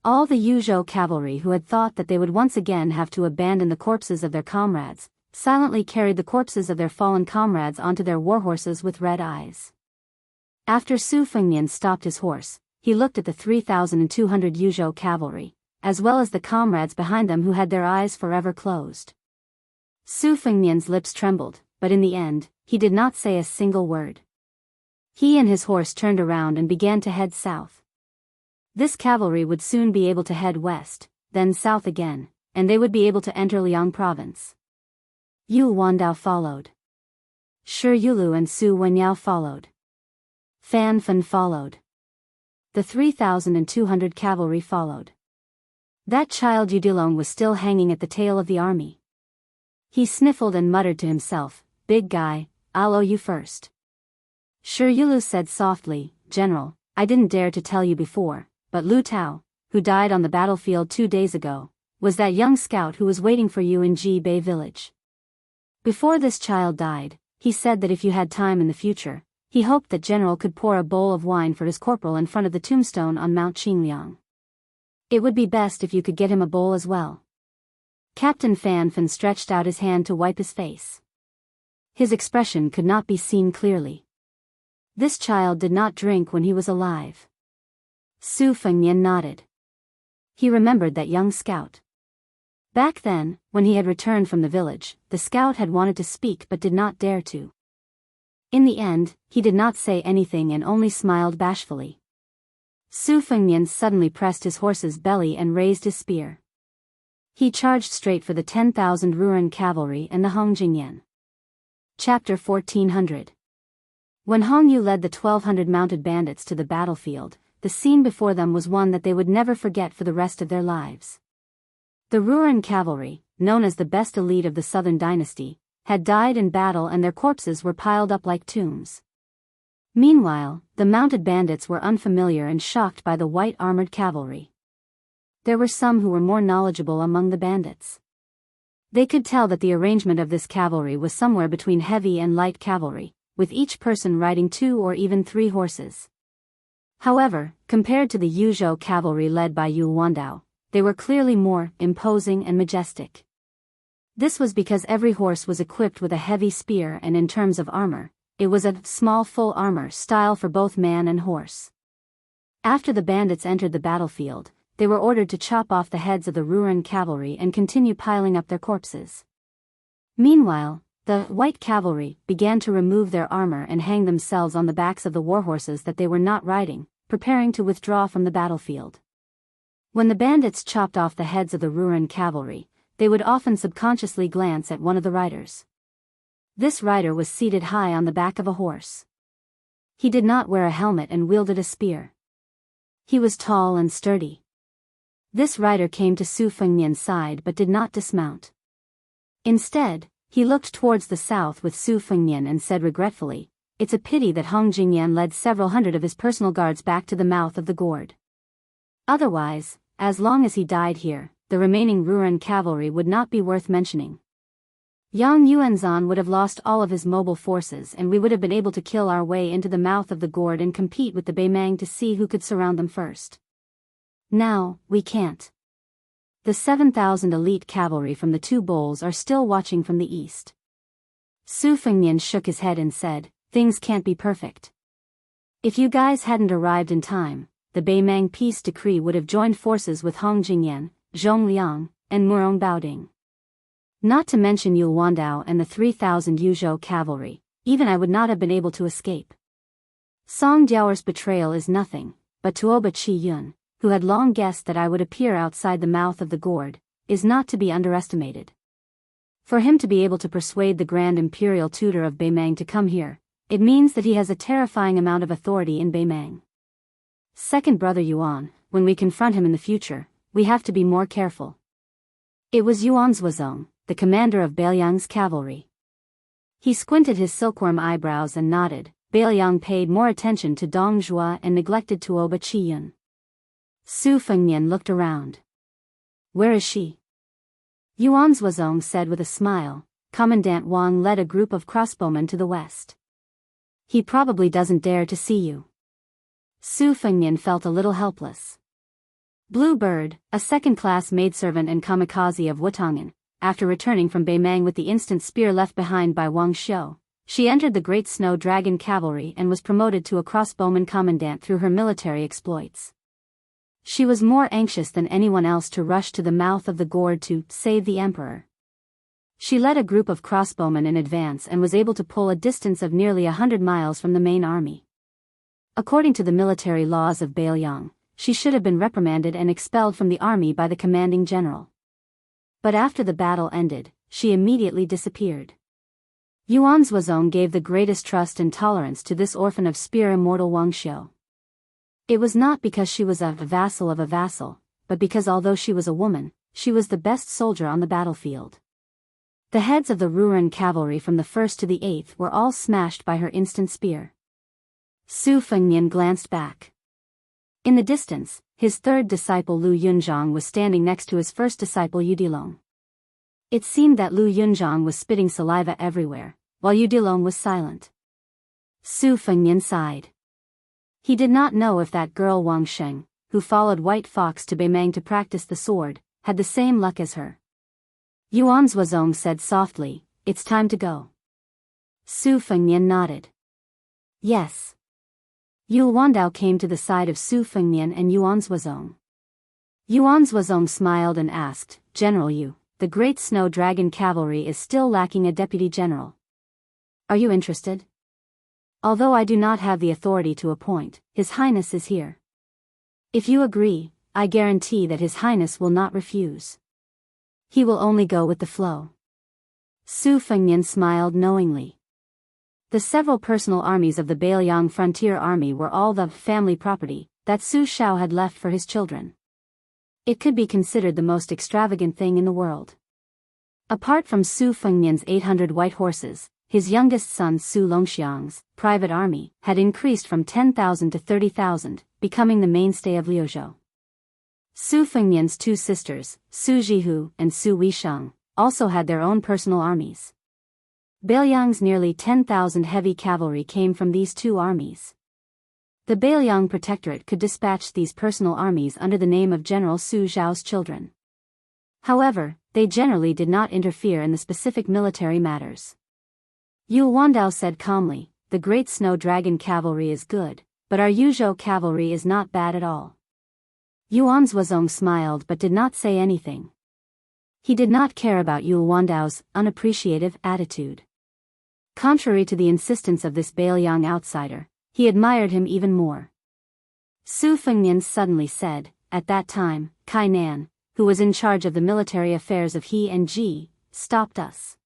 All the Yuzhou cavalry who had thought that they would once again have to abandon the corpses of their comrades, silently carried the corpses of their fallen comrades onto their warhorses with red eyes. After Su Fengnian stopped his horse, he looked at the 3,200 Yuzhou cavalry, as well as the comrades behind them who had their eyes forever closed. Su Fengnian's lips trembled, but in the end, he did not say a single word. He and his horse turned around and began to head south. This cavalry would soon be able to head west, then south again, and they would be able to enter Liang province. Yu Wandao followed. Shi Yulu and Su Wenyao followed. Fan Fen followed. The 3,200 cavalry followed. That child Yudilong was still hanging at the tail of the army. He sniffled and muttered to himself, "Big guy, I'll owe you first." Shi Yulu said softly, "General, I didn't dare to tell you before, but Lu Tao, who died on the battlefield 2 days ago, was that young scout who was waiting for you in Ji Bei village. Before this child died, he said that if you had time in the future, he hoped that General could pour a bowl of wine for his corporal in front of the tombstone on Mount Qingliang. It would be best if you could get him a bowl as well." Captain Fan Fen stretched out his hand to wipe his face. His expression could not be seen clearly. This child did not drink when he was alive. Su Fengnian nodded. He remembered that young scout. Back then, when he had returned from the village, the scout had wanted to speak but did not dare to. In the end, he did not say anything and only smiled bashfully. Su Fengnian suddenly pressed his horse's belly and raised his spear. He charged straight for the 10,000 Ruren cavalry and the Hongjingyan. Chapter 1400. When Hong Yu led the 1,200 mounted bandits to the battlefield, the scene before them was one that they would never forget for the rest of their lives. The Ruren cavalry, known as the best elite of the southern dynasty, had died in battle and their corpses were piled up like tombs. Meanwhile, the mounted bandits were unfamiliar and shocked by the white armored cavalry. There were some who were more knowledgeable among the bandits. They could tell that the arrangement of this cavalry was somewhere between heavy and light cavalry, with each person riding 2 or even 3 horses. However, compared to the Yuzhou cavalry led by Yu Wandao, they were clearly more imposing and majestic. This was because every horse was equipped with a heavy spear, and in terms of armor, it was a small full armor style for both man and horse. After the bandits entered the battlefield, they were ordered to chop off the heads of the Ruren cavalry and continue piling up their corpses. Meanwhile, the white cavalry began to remove their armor and hang themselves on the backs of the warhorses that they were not riding, preparing to withdraw from the battlefield. When the bandits chopped off the heads of the Ruren cavalry, they would often subconsciously glance at one of the riders. This rider was seated high on the back of a horse. He did not wear a helmet and wielded a spear. He was tall and sturdy. This rider came to Su Fengnian's side but did not dismount. Instead, he looked towards the south with Su Fengnian and said regretfully, "It's a pity that Hong Jingyan led several hundred of his personal guards back to the mouth of the gourd. Otherwise, as long as he died here, the remaining Ruren cavalry would not be worth mentioning. Yang Yuanzhan would have lost all of his mobile forces and we would have been able to kill our way into the mouth of the gourd and compete with the Beimang to see who could surround them first. Now, we can't. The 7,000 elite cavalry from the 2 bowls are still watching from the east." Su Fengnian shook his head and said, "Things can't be perfect. If you guys hadn't arrived in time, the Beimang peace decree would have joined forces with Hong Jingyan, Zhong Liang, and Murong Baoding. Not to mention Yu Wandao and the 3,000 Yuzhou cavalry, even I would not have been able to escape. Song Jiao's betrayal is nothing, but to Oba Qi Yun, who had long guessed that I would appear outside the mouth of the gourd, is not to be underestimated. For him to be able to persuade the Grand Imperial Tutor of Beimang to come here, it means that he has a terrifying amount of authority in Beimang. Second Brother Yuan, when we confront him in the future, we have to be more careful. It was Yuan Zhuozong, the commander of Beiliang's cavalry. He squinted his silkworm eyebrows and nodded. Beiliang paid more attention to Dong Zhuo and neglected Tuoba Qiyun. Su Fengnian looked around. Where is she? Yuan Zhuozong said with a smile. Commandant Wang led a group of crossbowmen to the west. He probably doesn't dare to see you. Su Fengnian felt a little helpless. Blue Bird, a second-class maidservant and kamikaze of Wutangan, after returning from Beimang with the instant spear left behind by Wang Xiu, she entered the Great Snow Dragon Cavalry and was promoted to a crossbowman commandant through her military exploits. She was more anxious than anyone else to rush to the mouth of the gourd to save the emperor. She led a group of crossbowmen in advance and was able to pull a distance of nearly 100 miles from the main army. According to the military laws of Beiliang, she should have been reprimanded and expelled from the army by the commanding general. But after the battle ended, she immediately disappeared. Yuan Zhuozong gave the greatest trust and tolerance to this orphan of spear immortal Wang Xiu. It was not because she was a vassal of a vassal, but because although she was a woman, she was the best soldier on the battlefield. The heads of the Ruren cavalry from the 1st to the 8th were all smashed by her instant spear. Su Fengnian glanced back. In the distance, his third disciple Lu Yunzhang was standing next to his first disciple Yudilong. It seemed that Lu Yunzhang was spitting saliva everywhere, while Yudilong was silent. Su Fengnian sighed. He did not know if that girl Wang Sheng, who followed White Fox to Beimang to practice the sword, had the same luck as her. Yuan Zhuozong said softly, "It's time to go." Su Fengnian nodded. Yes. Yul Wandao came to the side of Su Fengnian and Yuan Zhuozong. Yuan Zhuozong smiled and asked, "General Yu, the Great Snow Dragon Cavalry is still lacking a deputy general. Are you interested? Although I do not have the authority to appoint, His Highness is here. If you agree, I guarantee that His Highness will not refuse. He will only go with the flow." Su Fengnian smiled knowingly. The several personal armies of the Beiliang Frontier Army were all the family property that Su Shao had left for his children. It could be considered the most extravagant thing in the world. Apart from Su Fengnian's 800 white horses, his youngest son Su Longxiang's private army had increased from 10,000 to 30,000, becoming the mainstay of Liuzhou. Su Fengnian's two sisters, Su Jihu and Su Weisheng, also had their own personal armies. Beiliang's nearly 10,000 heavy cavalry came from these two armies. The Beiliang Protectorate could dispatch these personal armies under the name of General Su Zhao's children. However, they generally did not interfere in the specific military matters. Yul Wandao said calmly, "The Great Snow Dragon Cavalry is good, but our Yuzhou cavalry is not bad at all." Yuan Zhuozong smiled but did not say anything. He did not care about Yul Wandao's unappreciative attitude. Contrary to the insistence of this Beiliang outsider, he admired him even more. Su Fengnian suddenly said, at that time, Kai Nan, who was in charge of the military affairs of He and Ji, stopped us.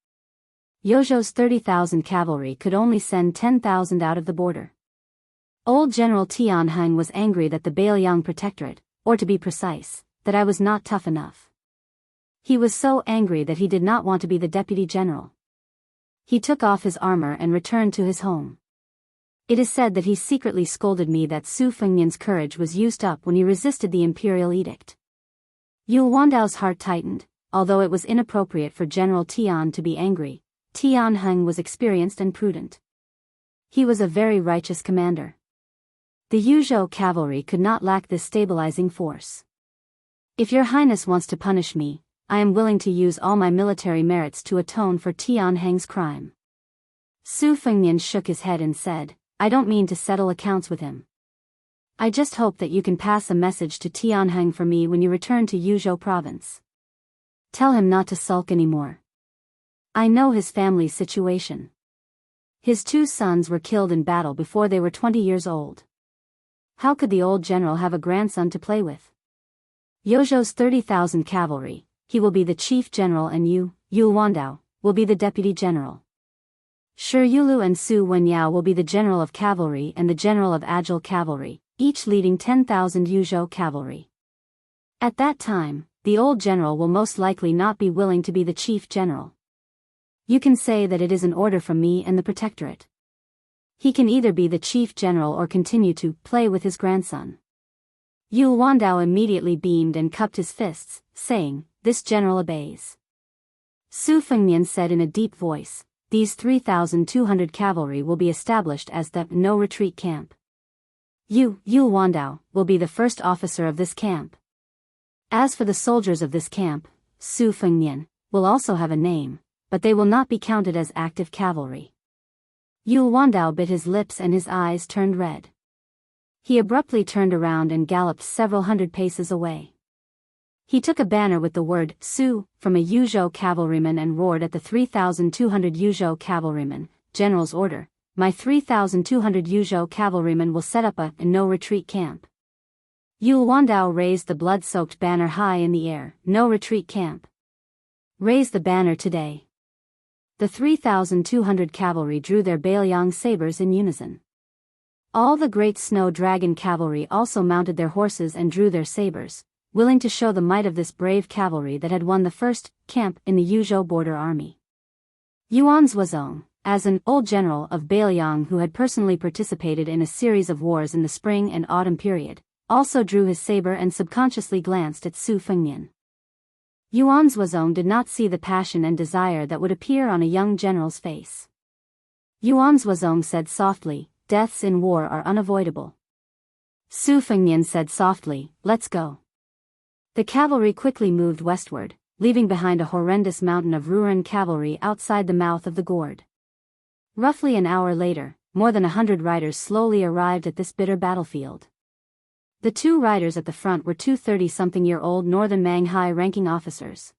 Yozhou's 30,000 cavalry could only send 10,000 out of the border. Old General Tianheng was angry that the Beiliang Protectorate, or to be precise, that I was not tough enough. He was so angry that he did not want to be the deputy general. He took off his armor and returned to his home. It is said that he secretly scolded me that Su Fengnian's courage was used up when he resisted the imperial edict. Yul Wandao's heart tightened. Although it was inappropriate for General Tian to be angry, Tianheng was experienced and prudent. He was a very righteous commander. The Yuzhou cavalry could not lack this stabilizing force. If your highness wants to punish me, I am willing to use all my military merits to atone for Tianheng's crime. Su Fengnian shook his head and said, I don't mean to settle accounts with him. I just hope that you can pass a message to Tianheng for me when you return to Yuzhou province. Tell him not to sulk anymore. I know his family's situation. His two sons were killed in battle before they were 20 years old. How could the old general have a grandson to play with? Yozhou's 30,000 cavalry, he will be the chief general, and Yu Wandao, will be the deputy general. Shi Yulu and Su Wenyao will be the general of cavalry and the general of agile cavalry, each leading 10,000 Yuzhou cavalry. At that time, the old general will most likely not be willing to be the chief general. You can say that it is an order from me and the protectorate. He can either be the chief general or continue to play with his grandson. Yu Wandao immediately beamed and cupped his fists, saying, "This general obeys." Su Fengnian said in a deep voice, "These 3,200 cavalry will be established as the no-retreat camp. Yu Wandao will be the first officer of this camp. As for the soldiers of this camp, Su Fengnian will also have a name, but they will not be counted as active cavalry." Yu Wandao bit his lips and his eyes turned red. He abruptly turned around and galloped several hundred paces away. He took a banner with the word "Su" from a Yuzhou cavalryman and roared at the 3,200 Yuzhou cavalrymen, "General's order, my 3,200 Yuzhou cavalrymen will set up a no-retreat camp." Yu Wandao raised the blood-soaked banner high in the air, "No retreat camp. Raise the banner today." The 3,200 cavalry drew their Biyao sabers in unison. All the great snow dragon cavalry also mounted their horses and drew their sabers, willing to show the might of this brave cavalry that had won the first camp in the Yuzhou border army. Yuan Zhuozong, as an old general of Biyao who had personally participated in a series of wars in the spring and autumn period, also drew his saber and subconsciously glanced at Su Fengnian. Yuan Zhuozong did not see the passion and desire that would appear on a young general's face. Yuan Zhuozong said softly, "Deaths in war are unavoidable." Su Fengnian said softly, "Let's go." The cavalry quickly moved westward, leaving behind a horrendous mountain of Ruren cavalry outside the mouth of the gourd. Roughly an hour later, more than 100 riders slowly arrived at this bitter battlefield. The two riders at the front were two 30-something-year-old northern Mang high-ranking officers.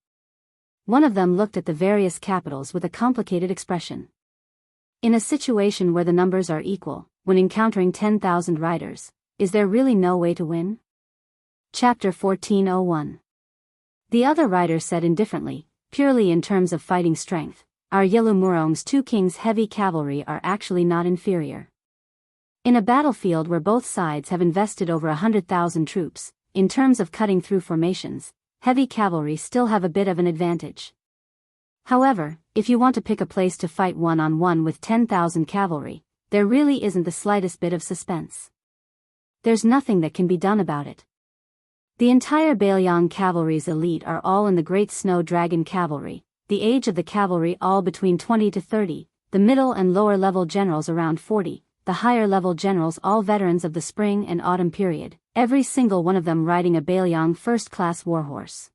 One of them looked at the various capitals with a complicated expression. In a situation where the numbers are equal, when encountering 10,000 riders, is there really no way to win? Chapter 1401. The other rider said indifferently, "Purely in terms of fighting strength, our Yelu Murong's two kings' heavy cavalry are actually not inferior. In a battlefield where both sides have invested over 100,000 troops, in terms of cutting through formations, heavy cavalry still have a bit of an advantage. However, if you want to pick a place to fight one-on-one with 10,000 cavalry, there really isn't the slightest bit of suspense. There's nothing that can be done about it. The entire Biyao cavalry's elite are all in the Great Snow Dragon cavalry, the age of the cavalry all between 20 to 30, the middle and lower level generals around 40, the higher level generals all veterans of the spring and autumn period, every single one of them riding a Biyao first-class warhorse.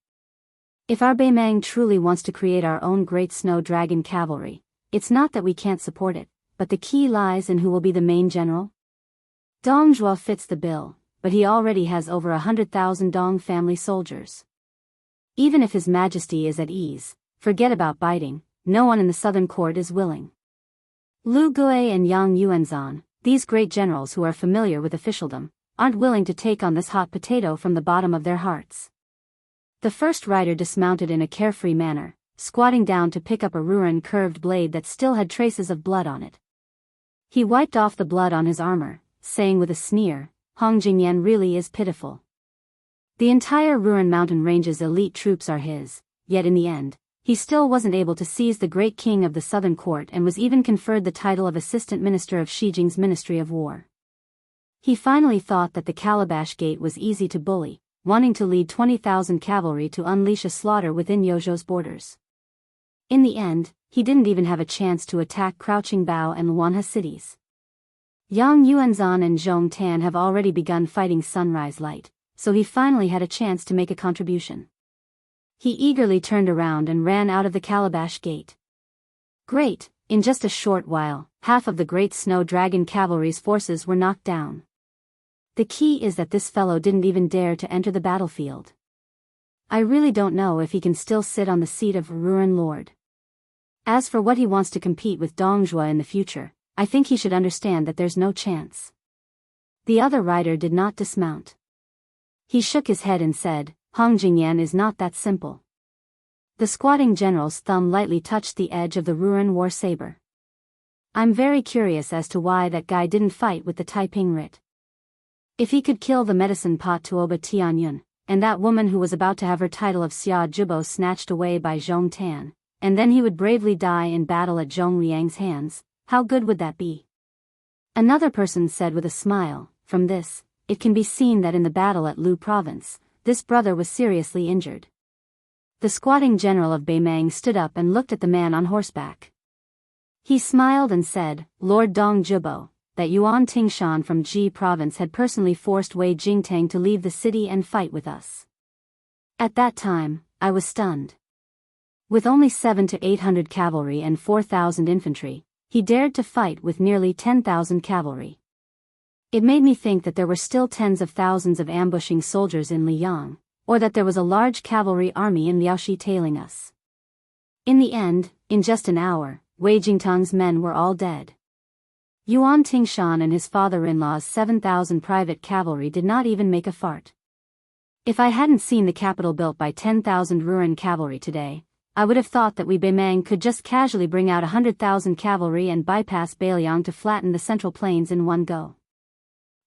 If our Beimang truly wants to create our own Great Snow Dragon cavalry, it's not that we can't support it, but the key lies in who will be the main general. Dong Zhuo fits the bill, but he already has over 100,000 Dong family soldiers. Even if His Majesty is at ease, forget about biting, no one in the southern court is willing. Lu Gui and Yang Yuanzan, these great generals who are familiar with officialdom, aren't willing to take on this hot potato from the bottom of their hearts. The first rider dismounted in a carefree manner, squatting down to pick up a Ruren curved blade that still had traces of blood on it. He wiped off the blood on his armor, saying with a sneer, "Hong Jingyan really is pitiful. The entire Ruren mountain range's elite troops are his, yet in the end, he still wasn't able to seize the great king of the southern court and was even conferred the title of assistant minister of Xi Jinping's Ministry of War. He finally thought that the Calabash Gate was easy to bully, wanting to lead 20,000 cavalry to unleash a slaughter within Yozhou's borders. In the end, he didn't even have a chance to attack Crouching Bao and Luanha cities. Yang Yuanzan and Zhong Tan have already begun fighting Sunrise Light, so he finally had a chance to make a contribution. He eagerly turned around and ran out of the Calabash Gate. Great, in just a short while, half of the Great Snow Dragon cavalry's forces were knocked down. The key is that this fellow didn't even dare to enter the battlefield. I really don't know if he can still sit on the seat of Ruren Lord. As for what he wants to compete with Dong Zhuo in the future, I think he should understand that there's no chance. The other rider did not dismount. He shook his head and said, Hong Jingyan is not that simple. The squatting general's thumb lightly touched the edge of the Ruren war saber. I'm very curious as to why that guy didn't fight with the Taiping writ. If he could kill the medicine pot Tuoba Tianyun, and that woman who was about to have her title of Xia Jibo snatched away by Zhong Tan, and then he would bravely die in battle at Zhong Liang's hands, how good would that be? Another person said with a smile, from this, it can be seen that in the battle at Lu province, this brother was seriously injured. The squatting general of Beimang stood up and looked at the man on horseback. He smiled and said, Lord Dong Jibo, that Yuan Tingshan from Ji province had personally forced Wei Jingtang to leave the city and fight with us. At that time, I was stunned. With only 700 to 800 cavalry and 4,000 infantry, he dared to fight with nearly 10,000 cavalry. It made me think that there were still tens of thousands of ambushing soldiers in Liang, or that there was a large cavalry army in Liaoxi tailing us. In the end, in just an hour, Wei Jingtang's men were all dead. Yuan Tingshan and his father-in-law's 7,000 private cavalry did not even make a fart. If I hadn't seen the capital built by 10,000 Ruren cavalry today, I would have thought that Beimang could just casually bring out 100,000 cavalry and bypass Beiliang to flatten the central plains in one go.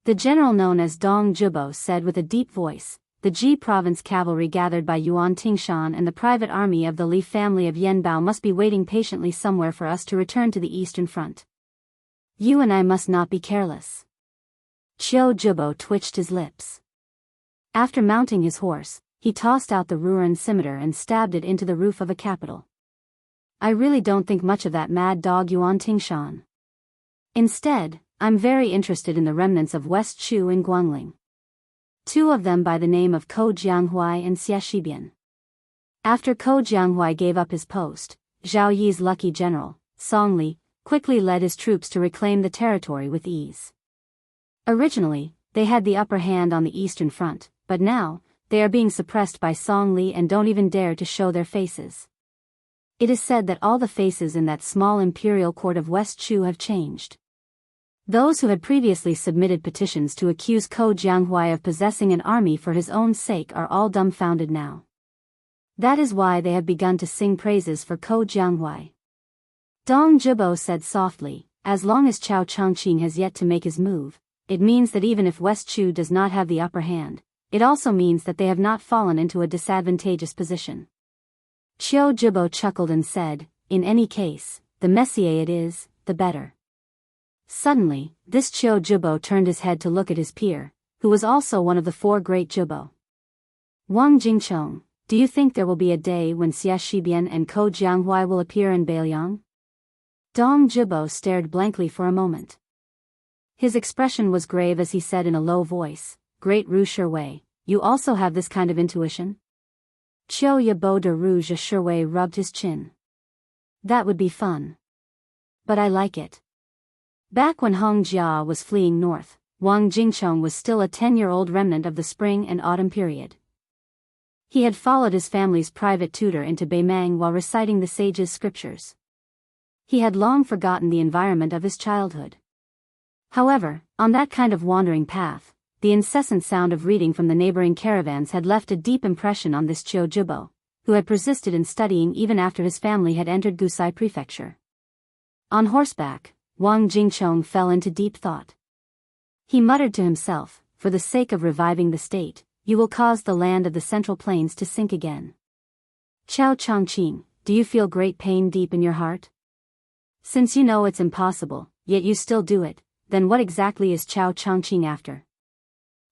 The general known as Dong Jibo said with a deep voice, the Ji province cavalry gathered by Yuan Tingshan and the private army of the Li family of Yanbao must be waiting patiently somewhere for us to return to the eastern front. You and I must not be careless. Qiu Jibo twitched his lips. After mounting his horse, he tossed out the Ruren scimitar and stabbed it into the roof of a capital. I really don't think much of that mad dog Yuan Tingshan. Instead, I'm very interested in the remnants of West Chu in Guangling. Two of them by the name of Ko Jianghuai and Xia Shibian. After Ko Jianghuai gave up his post, Zhao Yi's lucky general, Song Li, quickly led his troops to reclaim the territory with ease. Originally, they had the upper hand on the eastern front, but now, they are being suppressed by Song Li and don't even dare to show their faces. It is said that all the faces in that small imperial court of West Chu have changed. Those who had previously submitted petitions to accuse Ko Jianghuai of possessing an army for his own sake are all dumbfounded now. That is why they have begun to sing praises for Ko Jianghuai. Dong Jibo said softly, as long as Chao Changqing has yet to make his move, it means that even if West Chu does not have the upper hand, it also means that they have not fallen into a disadvantageous position. Qiu Jibo chuckled and said, in any case, the messier it is, the better. Suddenly, this Qiu Jibo turned his head to look at his peer, who was also one of the four great Jibo. Wang Jingchong, do you think there will be a day when Xia Shibian and Ko Jianghuai will appear in Beiliang? Dong Jibo stared blankly for a moment. His expression was grave as he said in a low voice, Great Ru Shiwei, you also have this kind of intuition? Qiu Yabo de Ru Shiwei rubbed his chin. That would be fun. But I like it. Back when Hong Jia was fleeing north, Wang Jingchong was still a 10-year-old remnant of the spring and autumn period. He had followed his family's private tutor into Beimang while reciting the sage's scriptures. He had long forgotten the environment of his childhood. However, on that kind of wandering path, the incessant sound of reading from the neighboring caravans had left a deep impression on this Qiu Jibo, who had persisted in studying even after his family had entered Gusai Prefecture. On horseback, Wang Jingchong fell into deep thought. He muttered to himself, for the sake of reviving the state, you will cause the land of the Central Plains to sink again. Chao Changqing, do you feel great pain deep in your heart? Since you know it's impossible, yet you still do it, then what exactly is Chao Changqing after?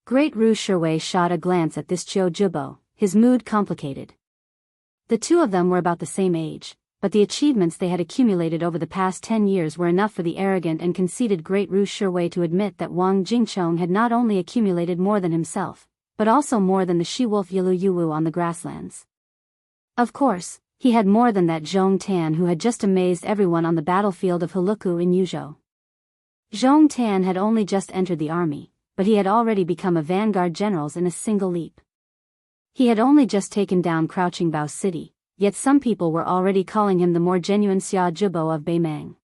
Great Ru Shiwei shot a glance at this Qiu Jibo, his mood complicated. The two of them were about the same age, but the achievements they had accumulated over the past 10 years were enough for the arrogant and conceited Great Ru Shiwei to admit that Wang Jingchong had not only accumulated more than himself, but also more than the she-wolf Yilu Yuwu on the grasslands. Of course, he had more than that Zhong Tan who had just amazed everyone on the battlefield of Heluku in Yuzhou. Zhong Tan had only just entered the army, but he had already become a vanguard general in a single leap. He had only just taken down Crouching Bao City, yet some people were already calling him the more genuine Xia Jibo of Beimang.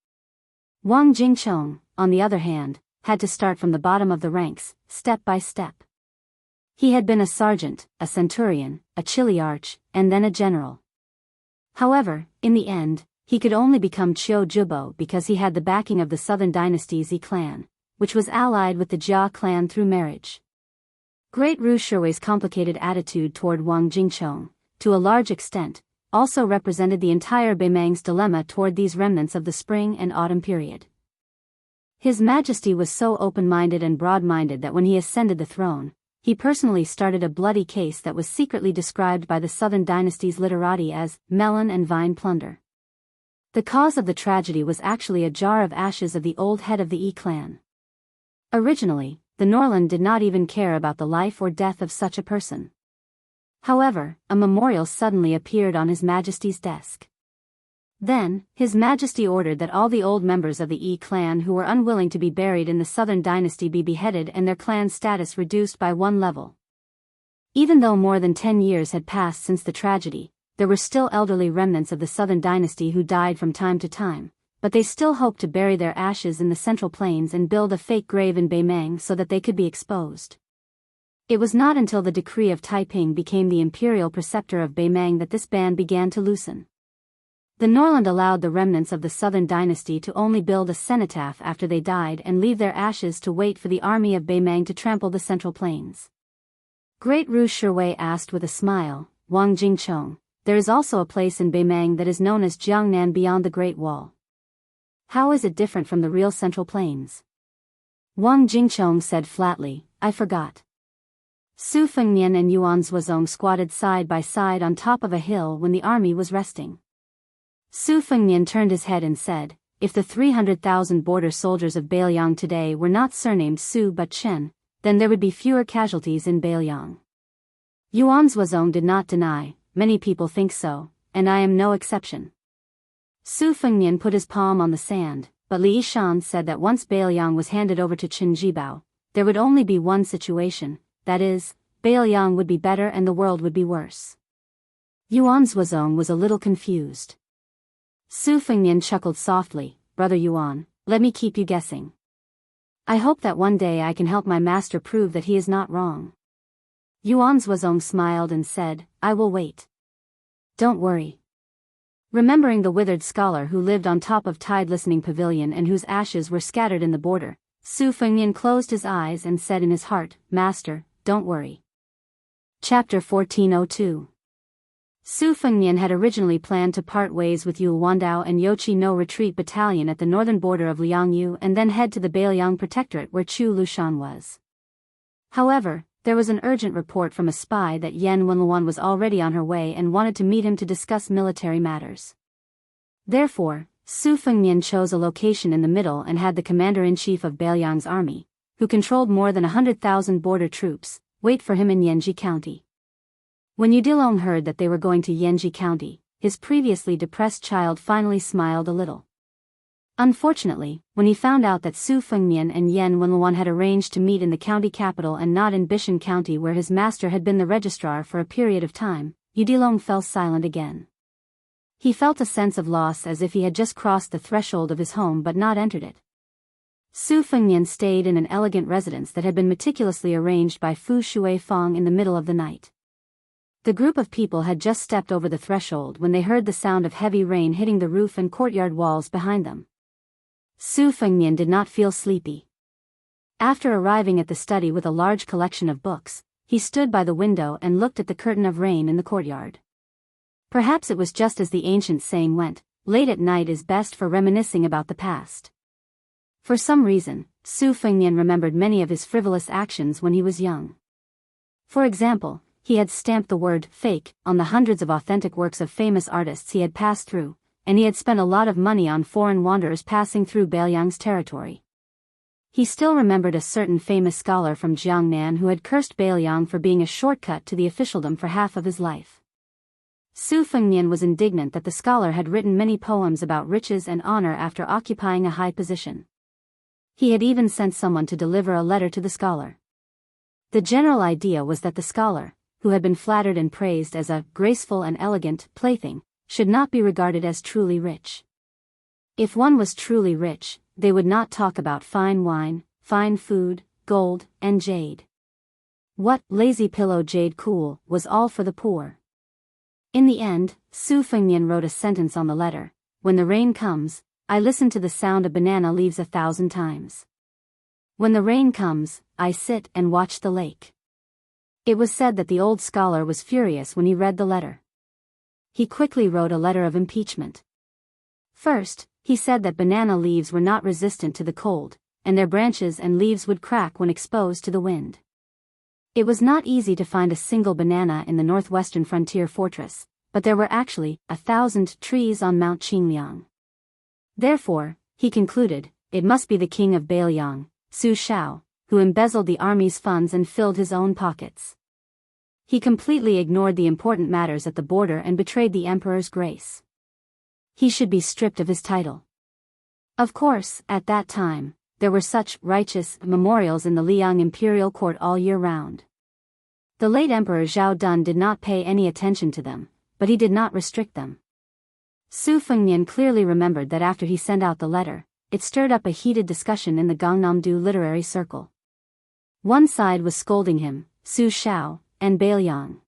Wang Jingchong, on the other hand, had to start from the bottom of the ranks, step by step. He had been a sergeant, a centurion, a chiliarch, and then a general. However, in the end, he could only become Chiu Jubo because he had the backing of the southern dynasty's Yi clan, which was allied with the Jia clan through marriage. Great Ru Shiwei's complicated attitude toward Wang Jingchong, to a large extent, also represented the entire Beimang's dilemma toward these remnants of the spring and autumn period. His Majesty was so open-minded and broad-minded that when he ascended the throne, he personally started a bloody case that was secretly described by the Southern Dynasty's literati as melon and vine plunder. The cause of the tragedy was actually a jar of ashes of the old head of the Yi clan. Originally, the Norland did not even care about the life or death of such a person. However, a memorial suddenly appeared on His Majesty's desk. Then, His Majesty ordered that all the old members of the Yi clan who were unwilling to be buried in the Southern Dynasty be beheaded and their clan status reduced by one level. Even though more than 10 years had passed since the tragedy, there were still elderly remnants of the Southern Dynasty who died from time to time, but they still hoped to bury their ashes in the Central Plains and build a fake grave in Beimang so that they could be exposed. It was not until the decree of Taiping became the imperial preceptor of Beimang that this ban began to loosen. The Norland allowed the remnants of the Southern Dynasty to only build a cenotaph after they died and leave their ashes to wait for the army of Beimang to trample the Central Plains. Great Ru Shiwei asked with a smile, Wang Jingchong, there is also a place in Beimang that is known as Jiangnan beyond the Great Wall. How is it different from the real Central Plains? Wang Jingchong said flatly, I forgot. Su Fengnian and Yuan Zuozong squatted side by side on top of a hill when the army was resting. Su Fengnian turned his head and said, if the 300,000 border soldiers of Beiliang today were not surnamed Su but Chen, then there would be fewer casualties in Beiliang. Yuan Zuozong did not deny, many people think so, and I am no exception. Su Fengnian put his palm on the sand, but Li Yishan said that once Beiliang was handed over to Qin Jibao, there would only be one situation, that is, Beiliang would be better and the world would be worse. Yuan Zuozong was a little confused. Su Fengnian chuckled softly, Brother Yuan, let me keep you guessing. I hope that one day I can help my master prove that he is not wrong. Yuan Zuozong smiled and said, I will wait. Don't worry. Remembering the withered scholar who lived on top of Tide Listening Pavilion and whose ashes were scattered in the border, Su Fengnian closed his eyes and said in his heart, Master, don't worry. Chapter 1402. Su Fengnian had originally planned to part ways with Yu Wandao and Yochi no Retreat Battalion at the northern border of Liangyu and then head to the Beiliang Protectorate where Chu Lushan was. However, there was an urgent report from a spy that Yan Wenluan was already on her way and wanted to meet him to discuss military matters. Therefore, Su Fengnian chose a location in the middle and had the commander-in-chief of Beiliang's army, who controlled more than 100,000 border troops, wait for him in Yanji County. When Yudilong heard that they were going to Yanji County, his previously depressed child finally smiled a little. Unfortunately, when he found out that Su Fengnian and Yan Wenluan had arranged to meet in the county capital and not in Bishan County where his master had been the registrar for a period of time, Yudilong fell silent again. He felt a sense of loss as if he had just crossed the threshold of his home but not entered it. Su Fengnian stayed in an elegant residence that had been meticulously arranged by Fu Shui Fong in the middle of the night. The group of people had just stepped over the threshold when they heard the sound of heavy rain hitting the roof and courtyard walls behind them. Su Fengnian did not feel sleepy. After arriving at the study with a large collection of books, he stood by the window and looked at the curtain of rain in the courtyard. Perhaps it was just as the ancient saying went, late at night is best for reminiscing about the past. For some reason, Su Fengnian remembered many of his frivolous actions when he was young. For example, he had stamped the word fake on the hundreds of authentic works of famous artists he had passed through, and he had spent a lot of money on foreign wanderers passing through Beiliang's territory. He still remembered a certain famous scholar from Jiangnan who had cursed Beiliang for being a shortcut to the officialdom for half of his life. Su Fengnian was indignant that the scholar had written many poems about riches and honor after occupying a high position. He had even sent someone to deliver a letter to the scholar. The general idea was that the scholar, who had been flattered and praised as a graceful and elegant plaything, should not be regarded as truly rich. If one was truly rich, they would not talk about fine wine, fine food, gold, and jade. What, lazy pillow jade cool, was all for the poor. In the end, Su Fengnian wrote a sentence on the letter: when the rain comes, I listen to the sound of banana leaves 1,000 times. When the rain comes, I sit and watch the lake. It was said that the old scholar was furious when he read the letter. He quickly wrote a letter of impeachment. First, he said that banana leaves were not resistant to the cold, and their branches and leaves would crack when exposed to the wind. It was not easy to find a single banana in the northwestern frontier fortress, but there were actually 1,000 trees on Mount Qingliang. Therefore, he concluded, it must be the king of Biyao, Su Shao, who embezzled the army's funds and filled his own pockets. He completely ignored the important matters at the border and betrayed the emperor's grace. He should be stripped of his title. Of course, at that time, there were such righteous memorials in the Liang imperial court all year round. The late Emperor Zhao Dun did not pay any attention to them, but he did not restrict them. Su Fengnian clearly remembered that after he sent out the letter, it stirred up a heated discussion in the Gangnam-do literary circle. One side was scolding him, Su Shao, and Bailiang.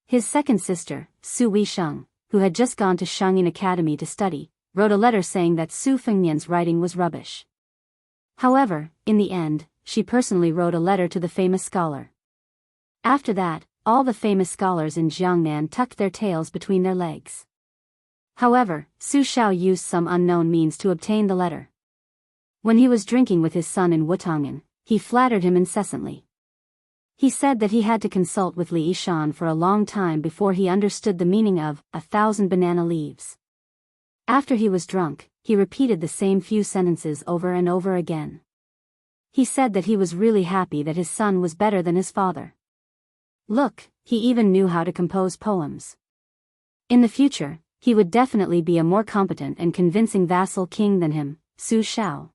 His second sister, Su Weisheng, who had just gone to Shangyin Academy to study, wrote a letter saying that Su Fengnian's writing was rubbish. However, in the end, she personally wrote a letter to the famous scholar. After that, all the famous scholars in Jiangnan tucked their tails between their legs. However, Su Shao used some unknown means to obtain the letter. When he was drinking with his son in Wutangen, he flattered him incessantly. He said that he had to consult with Li Yishan for a long time before he understood the meaning of 1,000 banana leaves. After he was drunk, he repeated the same few sentences over and over again. He said that he was really happy that his son was better than his father. Look, he even knew how to compose poems. In the future, he would definitely be a more competent and convincing vassal king than him, Su Shao.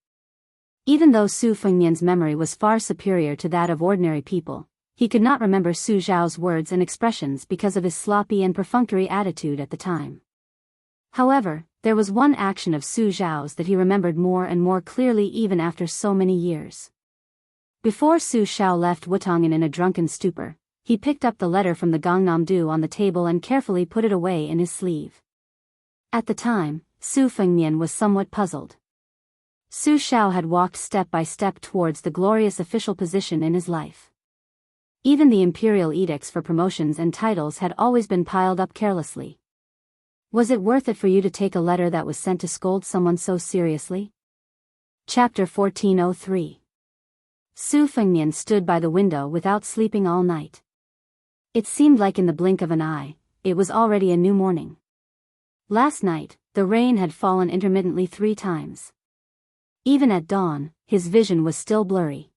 Even though Su Fengnian's memory was far superior to that of ordinary people, he could not remember Su Zhao's words and expressions because of his sloppy and perfunctory attitude at the time. However, there was one action of Su Zhao's that he remembered more and more clearly even after so many years. Before Su Shao left Wutangen in a drunken stupor, he picked up the letter from the Gangnam-do on the table and carefully put it away in his sleeve. At the time, Su Fengnian was somewhat puzzled. Su Shao had walked step by step towards the glorious official position in his life. Even the imperial edicts for promotions and titles had always been piled up carelessly. Was it worth it for you to take a letter that was sent to scold someone so seriously? Chapter 1403. Su Fengnian stood by the window without sleeping all night. It seemed like in the blink of an eye, it was already a new morning. Last night, the rain had fallen intermittently 3 times. Even at dawn, his vision was still blurry.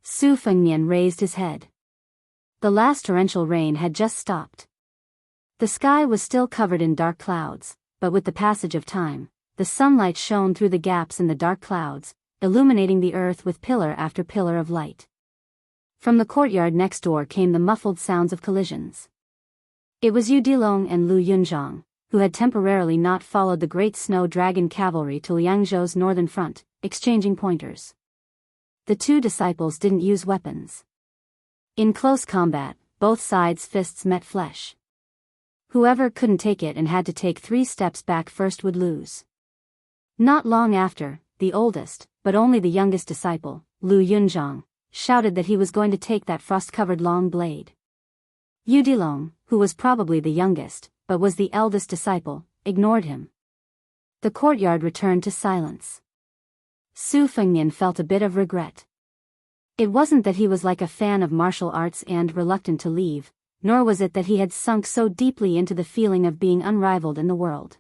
Su Fengnian raised his head. The last torrential rain had just stopped. The sky was still covered in dark clouds, but with the passage of time, the sunlight shone through the gaps in the dark clouds, illuminating the earth with pillar after pillar of light. From the courtyard next door came the muffled sounds of collisions. It was Yu Dilong and Lu Yunzhang, who had temporarily not followed the great snow dragon cavalry to Liangzhou's northern front, exchanging pointers. The 2 disciples didn't use weapons. In close combat, both sides' fists met flesh. Whoever couldn't take it and had to take 3 steps back first would lose. Not long after, the oldest, but only the youngest disciple, Lu Yunzhang, shouted that he was going to take that frost-covered long blade. Yu Dilong, who was probably the youngest, but was the eldest disciple, ignored him. The courtyard returned to silence. Su Fengnian felt a bit of regret. It wasn't that he was like a fan of martial arts and reluctant to leave, nor was it that he had sunk so deeply into the feeling of being unrivaled in the world.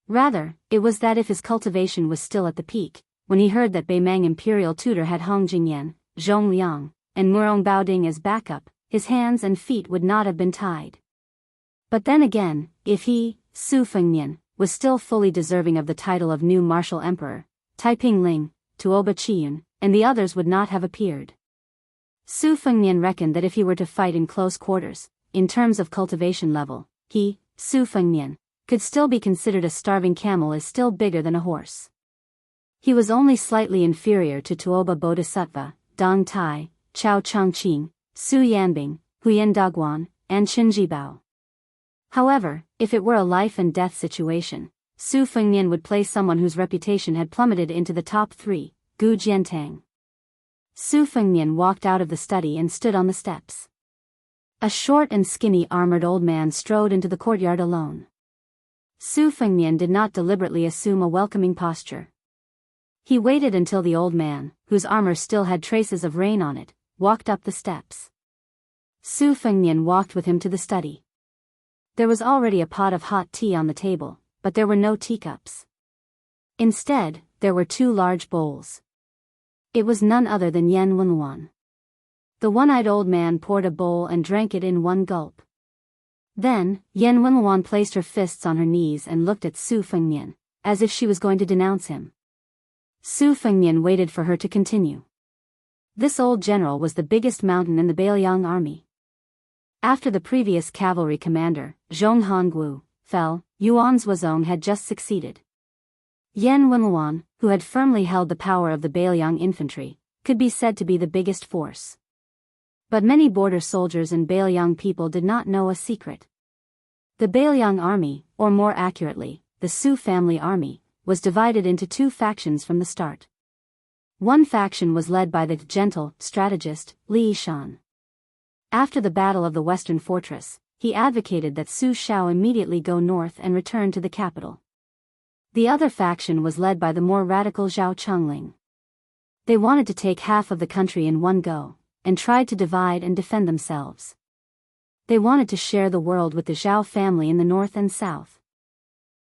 Rather, it was that if his cultivation was still at the peak, when he heard that Beimang imperial tutor had Hong Jingyan, Zhong Liang, and Murong Baoding as backup, his hands and feet would not have been tied. But then again, if he, Su Fengnian, was still fully deserving of the title of new martial emperor, Taiping Ling, Tuoba Chiyun, and the others would not have appeared. Su Fengnian reckoned that if he were to fight in close quarters, in terms of cultivation level, he, Su Fengnian, could still be considered a starving camel is still bigger than a horse. He was only slightly inferior to Tuoba Bodhisattva, Dong Tai, Chao Chongqing, Su Yanbing, Huyan Daguan, and Qin Jibao. However, if it were a life-and-death situation, Su Fengnian would play someone whose reputation had plummeted into the top 3, Gu Jiantang. Su Fengnian walked out of the study and stood on the steps. A short and skinny armored old man strode into the courtyard alone. Su Fengnian did not deliberately assume a welcoming posture. He waited until the old man, whose armor still had traces of rain on it, walked up the steps. Su Fengnian walked with him to the study. There was already a pot of hot tea on the table, but there were no teacups. Instead, there were 2 large bowls. It was none other than Yan Wenluan. The one-eyed old man poured a bowl and drank it in one gulp. Then, Yan Wenluan placed her fists on her knees and looked at Su Fengnian, as if she was going to denounce him. Su Fengnian waited for her to continue. This old general was the biggest mountain in the Biyao army. After the previous cavalry commander, Zhong Hongwu, fell, Yuan Zhuozong had just succeeded. Yan Wenluan, who had firmly held the power of the Biyao infantry, could be said to be the biggest force. But many border soldiers and Biyao people did not know a secret. The Biyao army, or more accurately, the Su family army, was divided into 2 factions from the start. One faction was led by the gentle strategist, Li Yishan. After the Battle of the Western Fortress, he advocated that Su Shao immediately go north and return to the capital. The other faction was led by the more radical Zhao Chongling. They wanted to take half of the country in one go, and tried to divide and defend themselves. They wanted to share the world with the Zhao family in the north and south.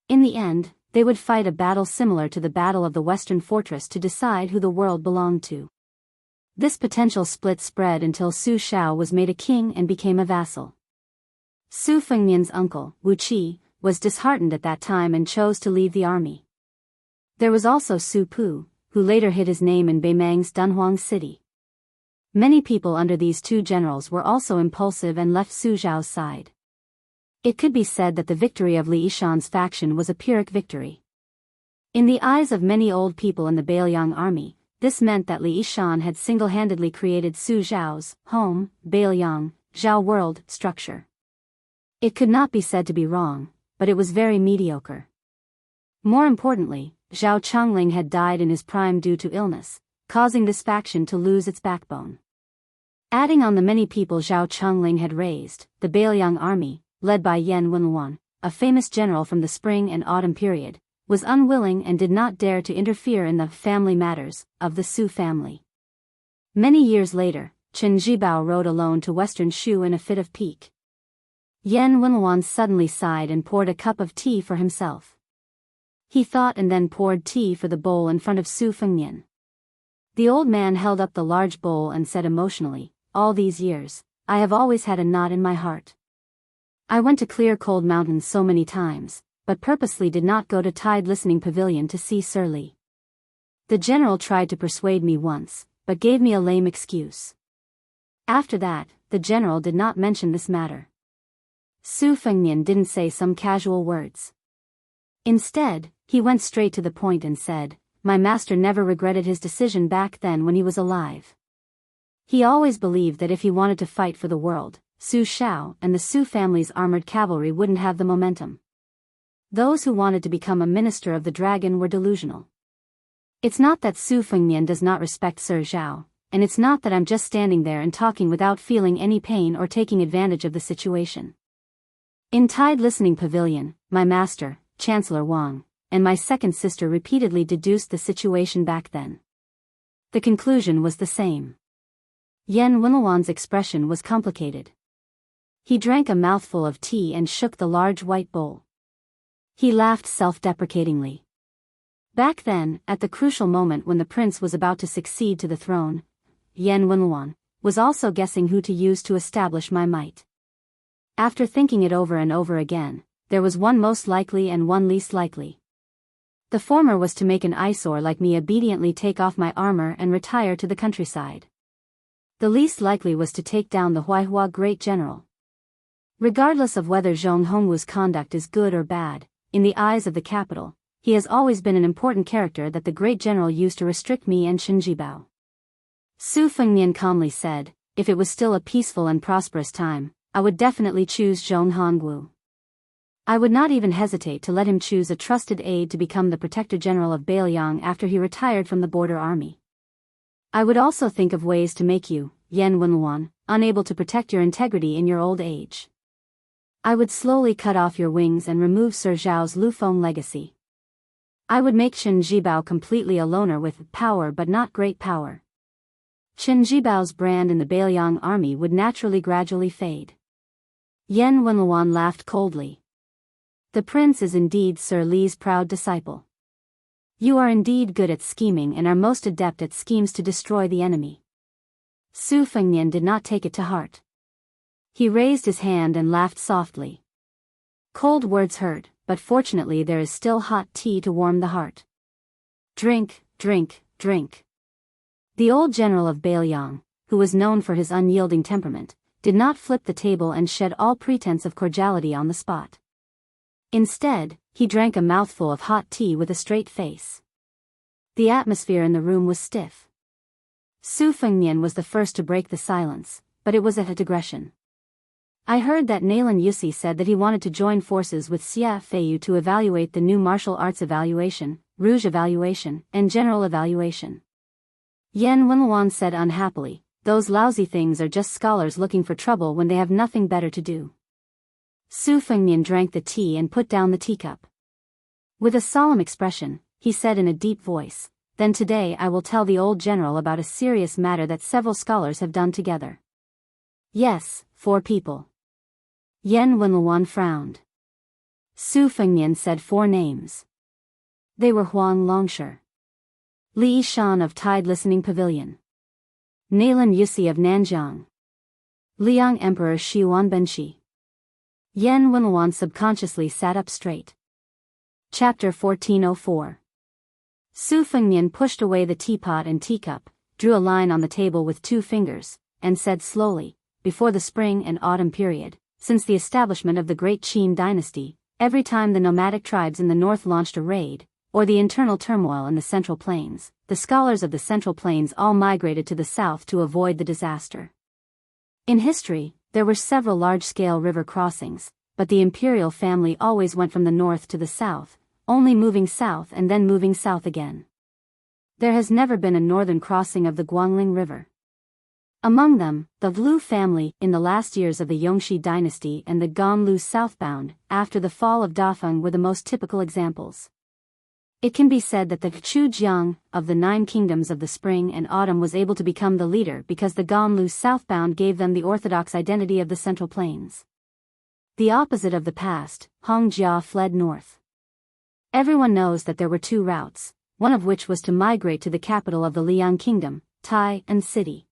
In the end, they would fight a battle similar to the Battle of the Western Fortress to decide who the world belonged to. This potential split spread until Su Shao was made a king and became a vassal. Su Fengnian's uncle, Wu Qi, was disheartened at that time and chose to leave the army. There was also Su Pu, who later hid his name in Beimang's Dunhuang city. Many people under these 2 generals were also impulsive and left Su Zhao's side. It could be said that the victory of Li Yishan's faction was a Pyrrhic victory. In the eyes of many old people in the Biyao army, this meant that Li Yishan had single-handedly created Su Zhao's home, Biyao, Zhao world structure. It could not be said to be wrong, but it was very mediocre. More importantly, Zhao Chongling had died in his prime due to illness, causing this faction to lose its backbone. Adding on the many people Zhao Chongling had raised, the Biyao army, led by Yan Wenluan, a famous general from the spring and autumn period, was unwilling and did not dare to interfere in the family matters of the Su family. Many years later, Qin Jibao rode alone to western Shu in a fit of pique. Yan Wenluan suddenly sighed and poured a cup of tea for himself. He thought and then poured tea for the bowl in front of Su Fengnian. The old man held up the large bowl and said emotionally, "All these years, I have always had a knot in my heart. I went to clear cold mountains so many times, but purposely did not go to Tide Listening Pavilion to see Sir Li. The general tried to persuade me once, but gave me a lame excuse. After that, the general did not mention this matter." Su Fengnian didn't say some casual words. Instead, he went straight to the point and said, "My master never regretted his decision back then when he was alive. He always believed that if he wanted to fight for the world, Su Shao and the Su family's armored cavalry wouldn't have the momentum. Those who wanted to become a minister of the dragon were delusional. It's not that Su Fengnian does not respect Sir Zhao, and it's not that I'm just standing there and talking without feeling any pain or taking advantage of the situation. In Tide Listening Pavilion, my master, Chancellor Wang, and my second sister repeatedly deduced the situation back then. The conclusion was the same." Yan Wenluan's expression was complicated. He drank a mouthful of tea and shook the large white bowl. He laughed self-deprecatingly. Back then, at the crucial moment when the prince was about to succeed to the throne, Yan Wenluan was also guessing who to use to establish my might. After thinking it over and over again, there was one most likely and one least likely. The former was to make an eyesore like me obediently take off my armor and retire to the countryside. The least likely was to take down the Huaihua great general. Regardless of whether Zhong Hongwu's conduct is good or bad, in the eyes of the capital, he has always been an important character that the great general used to restrict me and Shinjibao. Su Fengnian calmly said, if it was still a peaceful and prosperous time, I would definitely choose Zhong Hongwu. I would not even hesitate to let him choose a trusted aide to become the Protector General of Biyao after he retired from the border army. I would also think of ways to make you, Yan Wenluan, unable to protect your integrity in your old age. I would slowly cut off your wings and remove Sir Zhao's Lufeng legacy. I would make Qin Jibao completely a loner with power but not great power. Qin Jibao's brand in the Biyao army would naturally gradually fade. Yan Wenluan laughed coldly. The prince is indeed Sir Li's proud disciple. You are indeed good at scheming and are most adept at schemes to destroy the enemy. Su Fengnian did not take it to heart. He raised his hand and laughed softly. Cold words hurt, but fortunately there is still hot tea to warm the heart. Drink, drink, drink. The old general of Biyao, who was known for his unyielding temperament, did not flip the table and shed all pretense of cordiality on the spot. Instead, he drank a mouthful of hot tea with a straight face. The atmosphere in the room was stiff. Su Fengnian was the first to break the silence, but it was at a digression. I heard that Nalan Yusi said that he wanted to join forces with Xia Feiyu to evaluate the new martial arts evaluation, Rouge evaluation, and general evaluation. Yan Wenluan said unhappily, those lousy things are just scholars looking for trouble when they have nothing better to do. Su Fengnian drank the tea and put down the teacup. With a solemn expression, he said in a deep voice, then today I will tell the old general about a serious matter that several scholars have done together. Yes, 4 people. Yan Wenluan frowned. Su Fengnian said 4 names. They were Huang Longsher, Li Shan of Tide Listening Pavilion, Nalan Yusi of Nanjiang, Liang Emperor Xiuan Benshi. Yan Wenluan subconsciously sat up straight. Chapter 1404. Su Fengnian pushed away the teapot and teacup, drew a line on the table with 2 fingers, and said slowly, before the spring and autumn period, since the establishment of the Great Qin dynasty, every time the nomadic tribes in the north launched a raid, or the internal turmoil in the Central Plains, the scholars of the Central Plains all migrated to the south to avoid the disaster. In history, there were several large-scale river crossings, but the imperial family always went from the north to the south, only moving south and then moving south again. There has never been a northern crossing of the Guangling River. Among them, the Lu family, in the last years of the Yongxi dynasty, and the Ganlu southbound, after the fall of Dafeng, were the most typical examples. It can be said that the Zhujiang, of the 9 kingdoms of the spring and autumn, was able to become the leader because the Ganlu southbound gave them the orthodox identity of the Central Plains. The opposite of the past, Hongjia fled north. Everyone knows that there were 2 routes, one of which was to migrate to the capital of the Liang Kingdom, Tai and City.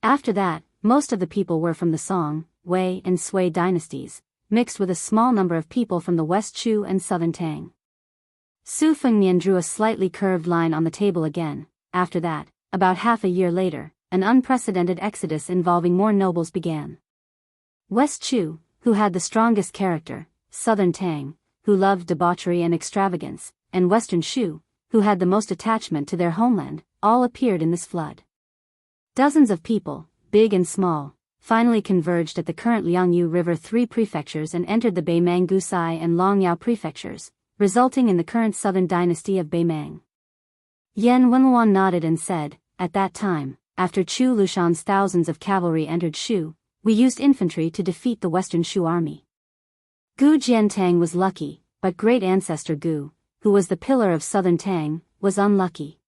After that, most of the people were from the Song, Wei and Sui dynasties, mixed with a small number of people from the West Chu and Southern Tang. Su Fengnian drew a slightly curved line on the table again. After that, about half a year later, an unprecedented exodus involving more nobles began. West Chu, who had the strongest character, Southern Tang, who loved debauchery and extravagance, and Western Shu, who had the most attachment to their homeland, all appeared in this flood. Dozens of people, big and small, finally converged at the current Liangyu River 3 prefectures and entered the Beimang Gusai and Longyao prefectures, resulting in the current southern dynasty of Beimang. Yan Wenluan nodded and said, at that time, after Chu Lushan's thousands of cavalry entered Shu, we used infantry to defeat the Western Shu army. Gu Jiantang was lucky, but great ancestor Gu, who was the pillar of southern Tang, was unlucky.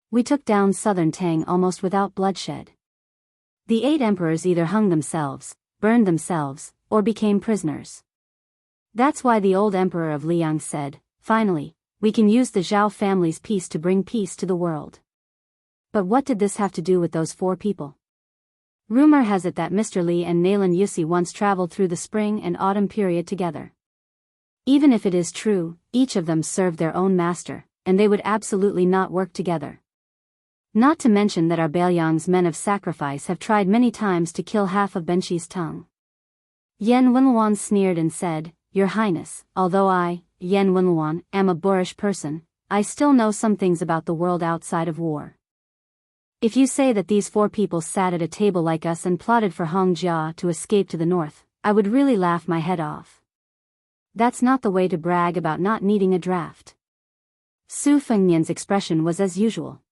We took down southern Tang almost without bloodshed. The 8 emperors either hung themselves, burned themselves, or became prisoners. That's why the old emperor of Liang said, finally, we can use the Zhao family's peace to bring peace to the world. But what did this have to do with those 4 people? Rumor has it that Mr. Li and Nalan Yusi once traveled through the spring and autumn period together. Even if it is true, each of them served their own master, and they would absolutely not work together. Not to mention that our Biyang's men of sacrifice have tried many times to kill half of Benshi's tongue. Yan Wenluan sneered and said, Your Highness, although I, Yen Wenluan, am a boorish person. I still know some things about the world outside of war. If you say that these 4 people sat at a table like us and plotted for Hong Jia to escape to the north, I would really laugh my head off. That's not the way to brag about not needing a draft. Su Fengnian's expression was as usual.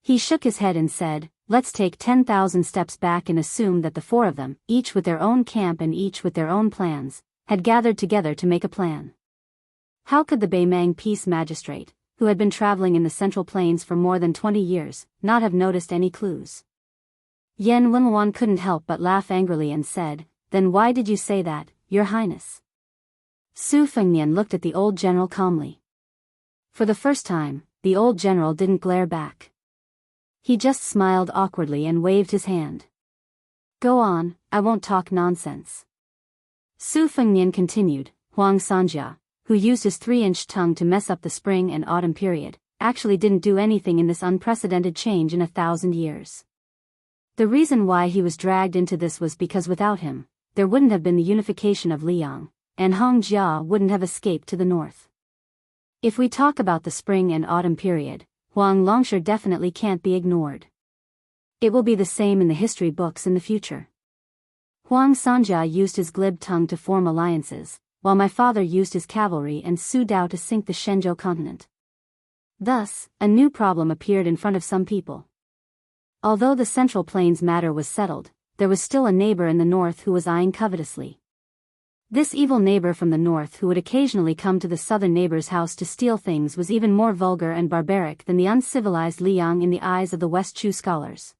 He shook his head and said, let's take 10,000 steps back and assume that the 4 of them, each with their own camp and each with their own plans, had gathered together to make a plan. How could the Beimang peace magistrate, who had been traveling in the Central Plains for more than 20 years, not have noticed any clues? Yen Wenluan couldn't help but laugh angrily and said, then why did you say that, Your Highness? Su Fengnian looked at the old general calmly. For the first time, the old general didn't glare back. He just smiled awkwardly and waved his hand. Go on, I won't talk nonsense. Su Fengnian continued, Huang Sanjia, who used his 3-inch tongue to mess up the spring and autumn period, actually didn't do anything in this unprecedented change in 1,000 years. The reason why he was dragged into this was because without him, there wouldn't have been the unification of Liang, and Hong Jia wouldn't have escaped to the north. If we talk about the spring and autumn period, Huang Longsha definitely can't be ignored. It will be the same in the history books in the future. Huang Sanjia used his glib tongue to form alliances, while my father used his cavalry and Su Dao to sink the Shenzhou continent. Thus, a new problem appeared in front of some people. Although the Central Plains matter was settled, there was still a neighbor in the north who was eyeing covetously. This evil neighbor from the north who would occasionally come to the southern neighbor's house to steal things was even more vulgar and barbaric than the uncivilized Liang in the eyes of the West Chu scholars.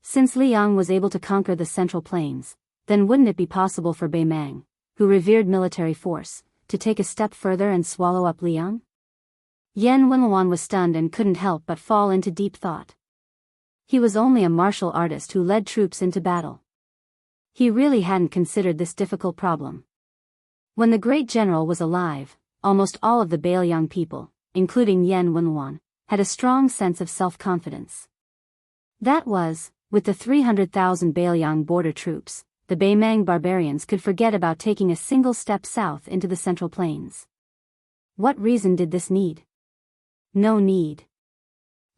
Since Liang was able to conquer the Central Plains, then wouldn't it be possible for Beimang, who revered military force, to take a step further and swallow up Liang? Yen Wenluan was stunned and couldn't help but fall into deep thought. He was only a martial artist who led troops into battle. He really hadn't considered this difficult problem. When the great general was alive, almost all of the Beiliang people, including Yen Wenluan, had a strong sense of self-confidence. That was, with the 300,000 Beiliang border troops, the Beimang barbarians could forget about taking a single step south into the Central Plains. What reason did this need? No need.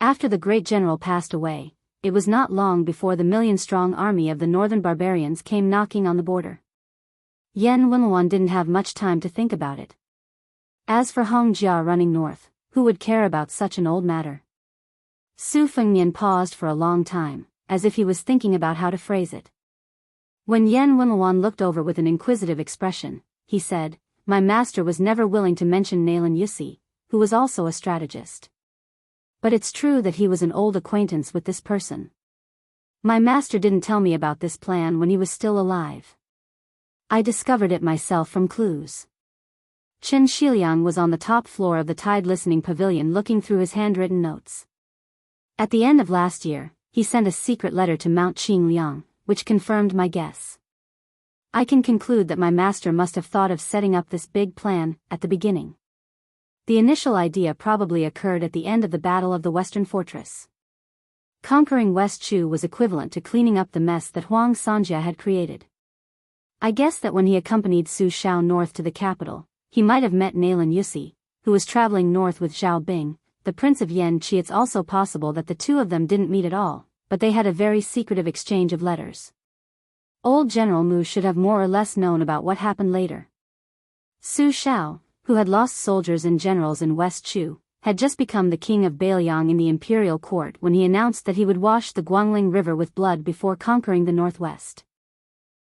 After the great general passed away, it was not long before the million-strong army of the northern barbarians came knocking on the border. Yen Wenluan didn't have much time to think about it. As for Hong Jia running north, who would care about such an old matter? Su Fengnian paused for a long time, as if he was thinking about how to phrase it. When Yen Wenluan looked over with an inquisitive expression, he said, my master was never willing to mention Nailan Yusi, who was also a strategist. But it's true that he was an old acquaintance with this person. My master didn't tell me about this plan when he was still alive. I discovered it myself from clues. Chen Shiliang was on the top floor of the Tide Listening Pavilion looking through his handwritten notes. At the end of last year, he sent a secret letter to Mount Qingliang, which confirmed my guess. I can conclude that my master must have thought of setting up this big plan at the beginning. The initial idea probably occurred at the end of the Battle of the Western Fortress. Conquering West Chu was equivalent to cleaning up the mess that Huang Sanjia had created. I guess that when he accompanied Su Shao north to the capital, he might have met Nailan Yusi, who was traveling north with Zhao Bing, the Prince of Yanqi. It's also possible that the two of them didn't meet at all, but they had a very secretive exchange of letters. Old General Mu should have more or less known about what happened later. Su Shao, who had lost soldiers and generals in West Chu, had just become the king of Beiliang in the imperial court when he announced that he would wash the Guangling River with blood before conquering the northwest.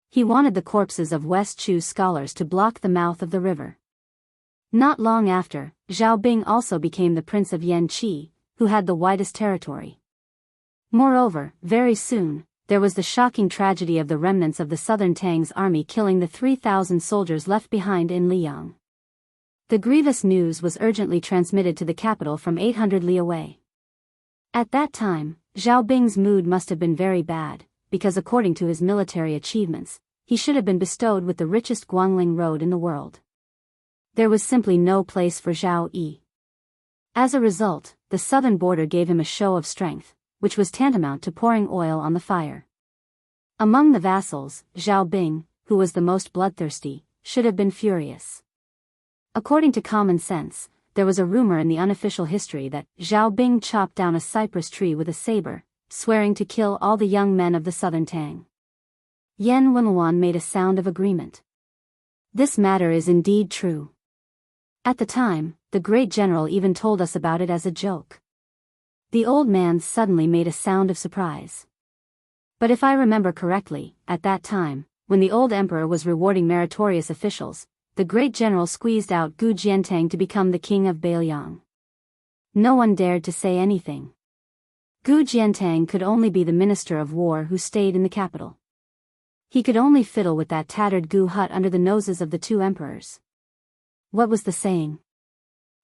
He wanted the corpses of West Chu scholars to block the mouth of the river. Not long after, Zhao Bing also became the Prince of Yanqi, who had the widest territory. Moreover, very soon, there was the shocking tragedy of the remnants of the southern Tang's army killing the 3,000 soldiers left behind in Liang. The grievous news was urgently transmitted to the capital from 800 li away. At that time, Zhao Bing's mood must have been very bad, because according to his military achievements, he should have been bestowed with the richest Guangling road in the world. There was simply no place for Zhao Yi. As a result, the southern border gave him a show of strength, which was tantamount to pouring oil on the fire. Among the vassals, Zhao Bing, who was the most bloodthirsty, should have been furious. According to common sense, there was a rumor in the unofficial history that Zhao Bing chopped down a cypress tree with a saber, swearing to kill all the young men of the southern Tang. Yan Wenluan made a sound of agreement. This matter is indeed true. At the time, the great general even told us about it as a joke. The old man suddenly made a sound of surprise. But if I remember correctly, at that time, when the old emperor was rewarding meritorious officials, the great general squeezed out Gu Jiantang to become the king of Biyao. No one dared to say anything. Gu Jiantang could only be the minister of war who stayed in the capital. He could only fiddle with that tattered Gu hut under the noses of the two emperors. What was the saying?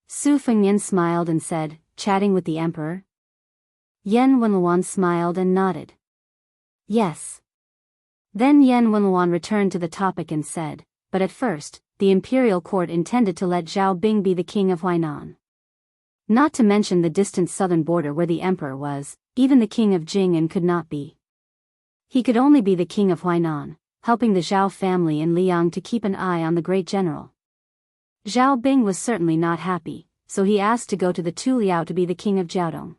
Su Fengnian smiled and said, chatting with the emperor. Yan Wenluan smiled and nodded. Yes. Then Yan Wenluan returned to the topic and said, but at first, the imperial court intended to let Zhao Bing be the king of Huainan. Not to mention the distant southern border where the emperor was, even the king of Jing'an could not be. He could only be the king of Huainan, helping the Zhao family in Liang to keep an eye on the great general. Zhao Bing was certainly not happy, so he asked to go to the Tu Liao to be the king of Jiaodong.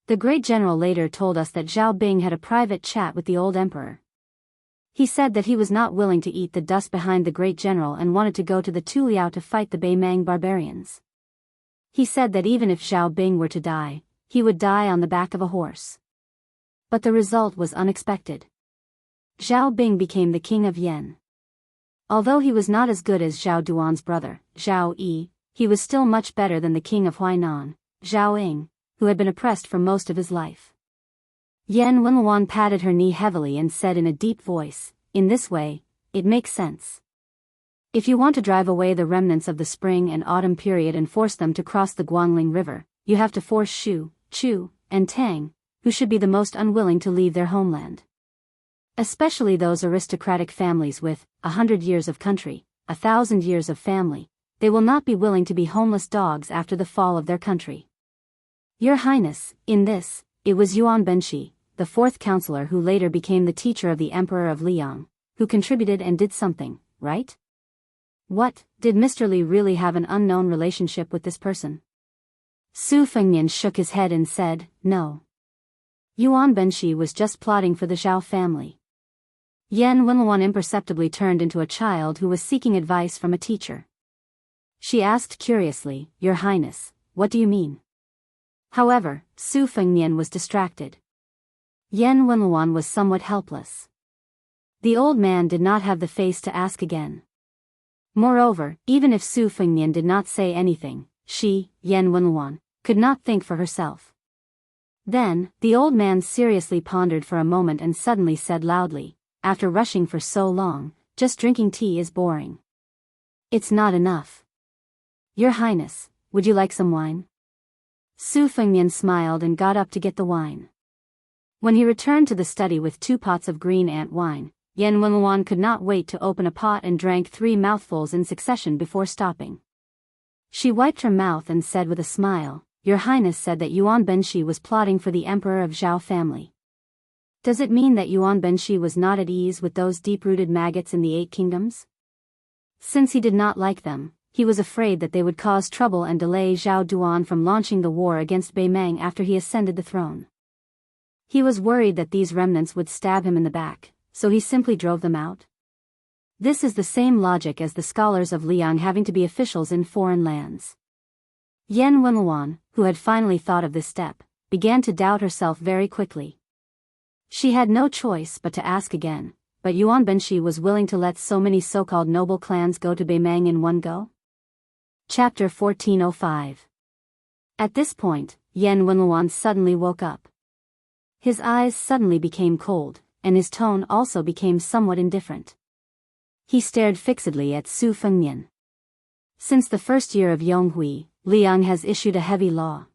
The great general later told us that Zhao Bing had a private chat with the old emperor. He said that he was not willing to eat the dust behind the great general and wanted to go to the Tu Liao to fight the Beimang barbarians. He said that even if Zhao Bing were to die, he would die on the back of a horse. But the result was unexpected. Zhao Bing became the king of Yan. Although he was not as good as Zhao Duan's brother, Zhao Yi, he was still much better than the king of Huainan, Zhao Ying, who had been oppressed for most of his life. Yan Wenluan patted her knee heavily and said in a deep voice, in this way, it makes sense. If you want to drive away the remnants of the spring and autumn period and force them to cross the Guangling River, you have to force Shu, Chu, and Tang, who should be the most unwilling to leave their homeland. Especially those aristocratic families with 100 years of country, 1,000 years of family, they will not be willing to be homeless dogs after the fall of their country. Your Highness, in this, it was Yuan Benshi, the fourth counselor who later became the teacher of the Emperor of Liang, who contributed and did something, right? What, did Mr. Li really have an unknown relationship with this person? Su Fengnian shook his head and said, no. Yuan Benshi was just plotting for the Zhao family. Yan Wenluan imperceptibly turned into a child who was seeking advice from a teacher. She asked curiously, Your Highness, what do you mean? However, Su Fengnian was distracted. Yan Wenluan was somewhat helpless. The old man did not have the face to ask again. Moreover, even if Su Fengnian did not say anything, she, Yan Wenluan, could not think for herself. Then, the old man seriously pondered for a moment and suddenly said loudly, after rushing for so long, just drinking tea is boring. It's not enough. Your Highness, would you like some wine? Su Fengnian smiled and got up to get the wine. When he returned to the study with 2 pots of green ant wine, Yan Wenluan could not wait to open a pot and drank 3 mouthfuls in succession before stopping. She wiped her mouth and said with a smile, Your Highness said that Yuan Benshi was plotting for the Emperor of Zhao family. Does it mean that Yuan Benshi was not at ease with those deep-rooted maggots in the 8 kingdoms? Since he did not like them, he was afraid that they would cause trouble and delay Zhao Duan from launching the war against Beimang after he ascended the throne. He was worried that these remnants would stab him in the back, so he simply drove them out. This is the same logic as the scholars of Liang having to be officials in foreign lands. Yan Wenluan, who had finally thought of this step, began to doubt herself very quickly. She had no choice but to ask again, but Yuan Benshi was willing to let so many so-called noble clans go to Beimang in one go? Chapter 1405. At this point, Yan Wenluan suddenly woke up. His eyes suddenly became cold, and his tone also became somewhat indifferent. He stared fixedly at Su Fengnian. Since the first year of Yonghui, Liang has issued a heavy law.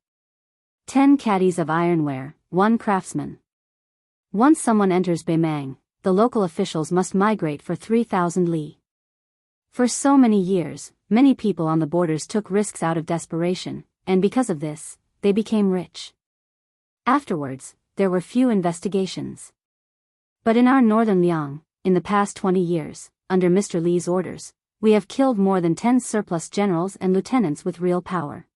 10 caddies of ironware, 1 craftsman. Once someone enters Beimang, the local officials must migrate for 3,000 li. For so many years, many people on the borders took risks out of desperation, and because of this, they became rich. Afterwards, there were few investigations. But in our northern Liang, in the past 20 years, under Mr. Li's orders, We have killed more than 10 surplus generals and lieutenants with real power.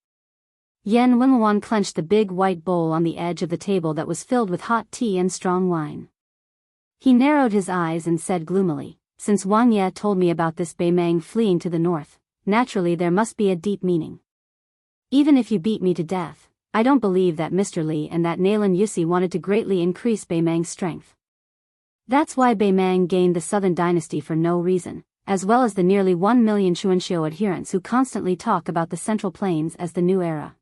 Yan Wenluan clenched the big white bowl on the edge of the table that was filled with hot tea and strong wine. He narrowed his eyes and said gloomily, "Since Wang Ye told me about this Bei Meng fleeing to the north, naturally there must be a deep meaning. Even if you beat me to death, I don't believe that Mr. Li and that Nailan Yusi wanted to greatly increase Bei Meng's strength. That's why Bei Meng gained the southern dynasty for no reason, as well as the nearly 1 million Chuanxiu adherents who constantly talk about the Central Plains as the new era.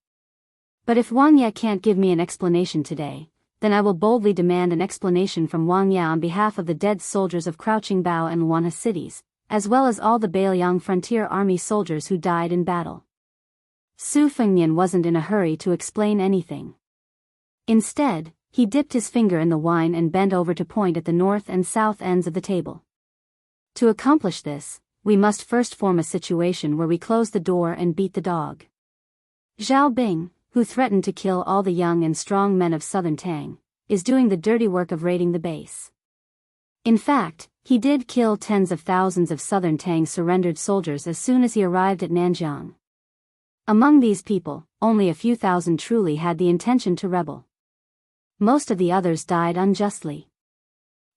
But if Wang Ye can't give me an explanation today, then I will boldly demand an explanation from Wang Ye on behalf of the dead soldiers of Crouching Bao and Wanha cities, as well as all the Beiliang frontier army soldiers who died in battle." Su Fengnian wasn't in a hurry to explain anything. Instead, he dipped his finger in the wine and bent over to point at the north and south ends of the table. "To accomplish this, we must first form a situation where we close the door and beat the dog. Zhao Bing, who threatened to kill all the young and strong men of southern Tang, is doing the dirty work of raiding the base. In fact, he did kill tens of thousands of southern Tang surrendered soldiers as soon as he arrived at Nanjiang. Among these people, only a few thousand truly had the intention to rebel. Most of the others died unjustly.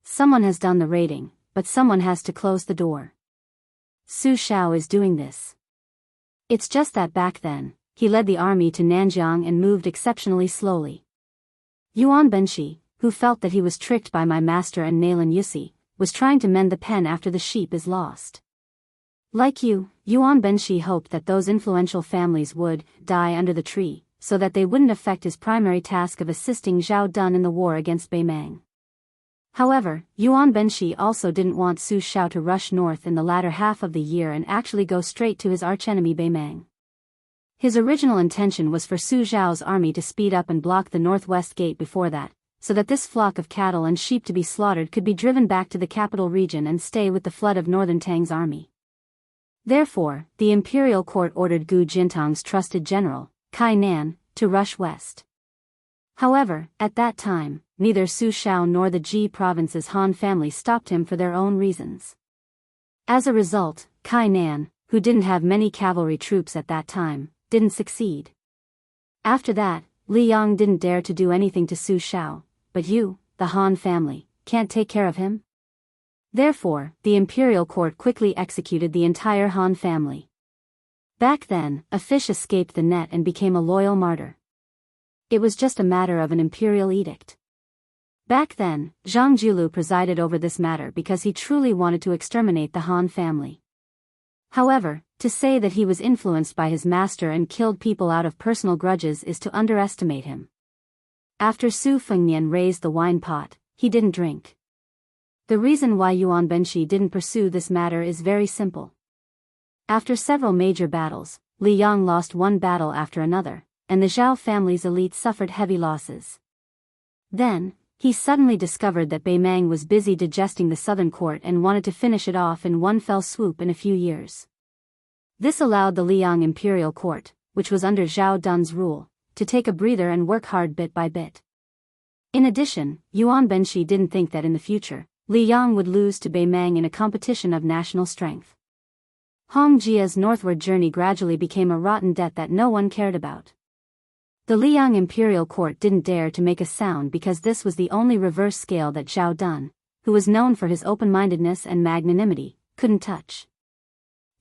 Someone has done the raiding, but someone has to close the door. Su Shao is doing this. It's just that back then, he led the army to Nanjiang and moved exceptionally slowly. Yuan Benshi, who felt that he was tricked by my master and Nailan Yusi, was trying to mend the pen after the sheep is lost. Like you, Yuan Benshi hoped that those influential families would die under the tree, so that they wouldn't affect his primary task of assisting Zhao Dun in the war against Bei Meng. However, Yuan Benshi also didn't want Su Shao to rush north in the latter half of the year and actually go straight to his archenemy Bei Meng. His original intention was for Su Zhao's army to speed up and block the northwest gate before that, so that this flock of cattle and sheep to be slaughtered could be driven back to the capital region and stay with the flood of northern Tang's army. Therefore, the imperial court ordered Gu Jintang's trusted general, Kai Nan, to rush west. However, at that time, neither Su Shao nor the Ji province's Han family stopped him for their own reasons. As a result, Kai Nan, who didn't have many cavalry troops at that time, didn't succeed. After that, Li Yang didn't dare to do anything to Su Shao, but you, the Han family, can't take care of him? Therefore, the imperial court quickly executed the entire Han family. Back then, a fish escaped the net and became a loyal martyr. It was just a matter of an imperial edict. Back then, Zhang Julu presided over this matter because he truly wanted to exterminate the Han family. However, to say that he was influenced by his master and killed people out of personal grudges is to underestimate him. After Su Fengnian raised the wine pot, he didn't drink. The reason why Yuan Benshi didn't pursue this matter is very simple. After several major battles, Li Yang lost one battle after another, and the Zhao family's elite suffered heavy losses. Then, he suddenly discovered that Bei Meng was busy digesting the southern court and wanted to finish it off in one fell swoop in a few years. This allowed the Liang imperial court, which was under Zhao Dun's rule, to take a breather and work hard bit by bit. In addition, Yuan Benshi didn't think that in the future, Li Yang would lose to Bei Meng in a competition of national strength. Hong Jia's northward journey gradually became a rotten debt that no one cared about. The Liang imperial court didn't dare to make a sound because this was the only reverse scale that Zhao Dun, who was known for his open-mindedness and magnanimity, couldn't touch.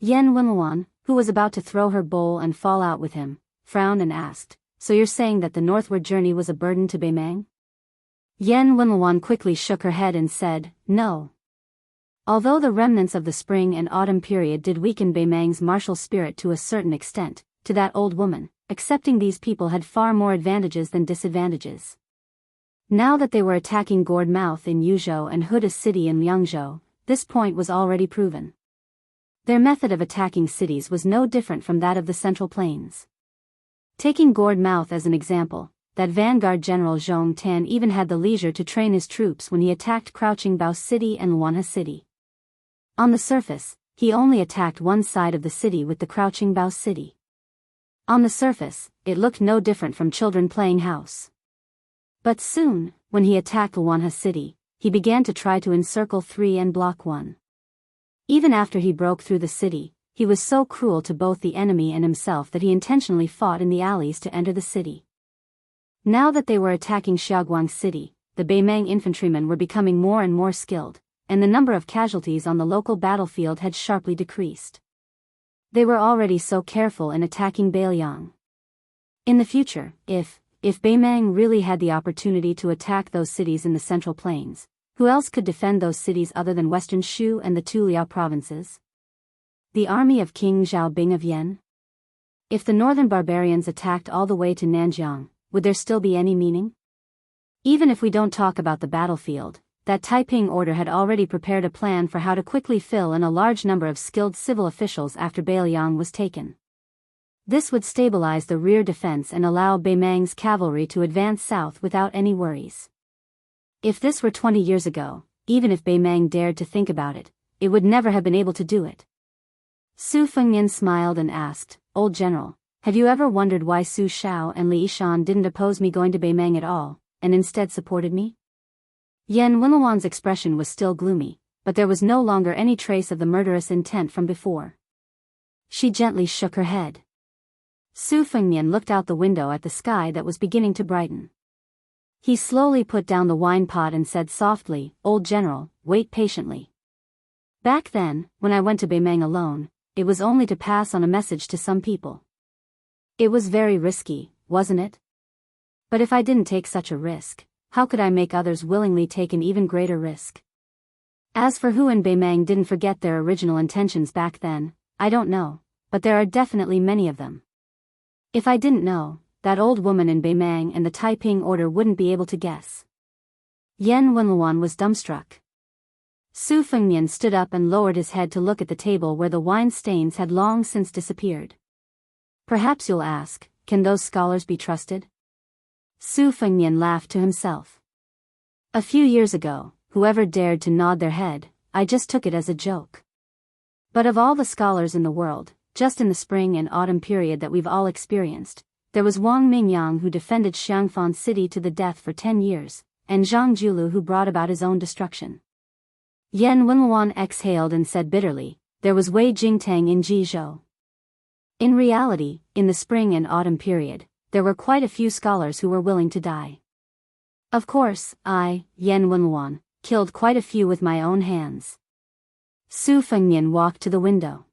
Yan Wenluan, who was about to throw her bowl and fall out with him, frowned and asked, "So you're saying that the northward journey was a burden to Bei Meng?" Yan Wenluan quickly shook her head and said, "No." Although the remnants of the spring and autumn period did weaken Bei Meng's martial spirit to a certain extent, to that old woman, accepting these people had far more advantages than disadvantages. Now that they were attacking Gourd Mouth in Yuzhou and Huda City in Liangzhou, this point was already proven. Their method of attacking cities was no different from that of the Central Plains. Taking Gourd Mouth as an example, that vanguard general Zhong Tan even had the leisure to train his troops when he attacked Crouching Bao City and Wanha City. On the surface, he only attacked one side of the city with the Crouching Bao City. On the surface, it looked no different from children playing house. But soon, when he attacked Wanha City, he began to try to encircle 3 and block 1. Even after he broke through the city, he was so cruel to both the enemy and himself that he intentionally fought in the alleys to enter the city. Now that they were attacking Xiaoguang City, the Beimang infantrymen were becoming more and more skilled, and the number of casualties on the local battlefield had sharply decreased. They were already so careful in attacking Beiliang. In the future, if Beimang really had the opportunity to attack those cities in the Central Plains, who else could defend those cities other than Western Shu and the two Liao provinces? The army of King Zhaobing of Yan? If the northern barbarians attacked all the way to Nanjiang, would there still be any meaning? Even if we don't talk about the battlefield, that Taiping order had already prepared a plan for how to quickly fill in a large number of skilled civil officials after Beiliang was taken. This would stabilize the rear defense and allow Beimang's cavalry to advance south without any worries. If this were 20 years ago, even if Beimang dared to think about it, it would never have been able to do it. Su Fengnian smiled and asked, "Old General, have you ever wondered why Su Shao and Li Yishan didn't oppose me going to Beimang at all, and instead supported me?" Yan Wenluan's expression was still gloomy, but there was no longer any trace of the murderous intent from before. She gently shook her head. Su Fengnian looked out the window at the sky that was beginning to brighten. He slowly put down the wine pot and said softly, "Old General, wait patiently. Back then, when I went to Beimang alone, it was only to pass on a message to some people. It was very risky, wasn't it? But if I didn't take such a risk, how could I make others willingly take an even greater risk? As for who in Beimang didn't forget their original intentions back then, I don't know, but there are definitely many of them. If I didn't know, that old woman in Beimang and the Taiping order wouldn't be able to guess." Yan Wenluan was dumbstruck. Su Fengnian stood up and lowered his head to look at the table where the wine stains had long since disappeared. "Perhaps you'll ask, can those scholars be trusted?" Su Fengnian laughed to himself. "A few years ago, whoever dared to nod their head, I just took it as a joke. But of all the scholars in the world, just in the spring and autumn period that we've all experienced, there was Wang Mingyang who defended Xiangfan City to the death for 10 years, and Zhang Julu who brought about his own destruction." Yan Wenluan exhaled and said bitterly, "There was Wei Jingtang in Jizhou." In reality, in the spring and autumn period, there were quite a few scholars who were willing to die. Of course, I, Yan Wenluan, killed quite a few with my own hands. Su Fengnian walked to the window.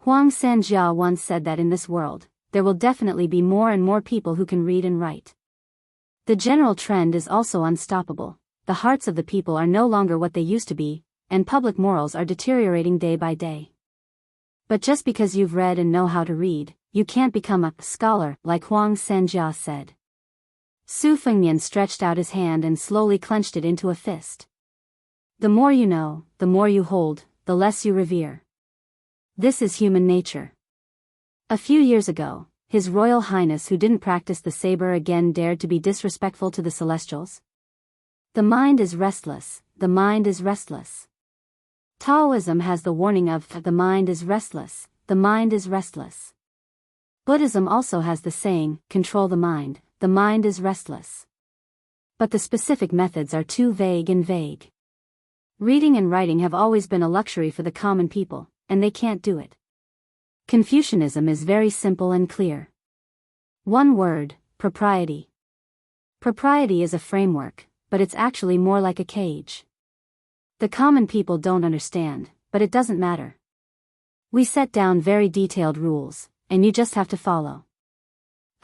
Huang Sanjia once said that in this world, there will definitely be more and more people who can read and write. The general trend is also unstoppable. The hearts of the people are no longer what they used to be, and public morals are deteriorating day by day. But just because you've read and know how to read, you can't become a scholar, like Huang Sanjia said. Su Fengnian stretched out his hand and slowly clenched it into a fist. The more you know, the more you hold, the less you revere. This is human nature. A few years ago, His Royal Highness who didn't practice the saber again dared to be disrespectful to the Celestials. The mind is restless, the mind is restless. Taoism has the warning of the mind is restless, the mind is restless. Buddhism also has the saying, control the mind is restless. But the specific methods are too vague and vague. Reading and writing have always been a luxury for the common people, and they can't do it. Confucianism is very simple and clear. One word, propriety. Propriety is a framework, but it's actually more like a cage. The common people don't understand, but it doesn't matter. We set down very detailed rules, and you just have to follow.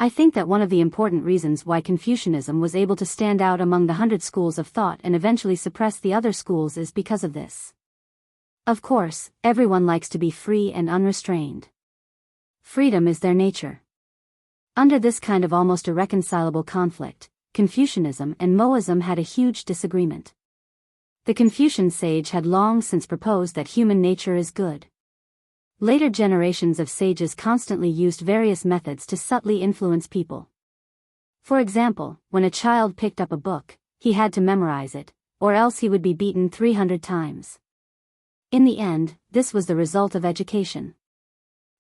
I think that one of the important reasons why Confucianism was able to stand out among the 100 schools of thought and eventually suppress the other schools is because of this. Of course, everyone likes to be free and unrestrained. Freedom is their nature. Under this kind of almost irreconcilable conflict, Confucianism and Moism had a huge disagreement. The Confucian sage had long since proposed that human nature is good. Later generations of sages constantly used various methods to subtly influence people. For example, when a child picked up a book, he had to memorize it, or else he would be beaten 300 times. In the end, this was the result of education.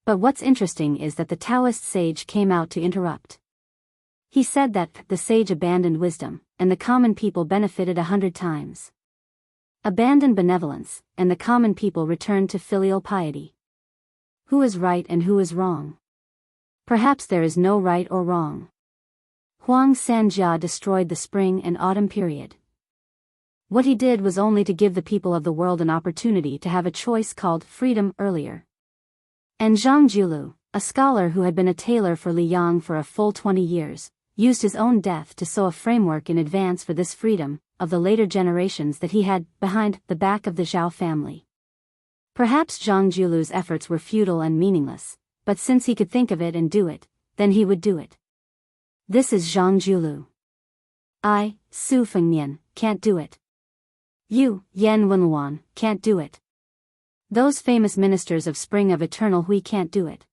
But what's interesting is that the Taoist sage came out to interrupt. He said that the sage abandoned wisdom, and the common people benefited 100 times. Abandoned benevolence, and the common people returned to filial piety. Who is right and who is wrong? Perhaps there is no right or wrong. Huang Sanjia destroyed the spring and autumn period. What he did was only to give the people of the world an opportunity to have a choice called freedom earlier. And Zhang Julu, a scholar who had been a tailor for Li Yang for a full 20 years, used his own death to sow a framework in advance for this freedom of the later generations that he had behind the back of the Zhao family. Perhaps Zhang Julu's efforts were futile and meaningless, but since he could think of it and do it, then he would do it. This is Zhang Julu. I, Su Fengnian, can't do it. You, Yan Wenluan, can't do it. Those famous ministers of Spring of Eternal Hui can't do it.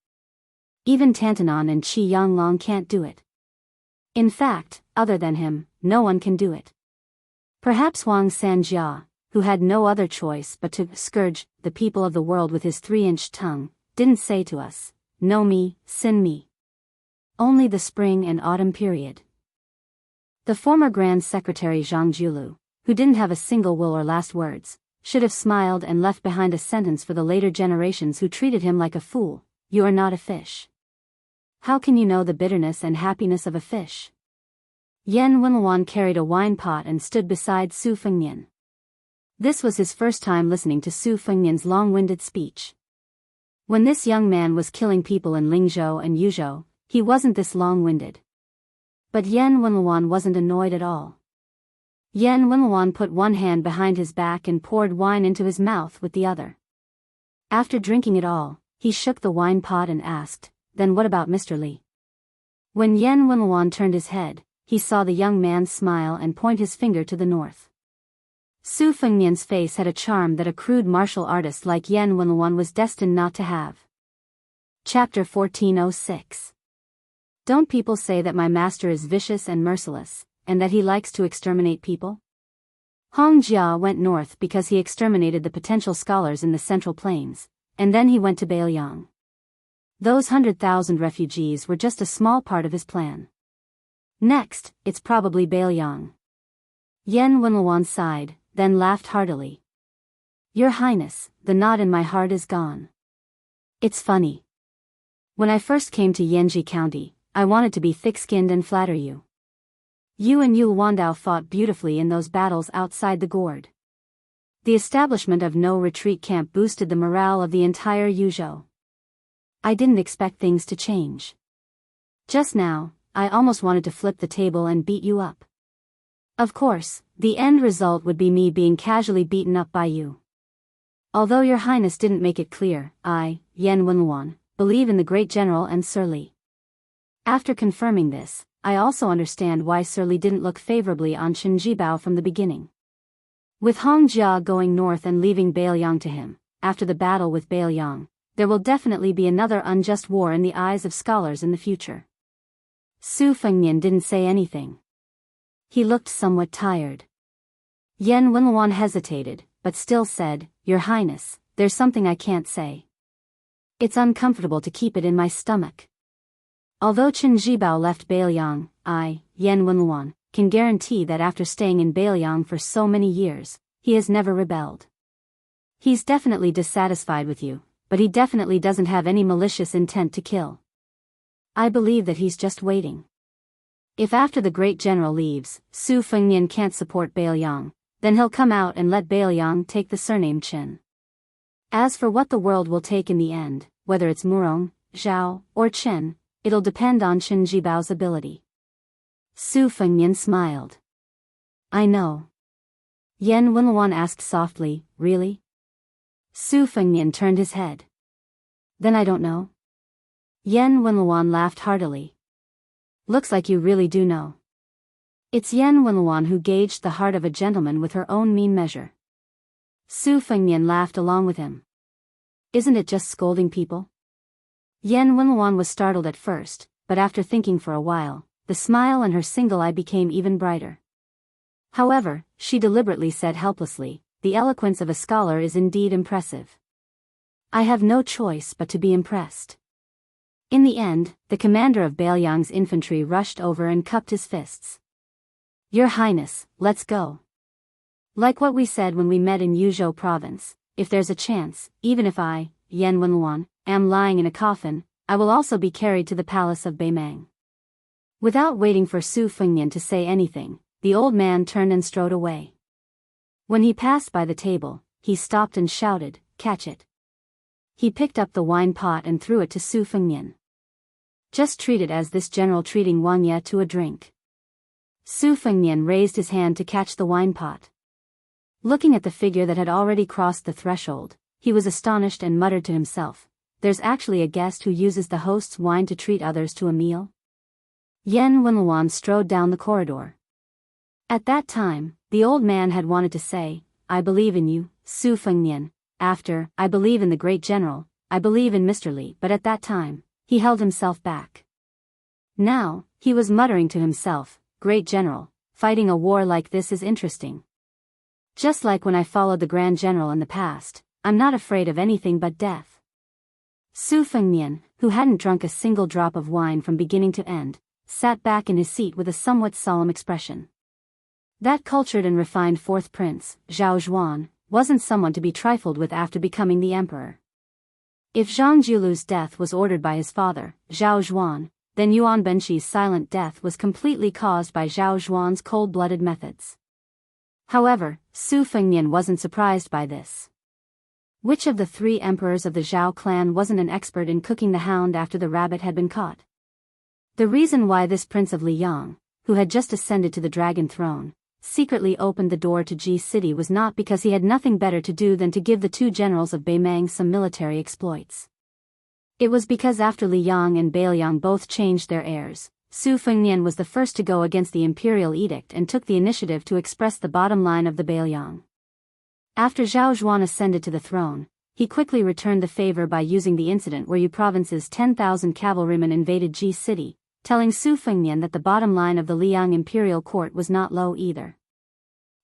Even Tantanon and Qi Yanglong can't do it. In fact, other than him, no one can do it. Perhaps Huang Sanjia, who had no other choice but to scourge the people of the world with his 3-inch tongue, didn't say to us, "Know me, sin me." Only the spring and autumn period. The former Grand Secretary Zhang Julu, who didn't have a single will or last words, should have smiled and left behind a sentence for the later generations who treated him like a fool: "You are not a fish. How can you know the bitterness and happiness of a fish?" Yan Wenluan carried a wine pot and stood beside Su Fengnian. This was his first time listening to Su Fengnian's long-winded speech. When this young man was killing people in Lingzhou and Yuzhou, he wasn't this long-winded. But Yan Wenluan wasn't annoyed at all. Yan Wenluan put one hand behind his back and poured wine into his mouth with the other. After drinking it all, he shook the wine pot and asked, "Then what about Mr. Li?" When Yan Wenluan turned his head, he saw the young man smile and point his finger to the north. Su Fengnian's face had a charm that a crude martial artist like Yan Wenluan was destined not to have. Chapter 1406. Don't people say that my master is vicious and merciless, and that he likes to exterminate people? Hong Jia went north because he exterminated the potential scholars in the Central Plains, and then he went to Biyao. Those 100,000 refugees were just a small part of his plan. Next, it's probably Biyao. Yan Wenluan sighed, then laughed heartily. "Your Highness, the knot in my heart is gone. It's funny. When I first came to Yanji County, I wanted to be thick-skinned and flatter you. You and Yu Wandao fought beautifully in those battles outside the gourd. The establishment of no retreat camp boosted the morale of the entire Yuzhou. I didn't expect things to change. Just now, I almost wanted to flip the table and beat you up. Of course, the end result would be me being casually beaten up by you. Although your Highness didn't make it clear, I, Yan Wenluan, believe in the great general and Sir Li. After confirming this, I also understand why Sir Li didn't look favorably on Chen Jibao from the beginning. With Hong Jia going north and leaving Biyao to him, after the battle with Biyao, there will definitely be another unjust war in the eyes of scholars in the future." Su Fengnian didn't say anything. He looked somewhat tired. Yan Wenluan hesitated, but still said, "Your Highness, there's something I can't say. It's uncomfortable to keep it in my stomach." Although Chen Jibao left Biyao, I, Yan Wenluan, can guarantee that after staying in Biyao for so many years, he has never rebelled. He's definitely dissatisfied with you, but he definitely doesn't have any malicious intent to kill. I believe that he's just waiting. If after the great general leaves, Su Fengnian can't support Biyao, then he'll come out and let Biyao take the surname Chen. As for what the world will take in the end, whether it's Murong, Zhao, or Chen, it'll depend on Chen Jibao's ability. Su Fengnian smiled. "I know." Yan Wenluan asked softly, "Really?" Su Fengnian turned his head. "Then I don't know." Yan Wenluan laughed heartily. "Looks like you really do know." It's Yan Wenluan who gauged the heart of a gentleman with her own mean measure. Su Fengnian laughed along with him. "Isn't it just scolding people?" Yan Wenluan was startled at first, but after thinking for a while, the smile on her single eye became even brighter. However, she deliberately said helplessly, "The eloquence of a scholar is indeed impressive. I have no choice but to be impressed." In the end, the commander of Bailiang's infantry rushed over and cupped his fists. "Your Highness, let's go. Like what we said when we met in Yuzhou province, if there's a chance, even if I, Yan Wenluan, am lying in a coffin, I will also be carried to the palace of Beimang." Without waiting for Su Fengnian to say anything, the old man turned and strode away. When he passed by the table, he stopped and shouted, "Catch it." He picked up the wine pot and threw it to Su Fengnian. "Just treat it as this general treating Wang Ye to a drink." Su Fengnian raised his hand to catch the wine pot. Looking at the figure that had already crossed the threshold, he was astonished and muttered to himself, "There's actually a guest who uses the host's wine to treat others to a meal?" Yan Wenluan strode down the corridor. At that time, the old man had wanted to say, "I believe in you, Su Fengnian," after, "I believe in the great general, I believe in Mr. Li," but at that time, he held himself back. Now, he was muttering to himself, "Great general, fighting a war like this is interesting. Just like when I followed the grand general in the past, I'm not afraid of anything but death." Su Fengnian, who hadn't drunk a single drop of wine from beginning to end, sat back in his seat with a somewhat solemn expression. That cultured and refined fourth prince, Zhao Zhuan, wasn't someone to be trifled with after becoming the emperor. If Zhang Jiulu's death was ordered by his father, Zhao Zhuan, then Yuan Benqi's silent death was completely caused by Zhao Zhuan's cold-blooded methods. However, Su Fengnian wasn't surprised by this. Which of the three emperors of the Zhao clan wasn't an expert in cooking the hound after the rabbit had been caught? The reason why this prince of Liyang, who had just ascended to the dragon throne, secretly opened the door to Ji City was not because he had nothing better to do than to give the two generals of Beimang some military exploits. It was because after Liyang and Beiliang both changed their heirs, Su Fengnian was the first to go against the imperial edict and took the initiative to express the bottom line of the Beiliang. After Zhao Zhuan ascended to the throne, he quickly returned the favor by using the incident where Yu province's 10,000 cavalrymen invaded Ji City, telling Su Fengnian that the bottom line of the Liang imperial court was not low either.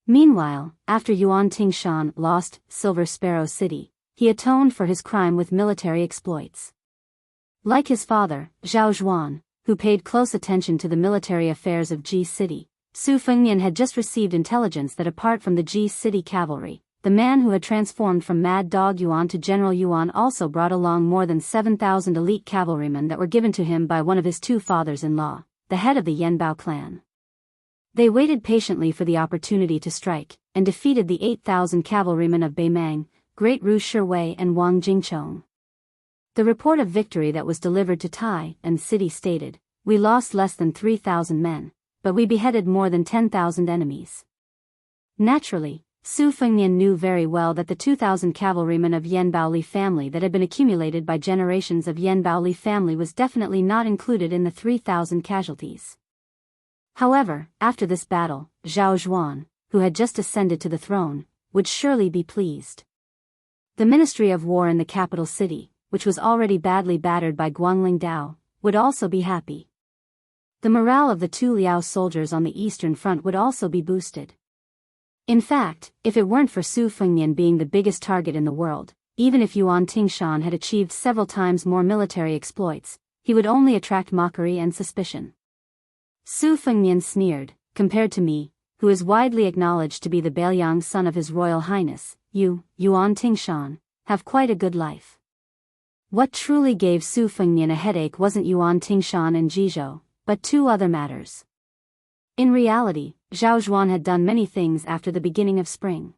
Meanwhile, after Yuan Tingshan lost Silver Sparrow City, he atoned for his crime with military exploits. Like his father, Zhao Zhuan, who paid close attention to the military affairs of Ji City, Su Fengnian had just received intelligence that apart from the Ji City cavalry, the man who had transformed from Mad Dog Yuan to General Yuan also brought along more than 7,000 elite cavalrymen that were given to him by one of his two fathers-in-law, the head of the Yanbao clan. They waited patiently for the opportunity to strike, and defeated the 8,000 cavalrymen of Beimang, Great Ru Shiwei and Wang Jingchong. The report of victory that was delivered to Tai and City stated, "We lost less than 3,000 men, but we beheaded more than 10,000 enemies." Naturally, Su Fengnian knew very well that the 2,000 cavalrymen of Yanbao Li family that had been accumulated by generations of Yanbao Li family was definitely not included in the 3,000 casualties. However, after this battle, Zhao Zhuan, who had just ascended to the throne, would surely be pleased. The Ministry of War in the capital city, which was already badly battered by Guangling Dao, would also be happy. The morale of the two Liao soldiers on the eastern front would also be boosted. In fact, if it weren't for Su Fengnian being the biggest target in the world, even if Yuan Tingshan had achieved several times more military exploits, he would only attract mockery and suspicion. Su Fengnian sneered, "Compared to me, who is widely acknowledged to be the Beiliang son of His Royal Highness, you, Yuan Tingshan, have quite a good life." What truly gave Su Fengnian a headache wasn't Yuan Tingshan and Jizhou, but two other matters. In reality, Zhao Zhuan had done many things after the beginning of spring.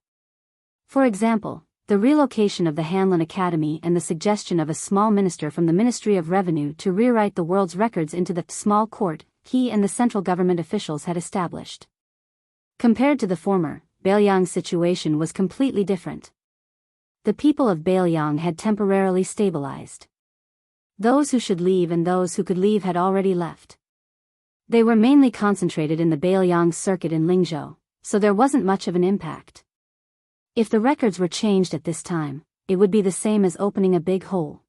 For example, the relocation of the Hanlin Academy and the suggestion of a small minister from the Ministry of Revenue to rewrite the world's records into the small court he and the central government officials had established. Compared to the former, Beiliang's situation was completely different. The people of Beiliang had temporarily stabilized. Those who should leave and those who could leave had already left. They were mainly concentrated in the Beiliang circuit in Lingzhou, so there wasn't much of an impact. If the records were changed at this time, it would be the same as opening a big hole.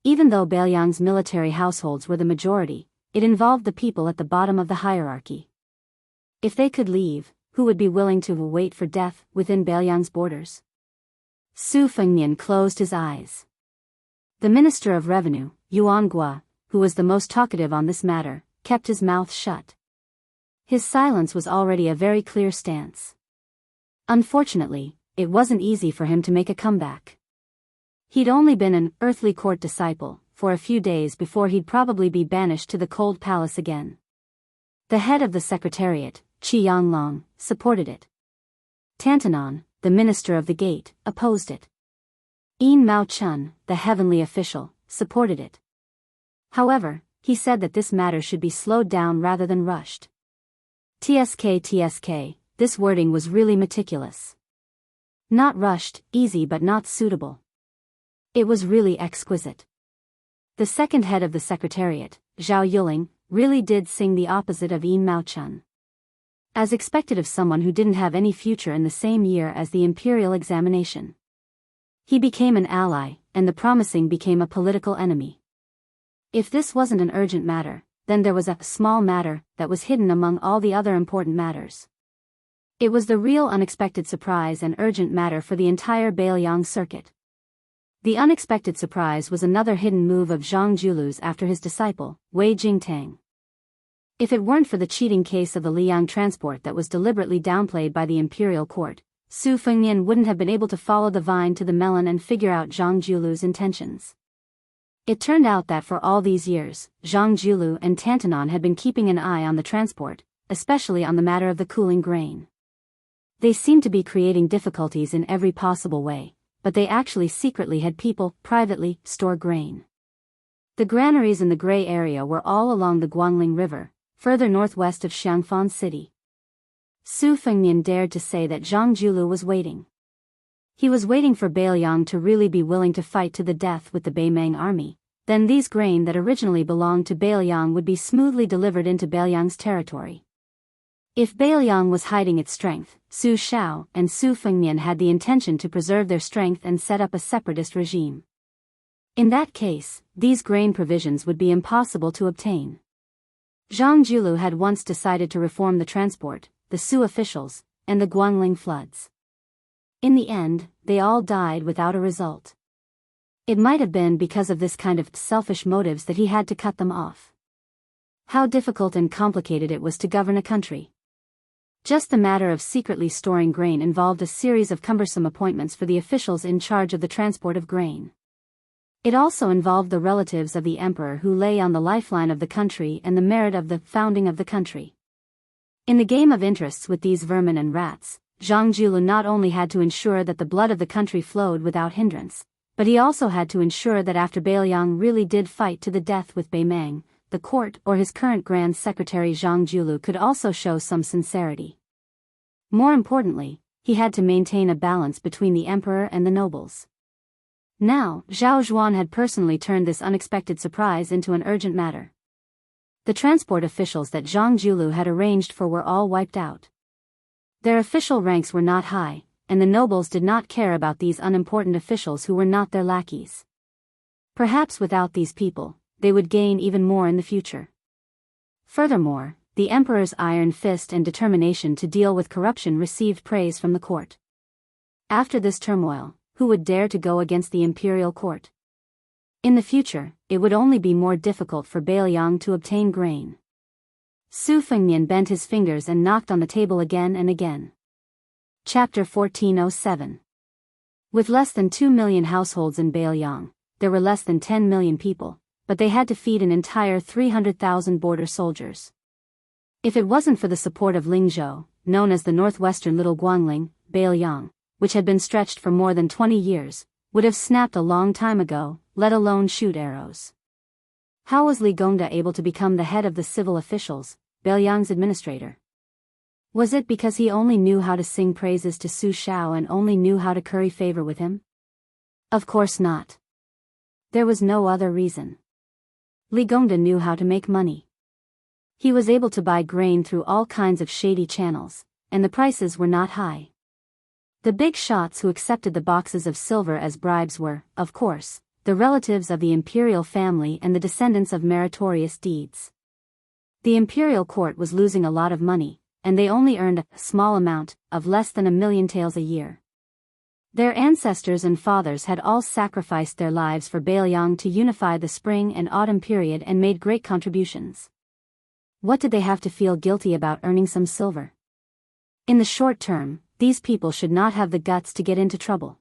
Even though Beiliang's military households were the majority, it involved the people at the bottom of the hierarchy. If they could leave, who would be willing to wait for death within Beiliang's borders? Su Fengnian closed his eyes. The Minister of Revenue, Yuan Gua, who was the most talkative on this matter, kept his mouth shut. His silence was already a very clear stance. Unfortunately, it wasn't easy for him to make a comeback. He'd only been an earthly court disciple for a few days before he'd probably be banished to the cold palace again. The head of the secretariat, Qianglong, supported it. Tantanon, the minister of the gate, opposed it. Yin Mao Chun, the heavenly official, supported it. However, he said that this matter should be slowed down rather than rushed. TSK, this wording was really meticulous. Not rushed, easy but not suitable. It was really exquisite. The second head of the secretariat, Zhao Yuling, really did sing the opposite of Yin Mao Chun. As expected of someone who didn't have any future in the same year as the imperial examination. He became an ally, and the promising became a political enemy. If this wasn't an urgent matter, then there was a small matter that was hidden among all the other important matters. It was the real unexpected surprise and urgent matter for the entire Biyao circuit. The unexpected surprise was another hidden move of Zhang Julu's after his disciple, Wei Jingtang. If it weren't for the cheating case of the Liang transport that was deliberately downplayed by the imperial court, Su Fengnian wouldn't have been able to follow the vine to the melon and figure out Zhang Julu's intentions. It turned out that for all these years, Zhang Julu and Tantanon had been keeping an eye on the transport, especially on the matter of the cooling grain. They seemed to be creating difficulties in every possible way, but they actually secretly had people privately store grain. The granaries in the gray area were all along the Guangling River, further northwest of Xiangfan City. Su Fengnian dared to say that Zhang Julu was waiting. He was waiting for Biyao to really be willing to fight to the death with the Beimang army, then these grain that originally belonged to Biyao would be smoothly delivered into Biao's territory. If Biyao was hiding its strength, Su Shao and Su Fengnian had the intention to preserve their strength and set up a separatist regime. In that case, these grain provisions would be impossible to obtain. Zhang Julu had once decided to reform the transport, the Su officials, and the Guangling floods. In the end, they all died without a result. It might have been because of this kind of selfish motives that he had to cut them off. How difficult and complicated it was to govern a country. Just the matter of secretly storing grain involved a series of cumbersome appointments for the officials in charge of the transport of grain. It also involved the relatives of the emperor who lay on the lifeline of the country and the merit of the founding of the country. In the game of interests with these vermin and rats, Zhang Julu not only had to ensure that the blood of the country flowed without hindrance, but he also had to ensure that after Biyao really did fight to the death with Beimang, the court or his current Grand Secretary Zhang Julu could also show some sincerity. More importantly, he had to maintain a balance between the emperor and the nobles. Now, Zhao Zhuan had personally turned this unexpected surprise into an urgent matter. The transport officials that Zhang Julu had arranged for were all wiped out. Their official ranks were not high, and the nobles did not care about these unimportant officials who were not their lackeys. Perhaps without these people, they would gain even more in the future. Furthermore, the emperor's iron fist and determination to deal with corruption received praise from the court. After this turmoil, who would dare to go against the imperial court? In the future, it would only be more difficult for Biyao to obtain grain. Su Fengnian bent his fingers and knocked on the table again and again. Chapter 1407. With less than 2 million households in Biyao, there were less than 10 million people, but they had to feed an entire 300,000 border soldiers. If it wasn't for the support of Lingzhou, known as the Northwestern Little Guangling, Biyao, which had been stretched for more than 20 years, would have snapped a long time ago, let alone shoot arrows. How was Li Gongda able to become the head of the civil officials, Biao's administrator? Was it because he only knew how to sing praises to Su Shao and only knew how to curry favor with him? Of course not. There was no other reason. Li Gongda knew how to make money. He was able to buy grain through all kinds of shady channels, and the prices were not high. The big shots who accepted the boxes of silver as bribes were, of course, the relatives of the imperial family and the descendants of meritorious deeds. The imperial court was losing a lot of money, and they only earned a small amount, of less than 1 million taels a year. Their ancestors and fathers had all sacrificed their lives for Biyao to unify the spring and autumn period and made great contributions. What did they have to feel guilty about earning some silver? In the short term, these people should not have the guts to get into trouble.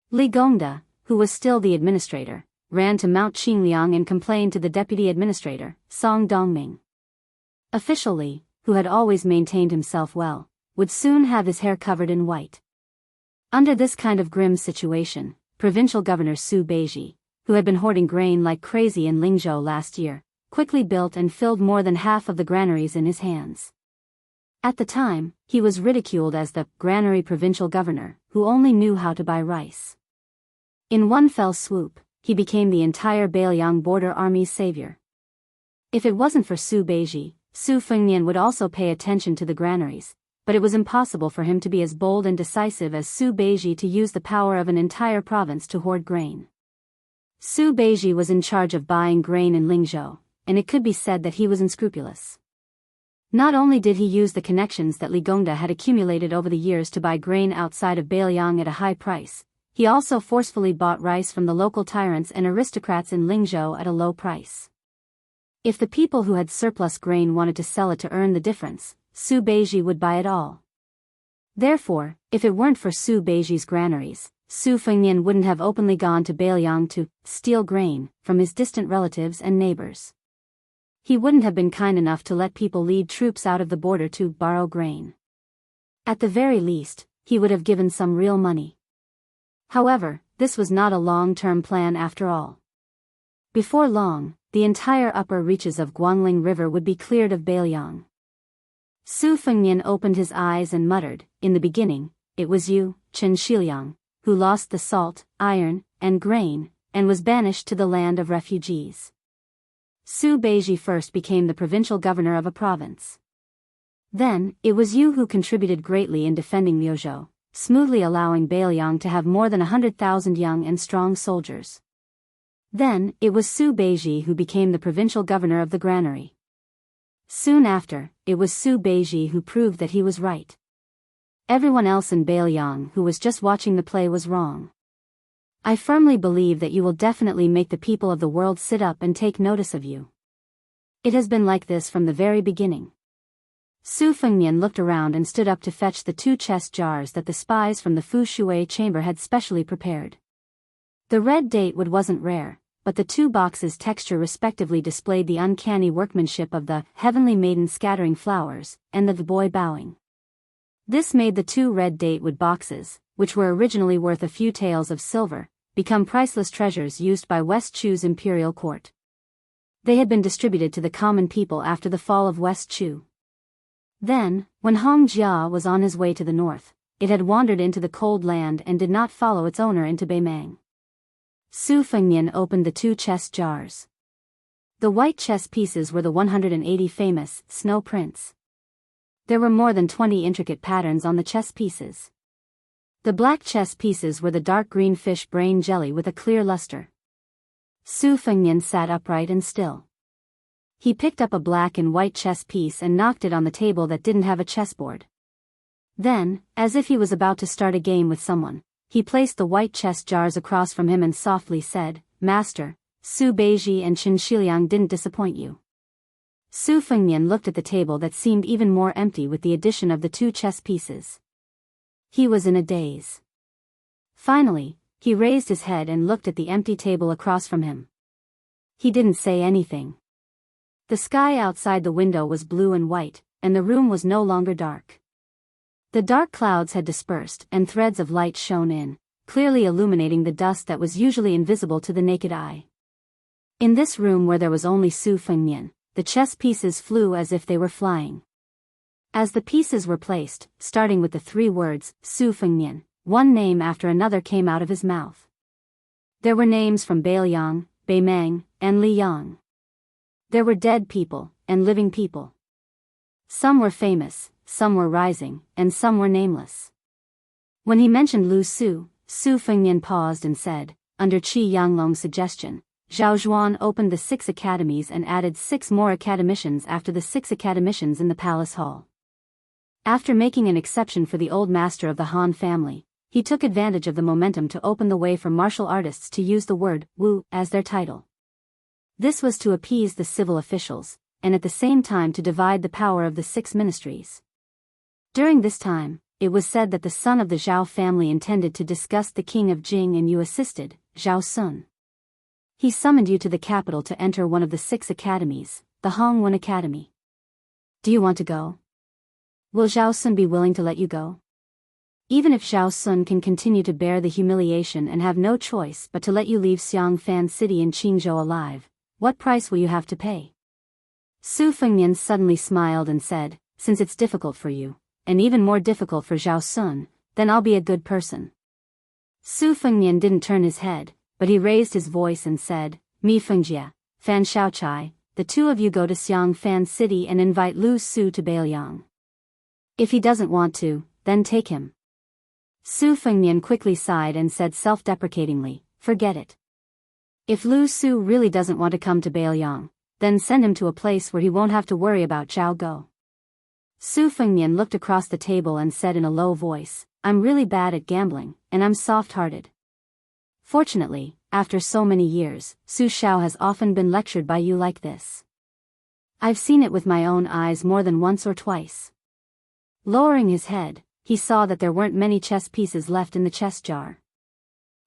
Li Gongda, who was still the administrator, ran to Mount Qingliang and complained to the deputy administrator, Song Dongming. Official Li, who had always maintained himself well, would soon have his hair covered in white. Under this kind of grim situation, provincial governor Su Beiji, who had been hoarding grain like crazy in Lingzhou last year, quickly built and filled more than half of the granaries in his hands. At the time, he was ridiculed as the granary provincial governor, who only knew how to buy rice. In one fell swoop, he became the entire Beiliang border army's savior. If it wasn't for Su Beiji, Su Fengnian would also pay attention to the granaries, but it was impossible for him to be as bold and decisive as Su Beiji to use the power of an entire province to hoard grain. Su Beiji was in charge of buying grain in Lingzhou, and it could be said that he was unscrupulous. Not only did he use the connections that Li Gongda had accumulated over the years to buy grain outside of Beiliang at a high price, he also forcefully bought rice from the local tyrants and aristocrats in Lingzhou at a low price. If the people who had surplus grain wanted to sell it to earn the difference, Su Beiji would buy it all. Therefore, if it weren't for Su Beiji's granaries, Su Fengnian wouldn't have openly gone to Beiliang to steal grain from his distant relatives and neighbors. He wouldn't have been kind enough to let people lead troops out of the border to borrow grain. At the very least, he would have given some real money. However, this was not a long-term plan after all. Before long, the entire upper reaches of Guangling River would be cleared of Beiliang. Su Fengnian opened his eyes and muttered, "In the beginning, it was you, Chen Shiliang, who lost the salt, iron, and grain, and was banished to the land of refugees." Su Beiji first became the provincial governor of a province. Then, it was you who contributed greatly in defending Liuzhou, smoothly allowing Beiliang to have more than 100,000 young and strong soldiers. Then, it was Su Beiji who became the provincial governor of the granary. Soon after, it was Su Beiji who proved that he was right. Everyone else in Beiliang who was just watching the play was wrong. I firmly believe that you will definitely make the people of the world sit up and take notice of you. It has been like this from the very beginning. Su Fengnian looked around and stood up to fetch the 2 chest jars that the spies from the Fu Shui chamber had specially prepared. The red datewood wasn't rare, but the 2 boxes' texture respectively displayed the uncanny workmanship of the heavenly maiden scattering flowers, and the boy bowing. This made the 2 red datewood boxes, which were originally worth a few taels of silver, become priceless treasures used by West Chu's imperial court. They had been distributed to the common people after the fall of West Chu. Then, when Hong Jia was on his way to the north, it had wandered into the cold land and did not follow its owner into Beimang. Su Fengnian opened the 2 chest jars. The white chess pieces were the 180 famous snow prints. There were more than 20 intricate patterns on the chess pieces. The black chess pieces were the dark green fish brain jelly with a clear luster. Su Fengnian sat upright and still. He picked up a black and white chess piece and knocked it on the table that didn't have a chessboard. Then, as if he was about to start a game with someone, he placed the white chess jars across from him and softly said, "Master, Su Beiji and Chen Shiliang didn't disappoint you." Su Fengnian looked at the table that seemed even more empty with the addition of the 2 chess pieces. He was in a daze. Finally, he raised his head and looked at the empty table across from him. He didn't say anything. The sky outside the window was blue and white, and the room was no longer dark. The dark clouds had dispersed and threads of light shone in, clearly illuminating the dust that was usually invisible to the naked eye. In this room where there was only Su Fengnian, the chess pieces flew as if they were flying. As the pieces were placed, starting with the 3 words, Su Fengnian, one name after another came out of his mouth. There were names from Beiliang, Beimang, and Liyang. There were dead people, and living people. Some were famous, some were rising, and some were nameless. When he mentioned Lu Su, Su Fengnian paused and said, under Qi Yanglong's suggestion, Zhao Zhuan opened the 6 academies and added 6 more academicians after the 6 academicians in the palace hall. After making an exception for the old master of the Han family, he took advantage of the momentum to open the way for martial artists to use the word Wu as their title. This was to appease the civil officials, and at the same time to divide the power of the 6 ministries. During this time, it was said that the son of the Zhao family intended to disgust the king of Jing and you assisted, Zhao Sun. He summoned you to the capital to enter one of the 6 academies, the Hongwen Academy. Do you want to go? Will Zhao Sun be willing to let you go? Even if Zhao Sun can continue to bear the humiliation and have no choice but to let you leave Xiangfan City in Qingzhou alive, what price will you have to pay? Su Fengnian suddenly smiled and said, since it's difficult for you, and even more difficult for Zhao Sun, then I'll be a good person. Su Fengnian didn't turn his head, but he raised his voice and said, Mi Fengjie, Fan Shaochai, the 2 of you go to Xiangfan City and invite Lu Su to Biyao. If he doesn't want to, then take him. Su Fengnian quickly sighed and said self-deprecatingly, forget it. If Lu Su really doesn't want to come to Biyao, then send him to a place where he won't have to worry about Zhao Go. Su Fengnian looked across the table and said in a low voice, I'm really bad at gambling, and I'm soft-hearted. Fortunately, after so many years, Su Xiao has often been lectured by you like this. I've seen it with my own eyes more than once or twice. Lowering his head, he saw that there weren't many chess pieces left in the chess jar.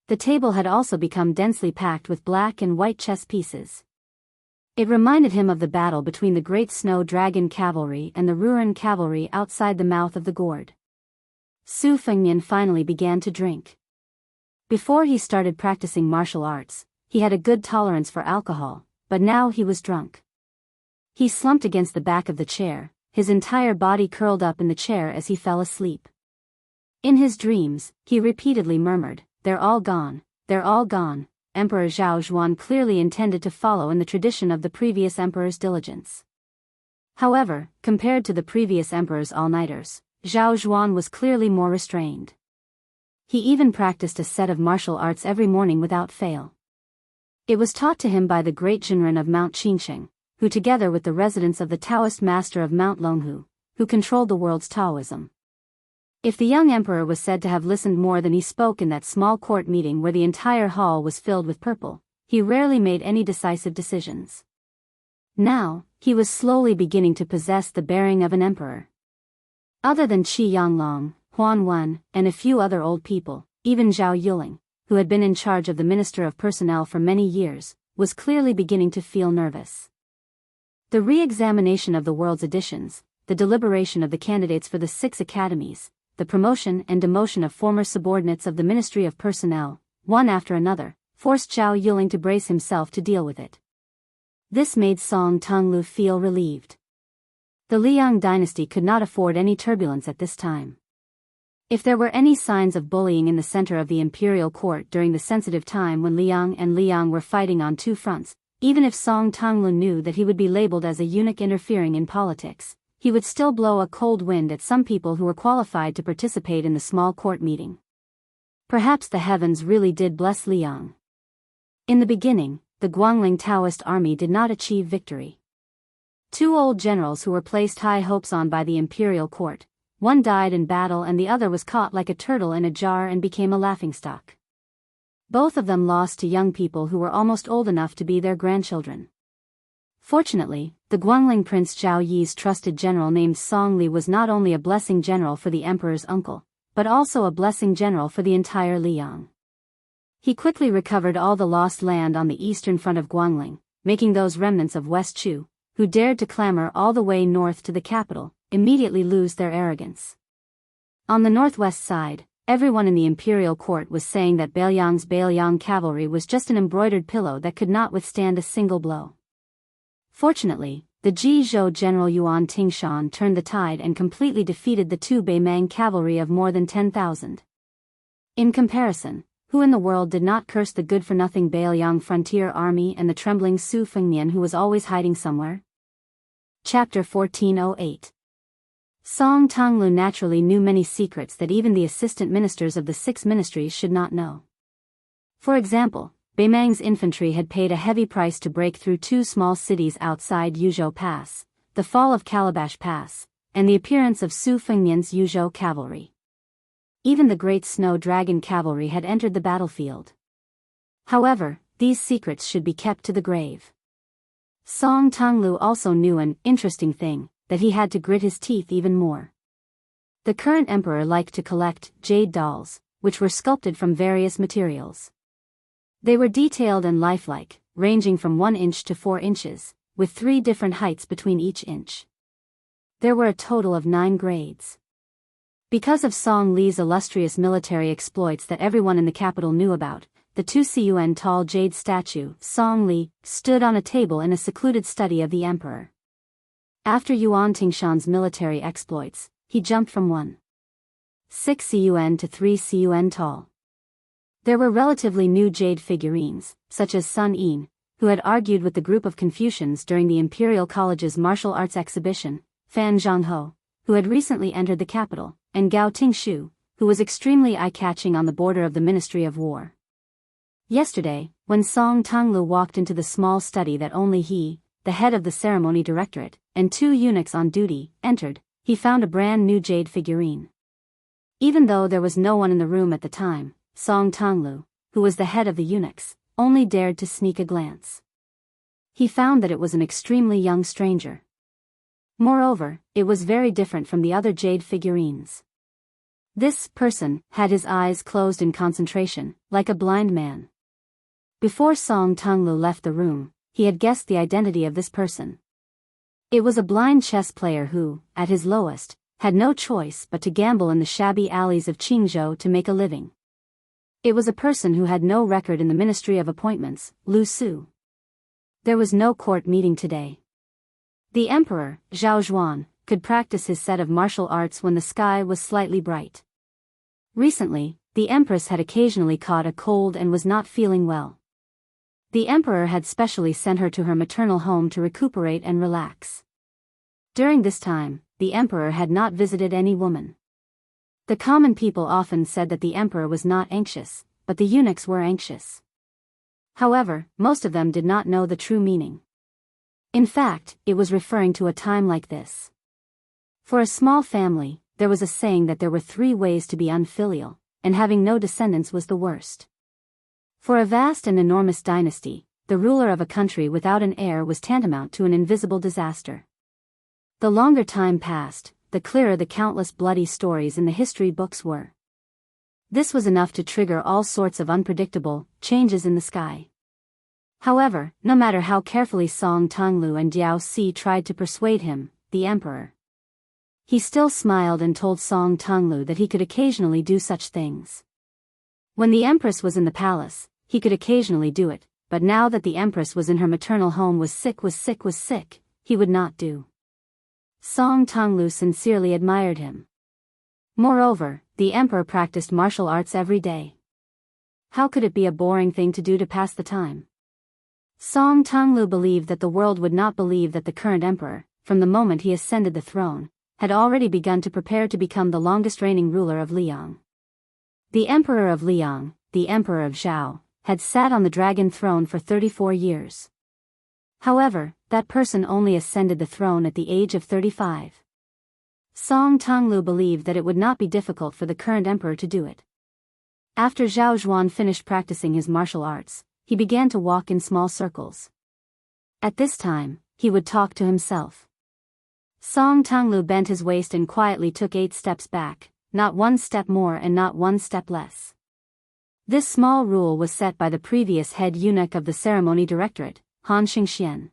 The table had also become densely packed with black and white chess pieces. It reminded him of the battle between the Great Snow Dragon Cavalry and the Ruren Cavalry outside the mouth of the gourd. Su Fengnian finally began to drink. Before he started practicing martial arts, he had a good tolerance for alcohol, but now he was drunk. He slumped against the back of the chair, his entire body curled up in the chair as he fell asleep. In his dreams, he repeatedly murmured, they're all gone, they're all gone. Emperor Zhao Zhuan clearly intended to follow in the tradition of the previous emperor's diligence. However, compared to the previous emperor's all-nighters, Zhao Zhuan was clearly more restrained. He even practiced a set of martial arts every morning without fail. It was taught to him by the great Jinren of Mount Qingsheng, who together with the residents of the Taoist master of Mount Longhu, who controlled the world's Taoism. If the young emperor was said to have listened more than he spoke in that small court meeting where the entire hall was filled with purple, he rarely made any decisive decisions. Now, he was slowly beginning to possess the bearing of an emperor. Other than Qi Yanglong, Huan Wen, and a few other old people, even Zhao Yuling, who had been in charge of the Minister of Personnel for many years, was clearly beginning to feel nervous. The re-examination of the world's editions, the deliberation of the candidates for the 6 academies, the promotion and demotion of former subordinates of the Ministry of Personnel, one after another, forced Zhao Yuling to brace himself to deal with it. This made Song Tonglu feel relieved. The Liang dynasty could not afford any turbulence at this time. If there were any signs of bullying in the center of the imperial court during the sensitive time when Liang and Liang were fighting on 2 fronts, even if Song Tonglu knew that he would be labeled as a eunuch interfering in politics, he would still blow a cold wind at some people who were qualified to participate in the small court meeting. Perhaps the heavens really did bless Liang. In the beginning, the Guangling Taoist army did not achieve victory. 2 old generals who were placed high hopes on by the imperial court, one died in battle and the other was caught like a turtle in a jar and became a laughingstock. Both of them lost to young people who were almost old enough to be their grandchildren. Fortunately, the Guangling Prince Zhao Yi's trusted general named Song Li was not only a blessing general for the emperor's uncle, but also a blessing general for the entire Liang. He quickly recovered all the lost land on the eastern front of Guangling, making those remnants of West Chu, who dared to clamor all the way north to the capital, immediately lose their arrogance. On the northwest side, everyone in the imperial court was saying that Beiliang's Beiliang cavalry was just an embroidered pillow that could not withstand a single blow. Fortunately, the Jizhou general Yuan Tingshan turned the tide and completely defeated the 2 Beimang cavalry of more than 10,000. In comparison, who in the world did not curse the good-for-nothing Beiliang frontier army and the trembling Su Fengnian who was always hiding somewhere? Chapter 1408. Song Tonglu naturally knew many secrets that even the assistant ministers of the 6 ministries should not know. For example, Beimang's infantry had paid a heavy price to break through 2 small cities outside Yuzhou Pass, the fall of Calabash Pass, and the appearance of Su Fengnian's Yuzhou cavalry. Even the Great Snow Dragon cavalry had entered the battlefield. However, these secrets should be kept to the grave. Song Tonglu also knew an interesting thing, that he had to grit his teeth even more. The current emperor liked to collect jade dolls, which were sculpted from various materials. They were detailed and lifelike, ranging from 1 inch to 4 inches, with 3 different heights between each inch. There were a total of 9 grades. Because of Song Li's illustrious military exploits that everyone in the capital knew about, the 2 cun tall jade statue, Song Li, stood on a table in a secluded study of the emperor. After Yuan Tingshan's military exploits, he jumped from 1.6 cun to 3 cun tall. There were relatively new jade figurines, such as Sun Yin, who had argued with the group of Confucians during the Imperial College's martial arts exhibition, Fan Jianghu, who had recently entered the capital, and Gao Tingshu, who was extremely eye-catching on the border of the Ministry of War. Yesterday, when Song Tonglu walked into the small study that only he, the head of the ceremony directorate, and 2 eunuchs on duty, entered, he found a brand new jade figurine. Even though there was no one in the room at the time, Song Tonglu, who was the head of the eunuchs, only dared to sneak a glance. He found that it was an extremely young stranger. Moreover, it was very different from the other jade figurines. This person had his eyes closed in concentration, like a blind man. Before Song Tonglu left the room, he had guessed the identity of this person. It was a blind chess player who, at his lowest, had no choice but to gamble in the shabby alleys of Qingzhou to make a living. It was a person who had no record in the Ministry of Appointments, Lu Su. There was no court meeting today. The emperor, Zhao Zhuan, could practice his set of martial arts when the sky was slightly bright. Recently, the empress had occasionally caught a cold and was not feeling well. The emperor had specially sent her to her maternal home to recuperate and relax. During this time, the emperor had not visited any woman. The common people often said that the emperor was not anxious, but the eunuchs were anxious. However, most of them did not know the true meaning. In fact, it was referring to a time like this. For a small family, there was a saying that there were 3 ways to be unfilial, and having no descendants was the worst. For a vast and enormous dynasty, the ruler of a country without an heir was tantamount to an invisible disaster. The longer time passed, the clearer the countless bloody stories in the history books were. This was enough to trigger all sorts of unpredictable changes in the sky. However, no matter how carefully Song Tonglu and Diao Si tried to persuade him, the emperor, he still smiled and told Song Tonglu that he could occasionally do such things. When the empress was in the palace, he could occasionally do it, but now that the empress was in her maternal home was sick, he would not do. Song Tonglu sincerely admired him. Moreover, the emperor practiced martial arts every day. How could it be a boring thing to do to pass the time? Song Tonglu believed that the world would not believe that the current emperor, from the moment he ascended the throne, had already begun to prepare to become the longest reigning ruler of Liang. The emperor of Liang, the emperor of Zhao, had sat on the dragon throne for 34 years. However, that person only ascended the throne at the age of 35. Song Tonglu believed that it would not be difficult for the current emperor to do it. After Zhao Zhuan finished practicing his martial arts, he began to walk in small circles. At this time, he would talk to himself. Song Tonglu bent his waist and quietly took 8 steps back, not 1 step more and not 1 step less. This small rule was set by the previous head eunuch of the ceremony directorate, Han Xingxian.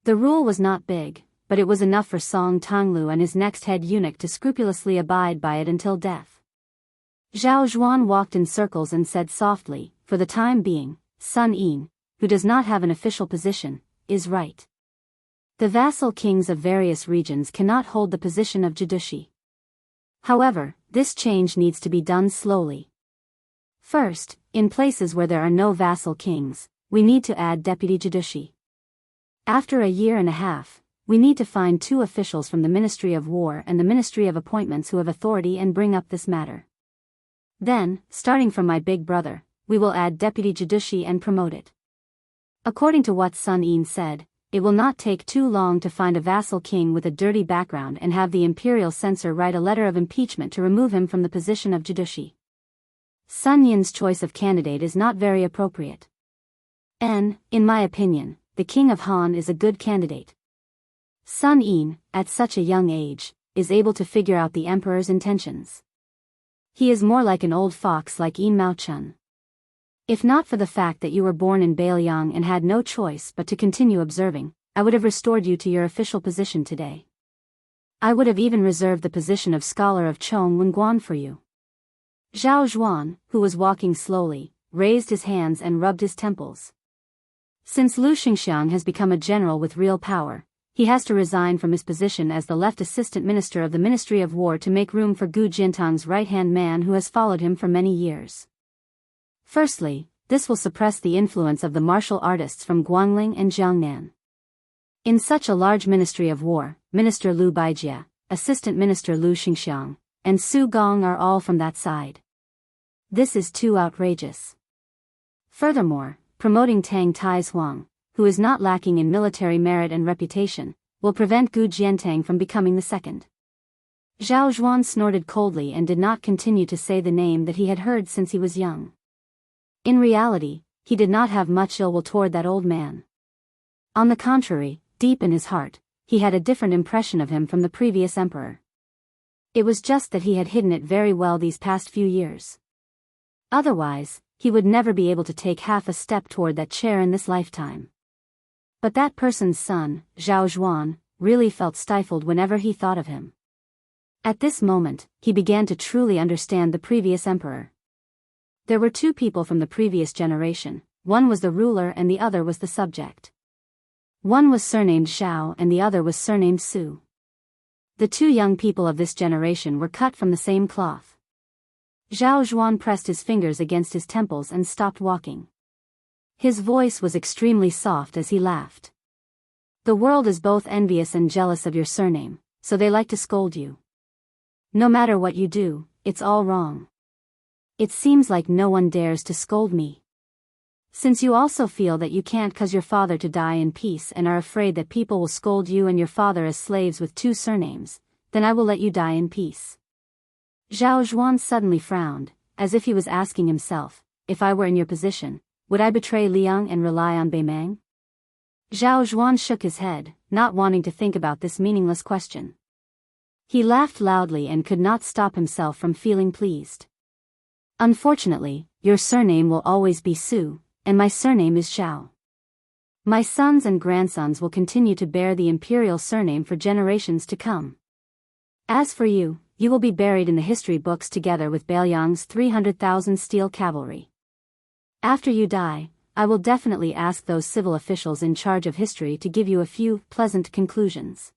The rule was not big, but it was enough for Song Tonglu and his next head eunuch to scrupulously abide by it until death. Zhao Zhuan walked in circles and said softly, "For the time being, Sun Yin, who does not have an official position, is right. The vassal kings of various regions cannot hold the position of judici. However, this change needs to be done slowly. First, in places where there are no vassal kings, we need to add deputy judici. After a year and a half, we need to find 2 officials from the Ministry of War and the Ministry of Appointments who have authority and bring up this matter. Then, starting from my big brother, we will add deputy judici and promote it." According to what Sun Yin said, it will not take too long to find a vassal king with a dirty background and have the imperial censor write a letter of impeachment to remove him from the position of judici. Sun Yin's choice of candidate is not very appropriate. In my opinion, the king of Han is a good candidate. Sun Yin, at such a young age, is able to figure out the emperor's intentions. He is more like an old fox like Yin Mao Chun. If not for the fact that you were born in Biyao and had no choice but to continue observing, I would have restored you to your official position today. I would have even reserved the position of scholar of Chong Wenguan for you. Zhao Zhuan, who was walking slowly, raised his hands and rubbed his temples. Since Lu Xingxiang has become a general with real power, he has to resign from his position as the left assistant minister of the Ministry of War to make room for Gu Jintang's right-hand man who has followed him for many years. Firstly, this will suppress the influence of the martial artists from Guangling and Jiangnan. In such a large Ministry of War, Minister Lu Baijie, Assistant Minister Lu Xingxiang, and Su Gong are all from that side. This is too outrageous. Furthermore, promoting Tang Taizuang, who is not lacking in military merit and reputation, will prevent Gu Jiantang from becoming the second. Zhao Zhuan snorted coldly and did not continue to say the name that he had heard since he was young. In reality, he did not have much ill will toward that old man. On the contrary, deep in his heart, he had a different impression of him from the previous emperor. It was just that he had hidden it very well these past few years. Otherwise, he would never be able to take half a step toward that chair in this lifetime. But that person's son, Zhao Zhuan, really felt stifled whenever he thought of him. At this moment, he began to truly understand the previous emperor. There were two people from the previous generation, one was the ruler and the other was the subject. One was surnamed Zhao and the other was surnamed Su. The two young people of this generation were cut from the same cloth. Zhao Zhuan pressed his fingers against his temples and stopped walking. His voice was extremely soft as he laughed. The world is both envious and jealous of your surname, so they like to scold you. No matter what you do, it's all wrong. It seems like no one dares to scold me. Since you also feel that you can't cause your father to die in peace and are afraid that people will scold you and your father as slaves with two surnames, then I will let you die in peace. Zhao Zhuan suddenly frowned, as if he was asking himself, if I were in your position, would I betray Liang and rely on Beimang? Zhao Zhuan shook his head, not wanting to think about this meaningless question. He laughed loudly and could not stop himself from feeling pleased. Unfortunately, your surname will always be Su, and my surname is Zhao. My sons and grandsons will continue to bear the imperial surname for generations to come. As for you, you will be buried in the history books together with Bailiang's 300,000 steel cavalry. After you die, I will definitely ask those civil officials in charge of history to give you a few pleasant conclusions.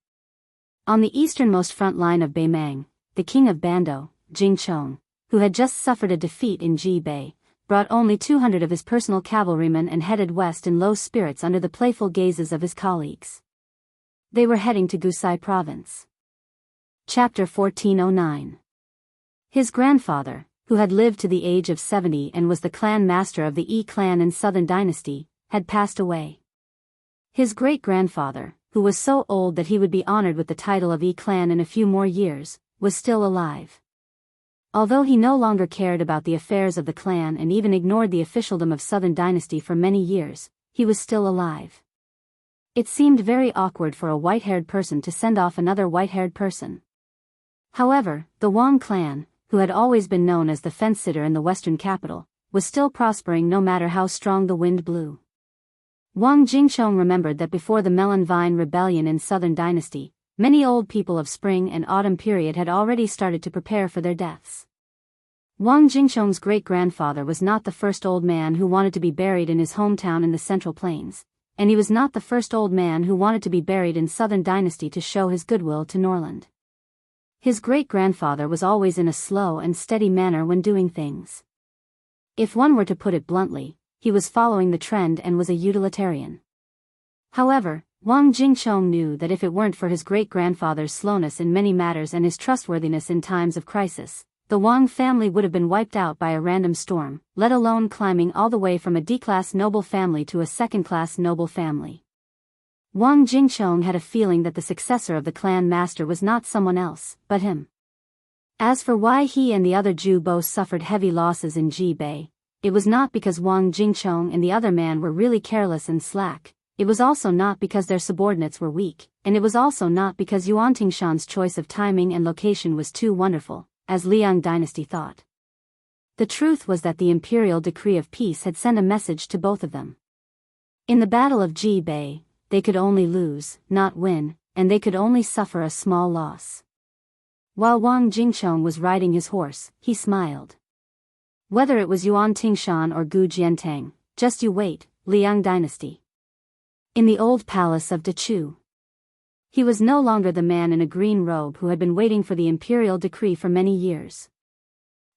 On the easternmost front line of Beimang, the king of Bando, Jingchong, who had just suffered a defeat in Jibei, brought only 200 of his personal cavalrymen and headed west in low spirits under the playful gazes of his colleagues. They were heading to Gusai province. Chapter 1409. His grandfather, who had lived to the age of 70 and was the clan master of the Yi clan in Southern Dynasty, had passed away. His great-grandfather, who was so old that he would be honored with the title of Yi clan in a few more years, was still alive. Although he no longer cared about the affairs of the clan and even ignored the officialdom of Southern Dynasty for many years, he was still alive. It seemed very awkward for a white-haired person to send off another white-haired person. However, the Wang clan, who had always been known as the fence-sitter in the western capital, was still prospering no matter how strong the wind blew. Wang Jingchong remembered that before the Melon Vine Rebellion in Southern Dynasty, many old people of spring and autumn period had already started to prepare for their deaths. Wang Jingchong's great-grandfather was not the first old man who wanted to be buried in his hometown in the Central Plains, and he was not the first old man who wanted to be buried in Southern Dynasty to show his goodwill to Norland. His great-grandfather was always in a slow and steady manner when doing things. If one were to put it bluntly, he was following the trend and was a utilitarian. However, Wang Jingchong knew that if it weren't for his great-grandfather's slowness in many matters and his trustworthiness in times of crisis, the Wang family would have been wiped out by a random storm, let alone climbing all the way from a D-class noble family to a second-class noble family. Wang Jingchong had a feeling that the successor of the clan master was not someone else, but him. As for why he and the other Jew both suffered heavy losses in Jibei, it was not because Wang Jingchong and the other man were really careless and slack. It was also not because their subordinates were weak, and it was also not because Yuan Tingshan's choice of timing and location was too wonderful, as Liang dynasty thought. The truth was that the imperial decree of peace had sent a message to both of them. In the Battle of Ji Bay, they could only lose, not win, and they could only suffer a small loss. While Wang Jingchong was riding his horse, he smiled. Whether it was Yuan Tingshan or Gu Jiantang, just you wait, Liang dynasty. In the old palace of Dechu. He was no longer the man in a green robe who had been waiting for the imperial decree for many years.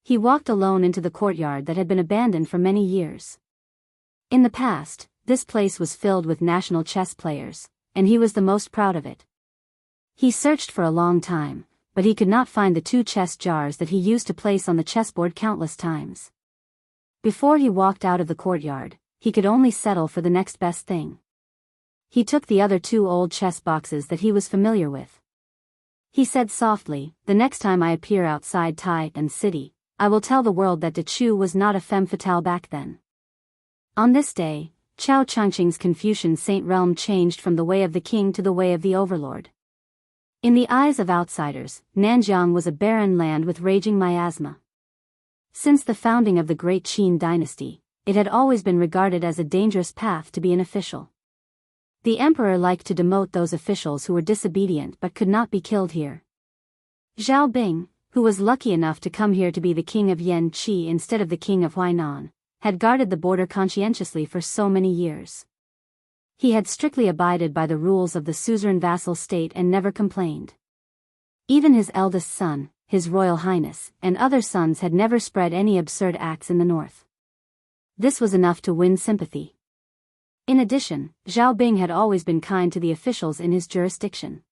He walked alone into the courtyard that had been abandoned for many years. In the past, this place was filled with national chess players, and he was the most proud of it. He searched for a long time, but he could not find the 2 chess jars that he used to place on the chessboard countless times. Before he walked out of the courtyard, he could only settle for the next best thing. He took the other 2 old chess boxes that he was familiar with. He said softly, "The next time I appear outside Tai and City, I will tell the world that Dechu was not a femme fatale back then." On this day, Chao Changqing's Confucian Saint realm changed from the way of the king to the way of the overlord. In the eyes of outsiders, Nanjiang was a barren land with raging miasma. Since the founding of the Great Qin dynasty, it had always been regarded as a dangerous path to be an official. The emperor liked to demote those officials who were disobedient but could not be killed here. Zhao Bing, who was lucky enough to come here to be the king of Yan Qi instead of the king of Huainan, had guarded the border conscientiously for so many years. He had strictly abided by the rules of the suzerain vassal state and never complained. Even his eldest son, His Royal Highness, and other sons had never spread any absurd acts in the north. This was enough to win sympathy. In addition, Zhao Bing had always been kind to the officials in his jurisdiction.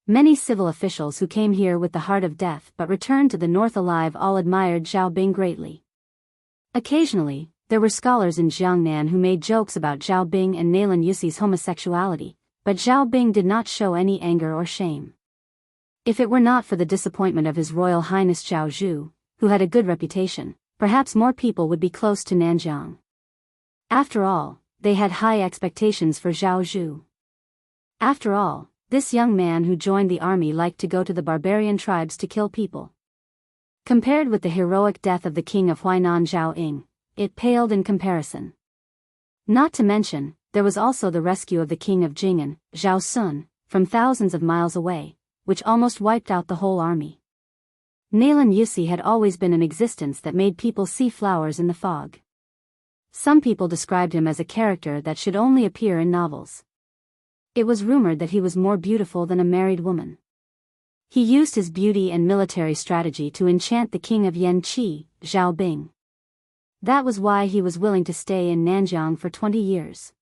Many civil officials who came here with the heart of death but returned to the north alive all admired Zhao Bing greatly. Occasionally, there were scholars in Jiangnan who made jokes about Zhao Bing and Nailan Yuxi's homosexuality, but Zhao Bing did not show any anger or shame. If it were not for the disappointment of His Royal Highness Zhao Zhu, who had a good reputation, perhaps more people would be close to Nanjiang. After all, they had high expectations for Zhao Zhu. After all, this young man who joined the army liked to go to the barbarian tribes to kill people. Compared with the heroic death of the king of Huainan Zhao Ying, it paled in comparison. Not to mention, there was also the rescue of the king of Jing'an, Zhao Sun, from thousands of miles away, which almost wiped out the whole army. Nailan Yusi had always been an existence that made people see flowers in the fog. Some people described him as a character that should only appear in novels. It was rumored that he was more beautiful than a married woman. He used his beauty and military strategy to enchant the king of Yan Qi, Zhao Bing. That was why he was willing to stay in Nanjiang for 20 years.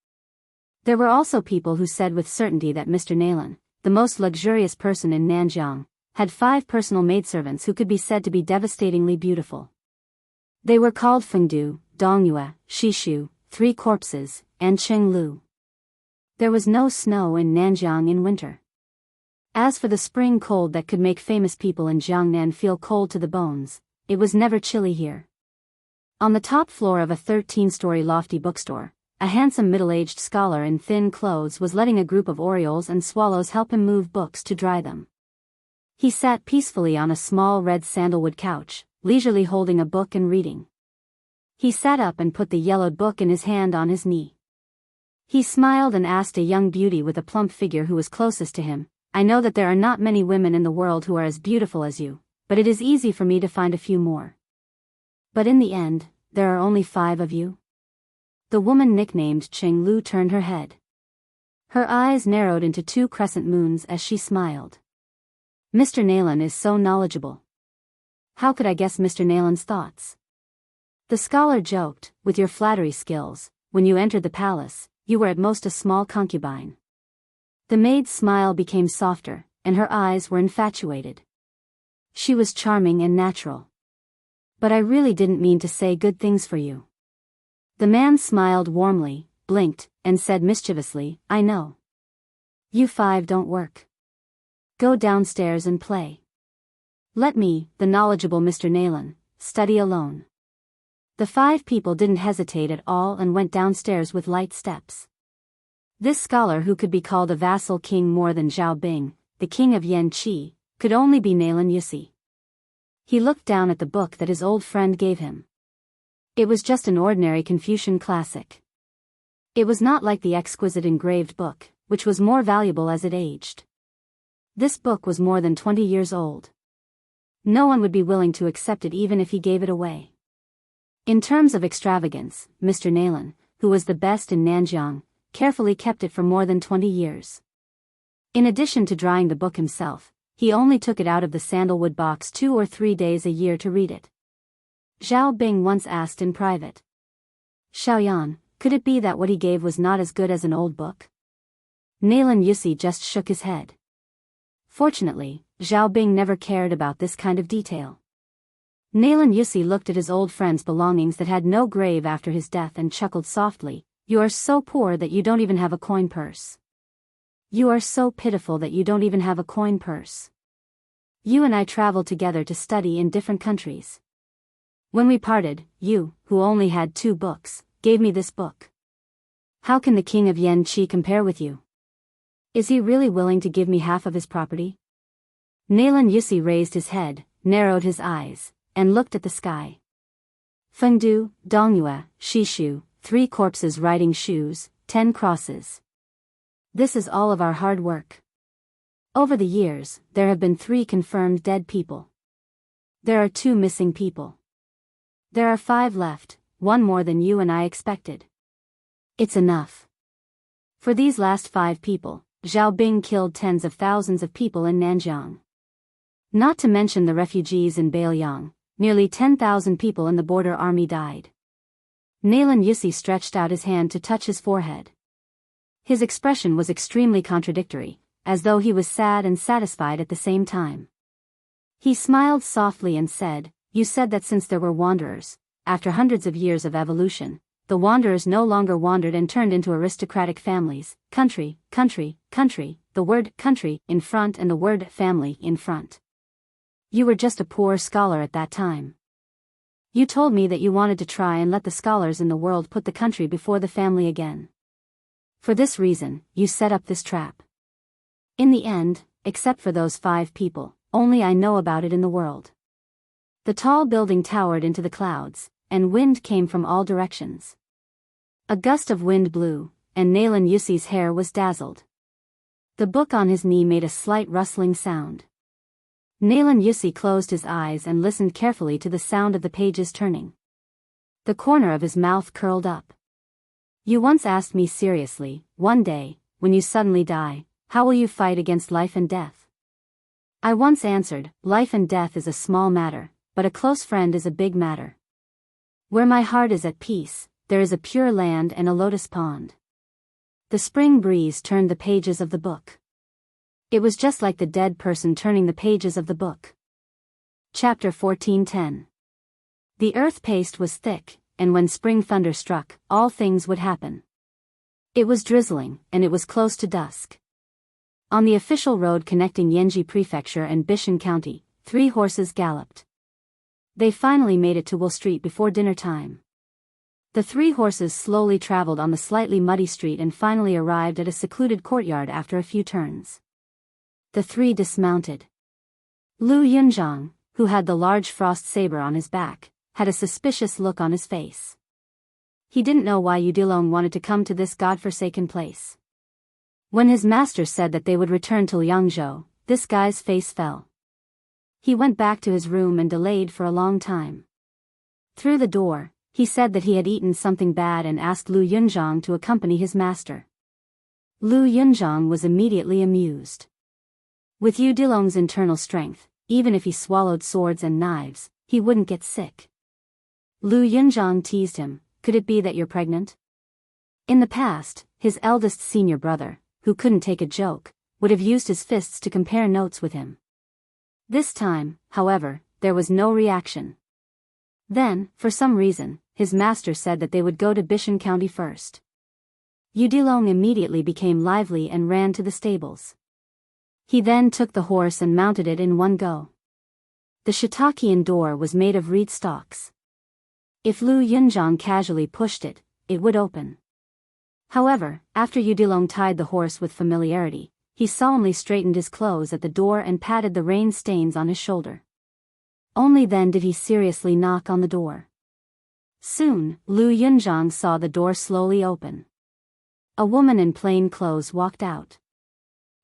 There were also people who said with certainty that Mr. Nailan, the most luxurious person in Nanjiang, had 5 personal maidservants who could be said to be devastatingly beautiful. They were called Fengdu, Dongyue, Shishu, 3 Corpses, and Chenglu. There was no snow in Nanjiang in winter. As for the spring cold that could make famous people in Jiangnan feel cold to the bones, it was never chilly here. On the top floor of a 13-story lofty bookstore, a handsome middle-aged scholar in thin clothes was letting a group of orioles and swallows help him move books to dry them. He sat peacefully on a small red sandalwood couch, leisurely holding a book and reading. He sat up and put the yellowed book in his hand on his knee. He smiled and asked a young beauty with a plump figure who was closest to him, "I know that there are not many women in the world who are as beautiful as you, but it is easy for me to find a few more. But in the end, there are only 5 of you?" The woman nicknamed Cheng Lu turned her head. Her eyes narrowed into 2 crescent moons as she smiled. "Mr. Nailan is so knowledgeable. How could I guess Mr. Nailan's thoughts?" The scholar joked, "With your flattery skills, when you entered the palace, you were at most a small concubine." The maid's smile became softer, and her eyes were infatuated. She was charming and natural. "But I really didn't mean to say good things for you." The man smiled warmly, blinked, and said mischievously, "I know. You 5 don't work. Go downstairs and play. Let me, the knowledgeable Mr. Nailan, study alone." The 5 people didn't hesitate at all and went downstairs with light steps. This scholar, who could be called a vassal king more than Zhao Bing, the king of Yan Qi, could only be Nailan Yusi. He looked down at the book that his old friend gave him. It was just an ordinary Confucian classic. It was not like the exquisite engraved book, which was more valuable as it aged. This book was more than 20 years old. No one would be willing to accept it even if he gave it away. In terms of extravagance, Mr. Nayland, who was the best in Nanjiang, carefully kept it for more than 20 years. In addition to drying the book himself, he only took it out of the sandalwood box 2 or 3 days a year to read it. Zhao Bing once asked in private. Xiaoyan, could it be that what he gave was not as good as an old book? Nayland Yusi just shook his head. Fortunately, Zhao Bing never cared about this kind of detail. Nayland Yusi looked at his old friend's belongings that had no grave after his death and chuckled softly. You are so poor that you don't even have a coin purse. You are so pitiful that you don't even have a coin purse. You and I traveled together to study in different countries. When we parted, you, who only had 2 books, gave me this book. How can the king of Yanqi compare with you? Is he really willing to give me half of his property? Nayland Yusi raised his head, narrowed his eyes, and looked at the sky. Fengdu, Dongyue, Shishu, 3 corpses riding shoes, 10 crosses. This is all of our hard work. Over the years, there have been 3 confirmed dead people. There are 2 missing people. There are 5 left, 1 more than you and I expected. It's enough. For these last 5 people, Zhao Bing killed tens of thousands of people in Nanjiang. Not to mention the refugees in Bailiang, nearly 10,000 people in the border army died. Nayland Yusi stretched out his hand to touch his forehead. His expression was extremely contradictory, as though he was sad and satisfied at the same time. He smiled softly and said, You said that since there were wanderers, after hundreds of years of evolution, the wanderers no longer wandered and turned into aristocratic families, country, the word country in front and the word family in front. You were just a poor scholar at that time. You told me that you wanted to try and let the scholars in the world put the country before the family again. For this reason, you set up this trap. In the end, except for those 5 people, only I know about it in the world. The tall building towered into the clouds, and wind came from all directions. A gust of wind blew, and Nayland Yusi's hair was dazzled. The book on his knee made a slight rustling sound. Nayland Yusi closed his eyes and listened carefully to the sound of the pages turning. The corner of his mouth curled up. You once asked me seriously, one day, when you suddenly die, how will you fight against life and death? I once answered, life and death is a small matter, but a close friend is a big matter. Where my heart is at peace, there is a pure land and a lotus pond. The spring breeze turned the pages of the book. It was just like the dead person turning the pages of the book. Chapter 14:10. The earth paste was thick, and when spring thunder struck, all things would happen. It was drizzling, and it was close to dusk. On the official road connecting Yanji Prefecture and Bishan County, 3 horses galloped. They finally made it to Wool Street before dinner time. The 3 horses slowly traveled on the slightly muddy street and finally arrived at a secluded courtyard after a few turns. The 3 dismounted. Lu Yunzhang, who had the large frost saber on his back, had a suspicious look on his face. He didn't know why Udilong wanted to come to this godforsaken place. When his master said that they would return to Liangzhou, this guy's face fell. He went back to his room and delayed for a long time. Through the door, he said that he had eaten something bad and asked Lu Yunzhang to accompany his master. Lu Yunzhang was immediately amused. With Yu Dilong's internal strength, even if he swallowed swords and knives, he wouldn't get sick. Lu Yunzhang teased him, could it be that you're pregnant? In the past, his eldest senior brother, who couldn't take a joke, would have used his fists to compare notes with him. This time, however, there was no reaction. Then, for some reason, his master said that they would go to Bishan County first. Udilong immediately became lively and ran to the stables. He then took the horse and mounted it in one go. The Shitakian door was made of reed stalks. If Lu Yunzhang casually pushed it, it would open. However, after Udilong tied the horse with familiarity, he solemnly straightened his clothes at the door and patted the rain stains on his shoulder. Only then did he seriously knock on the door. Soon, Lu Yunzhang saw the door slowly open. A woman in plain clothes walked out.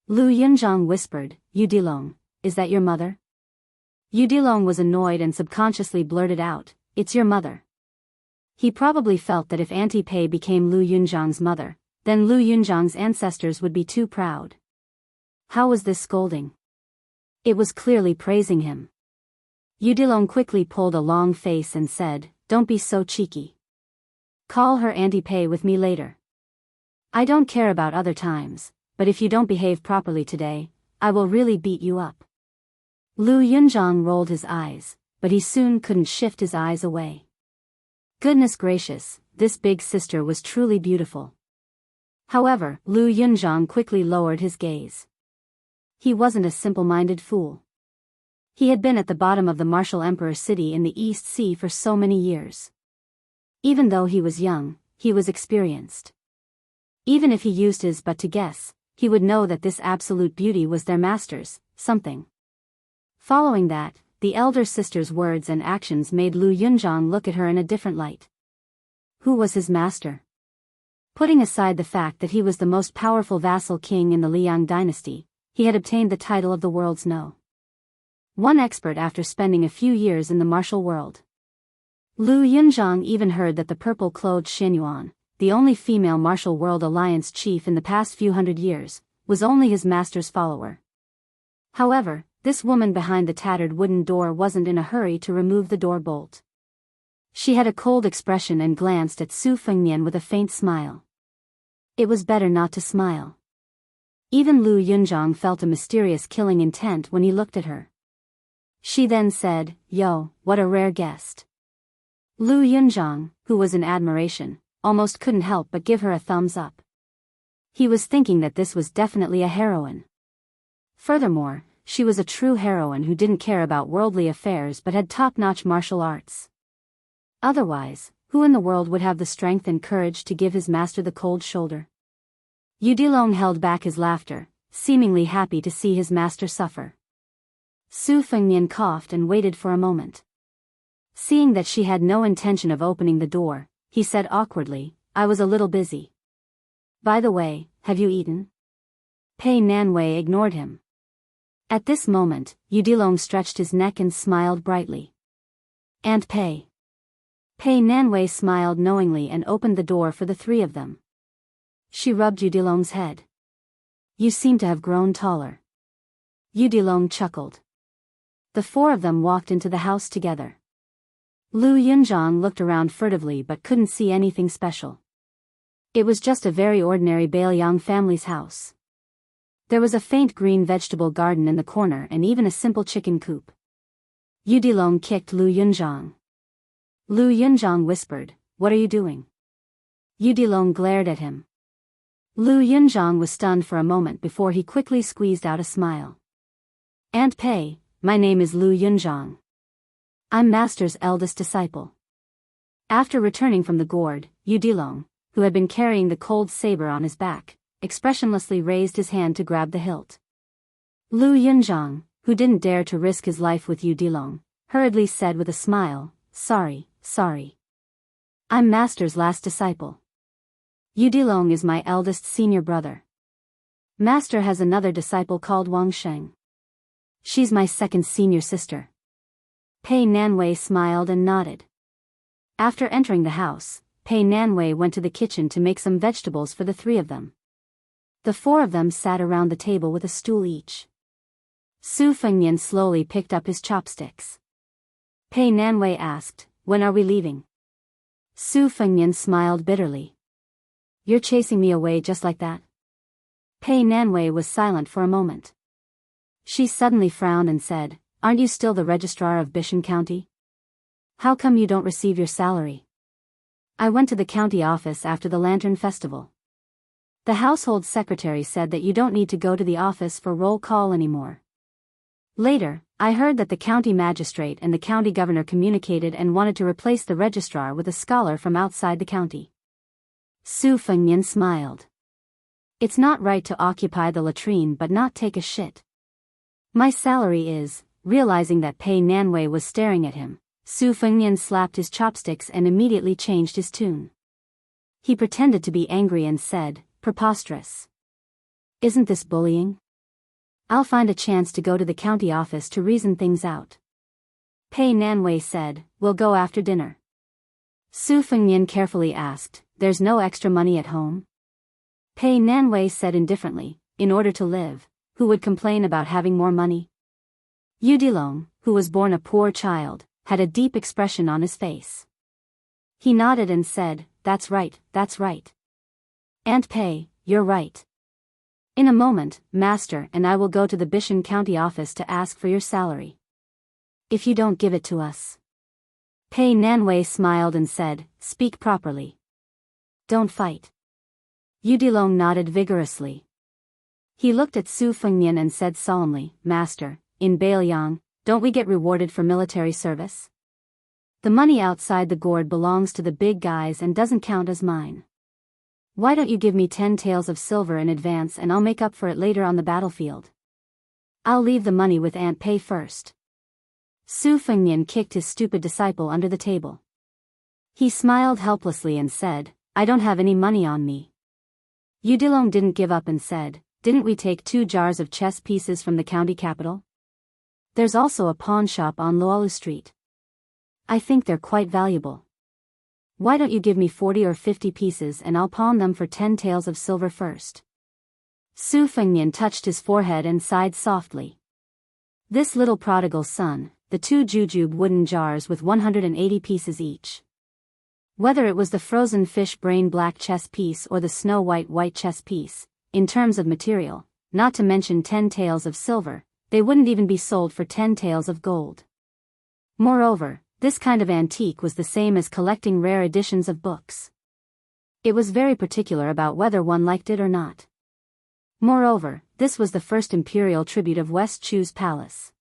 Lu Yunzhang whispered, Yudilong, is that your mother? Yudilong was annoyed and subconsciously blurted out, it's your mother. He probably felt that if Auntie Pei became Lu Yunzhang's mother, then Lu Yunzhang's ancestors would be too proud. How was this scolding? It was clearly praising him. Yudilong quickly pulled a long face and said, don't be so cheeky. Call her Auntie Pei with me later. I don't care about other times, but if you don't behave properly today, I will really beat you up. Lu Yunzhang rolled his eyes, but he soon couldn't shift his eyes away. Goodness gracious, this big sister was truly beautiful. However, Lu Yunzhang quickly lowered his gaze. He wasn't a simple-minded fool. He had been at the bottom of the martial emperor city in the East Sea for so many years. Even though he was young, he was experienced. Even if he used his butt to guess, he would know that this absolute beauty was their master's, something. Following that, the elder sister's words and actions made Lu Yunzhang look at her in a different light. Who was his master? Putting aside the fact that he was the most powerful vassal king in the Liang dynasty, he had obtained the title of the world's #1 expert after spending a few years in the martial world. Lu Yunzhang even heard that the purple-clothed Xinyuan, the only female martial world alliance chief in the past few hundred years, was only his master's follower. However, this woman behind the tattered wooden door wasn't in a hurry to remove the door bolt. She had a cold expression and glanced at Su Fengnian with a faint smile. It was better not to smile. Even Lu Yunzhang felt a mysterious killing intent when he looked at her. She then said, Yo, what a rare guest. Lu Yunzhang, who was in admiration, almost couldn't help but give her a thumbs up. He was thinking that this was definitely a heroine. Furthermore, she was a true heroine who didn't care about worldly affairs but had top-notch martial arts. Otherwise, who in the world would have the strength and courage to give his master the cold shoulder? Yudilong held back his laughter, seemingly happy to see his master suffer. Su Fengnian coughed and waited for a moment. Seeing that she had no intention of opening the door, he said awkwardly, I was a little busy. By the way, have you eaten? Pei Nanwei ignored him. At this moment, Yudilong stretched his neck and smiled brightly. Aunt Pei. Pei Nanwei smiled knowingly and opened the door for the three of them. She rubbed Yudilong's head. You seem to have grown taller. Yudilong chuckled. The four of them walked into the house together. Lu Yunzhang looked around furtively but couldn't see anything special. It was just a very ordinary Bailiang family's house. There was a faint green vegetable garden in the corner and even a simple chicken coop. Yudilong kicked Lu Yunzhang. Lu Yunzhang whispered, What are you doing? Yudilong glared at him. Lu Yunzhang was stunned for a moment before he quickly squeezed out a smile. Aunt Pei, my name is Lu Yunzhang. I'm Master's eldest disciple. After returning from the gourd, Yudilong, who had been carrying the cold saber on his back, expressionlessly raised his hand to grab the hilt. Lu Yunzhang, who didn't dare to risk his life with Yudilong, hurriedly said with a smile, Sorry. I'm Master's last disciple. Yudilong is my eldest senior brother. Master has another disciple called Wang Sheng. She's my second senior sister. Pei Nanwei smiled and nodded. After entering the house, Pei Nanwei went to the kitchen to make some vegetables for the three of them. The four of them sat around the table with a stool each. Su Fengnian slowly picked up his chopsticks. Pei Nanwei asked, When are we leaving? Su Fengnian smiled bitterly. You're chasing me away just like that? Pei Nanwei was silent for a moment. She suddenly frowned and said, Aren't you still the registrar of Bishan County? How come you don't receive your salary? I went to the county office after the Lantern Festival. The household secretary said that you don't need to go to the office for roll call anymore. Later, I heard that the county magistrate and the county governor communicated and wanted to replace the registrar with a scholar from outside the county. Su Fengnian smiled. It's not right to occupy the latrine but not take a shit. My salary is, realizing that Pei Nanwei was staring at him. Su Fengnian slapped his chopsticks and immediately changed his tune. He pretended to be angry and said, "Preposterous. Isn't this bullying? I'll find a chance to go to the county office to reason things out." Pei Nanwei said, "We'll go after dinner." Su Fengnian carefully asked, "There's no extra money at home?" Pei Nanwei said indifferently, "In order to live, who would complain about having more money?" Yudilong, who was born a poor child, had a deep expression on his face. He nodded and said, that's right. Aunt Pei, you're right. In a moment, Master and I will go to the Bishan County office to ask for your salary. If you don't give it to us." Pei Nanwei smiled and said, "Speak properly. Don't fight." Yudilong nodded vigorously. He looked at Su Fengnian and said solemnly, "Master, in Biyao, don't we get rewarded for military service? The money outside the gourd belongs to the big guys and doesn't count as mine. Why don't you give me 10 taels of silver in advance and I'll make up for it later on the battlefield? I'll leave the money with Aunt Pei first." Su Fengnian kicked his stupid disciple under the table. He smiled helplessly and said, "I don't have any money on me." Yudilong didn't give up and said, "Didn't we take 2 jars of chess pieces from the county capital? There's also a pawn shop on Lualu Street. I think they're quite valuable. Why don't you give me 40 or 50 pieces and I'll pawn them for 10 taels of silver first?" Su Fengnian touched his forehead and sighed softly. This little prodigal son, the 2 jujube wooden jars with 180 pieces each. Whether it was the frozen fish brain black chess piece or the snow white chess piece, in terms of material, not to mention 10 taels of silver, they wouldn't even be sold for 10 taels of gold. Moreover, this kind of antique was the same as collecting rare editions of books. It was very particular about whether one liked it or not. Moreover, this was the first imperial tribute of West Chu's palace.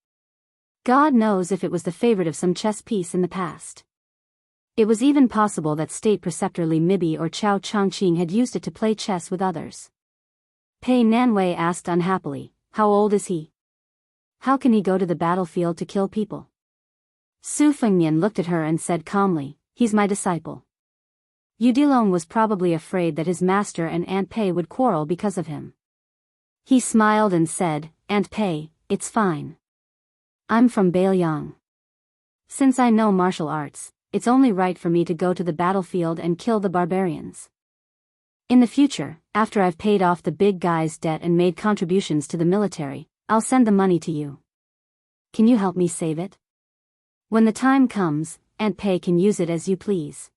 God knows if it was the favorite of some chess piece in the past. It was even possible that State Preceptor Li Mibi or Chao Chongqing had used it to play chess with others. Pei Nanwei asked unhappily, "How old is he? How can he go to the battlefield to kill people?" Su Fengnian looked at her and said calmly, "He's my disciple." Yudilong was probably afraid that his master and Aunt Pei would quarrel because of him. He smiled and said, "Aunt Pei, it's fine. I'm from Biyao. Since I know martial arts, it's only right for me to go to the battlefield and kill the barbarians. In the future, after I've paid off the big guy's debt and made contributions to the military, I'll send the money to you. Can you help me save it? When the time comes, Aunt Pei can use it as you please."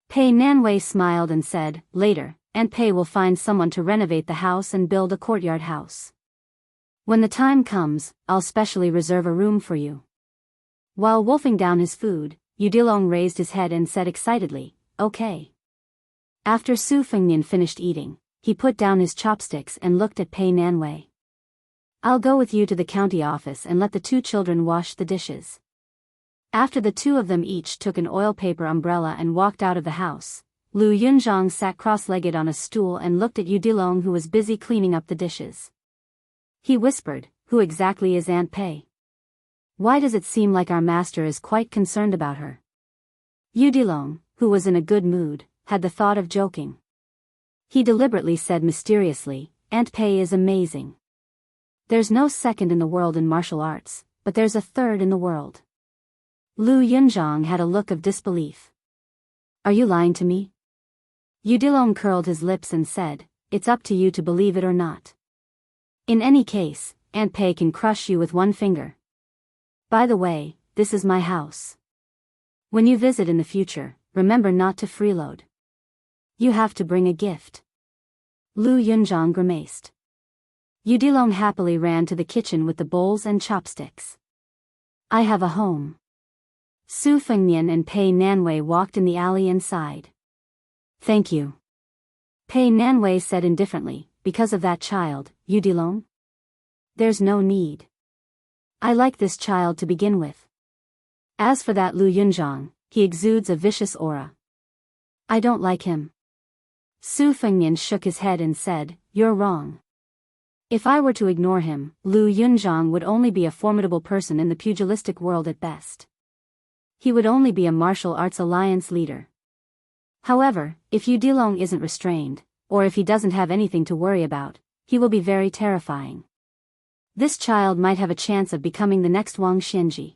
Pei Nanwei smiled and said, "Later, Aunt Pei will find someone to renovate the house and build a courtyard house. When the time comes, I'll specially reserve a room for you." While wolfing down his food, Yudilong raised his head and said excitedly, "Okay." After Su Fengnian finished eating, he put down his chopsticks and looked at Pei Nanwei. "I'll go with you to the county office and let the 2 children wash the dishes." After the 2 of them each took an oil paper umbrella and walked out of the house, Lu Yunzhang sat cross-legged on a stool and looked at Yudilong, who was busy cleaning up the dishes. He whispered, "Who exactly is Aunt Pei? Why does it seem like our master is quite concerned about her?" Yudilong, who was in a good mood, had the thought of joking. He deliberately said mysteriously, "Aunt Pei is amazing. There's no second in the world in martial arts, but there's a third in the world." Lu Yunzhang had a look of disbelief. "Are you lying to me?" Yudilong curled his lips and said, "It's up to you to believe it or not. In any case, Aunt Pei can crush you with one finger. By the way, this is my house. When you visit in the future, remember not to freeload. You have to bring a gift." Lu Yunzhang grimaced. Yudilong happily ran to the kitchen with the bowls and chopsticks. "I have a home." Su Fengnian and Pei Nanwei walked in the alley and sighed. "Thank you," Pei Nanwei said indifferently, "because of that child, Yudilong? There's no need. I like this child to begin with. As for that Lu Yunzhang, he exudes a vicious aura. I don't like him." Su Fengnian shook his head and said, "You're wrong. If I were to ignore him, Lu Yunzhang would only be a formidable person in the pugilistic world at best. He would only be a martial arts alliance leader. However, if Yu Dilong isn't restrained, or if he doesn't have anything to worry about, he will be very terrifying. This child might have a chance of becoming the next Wang Xianji.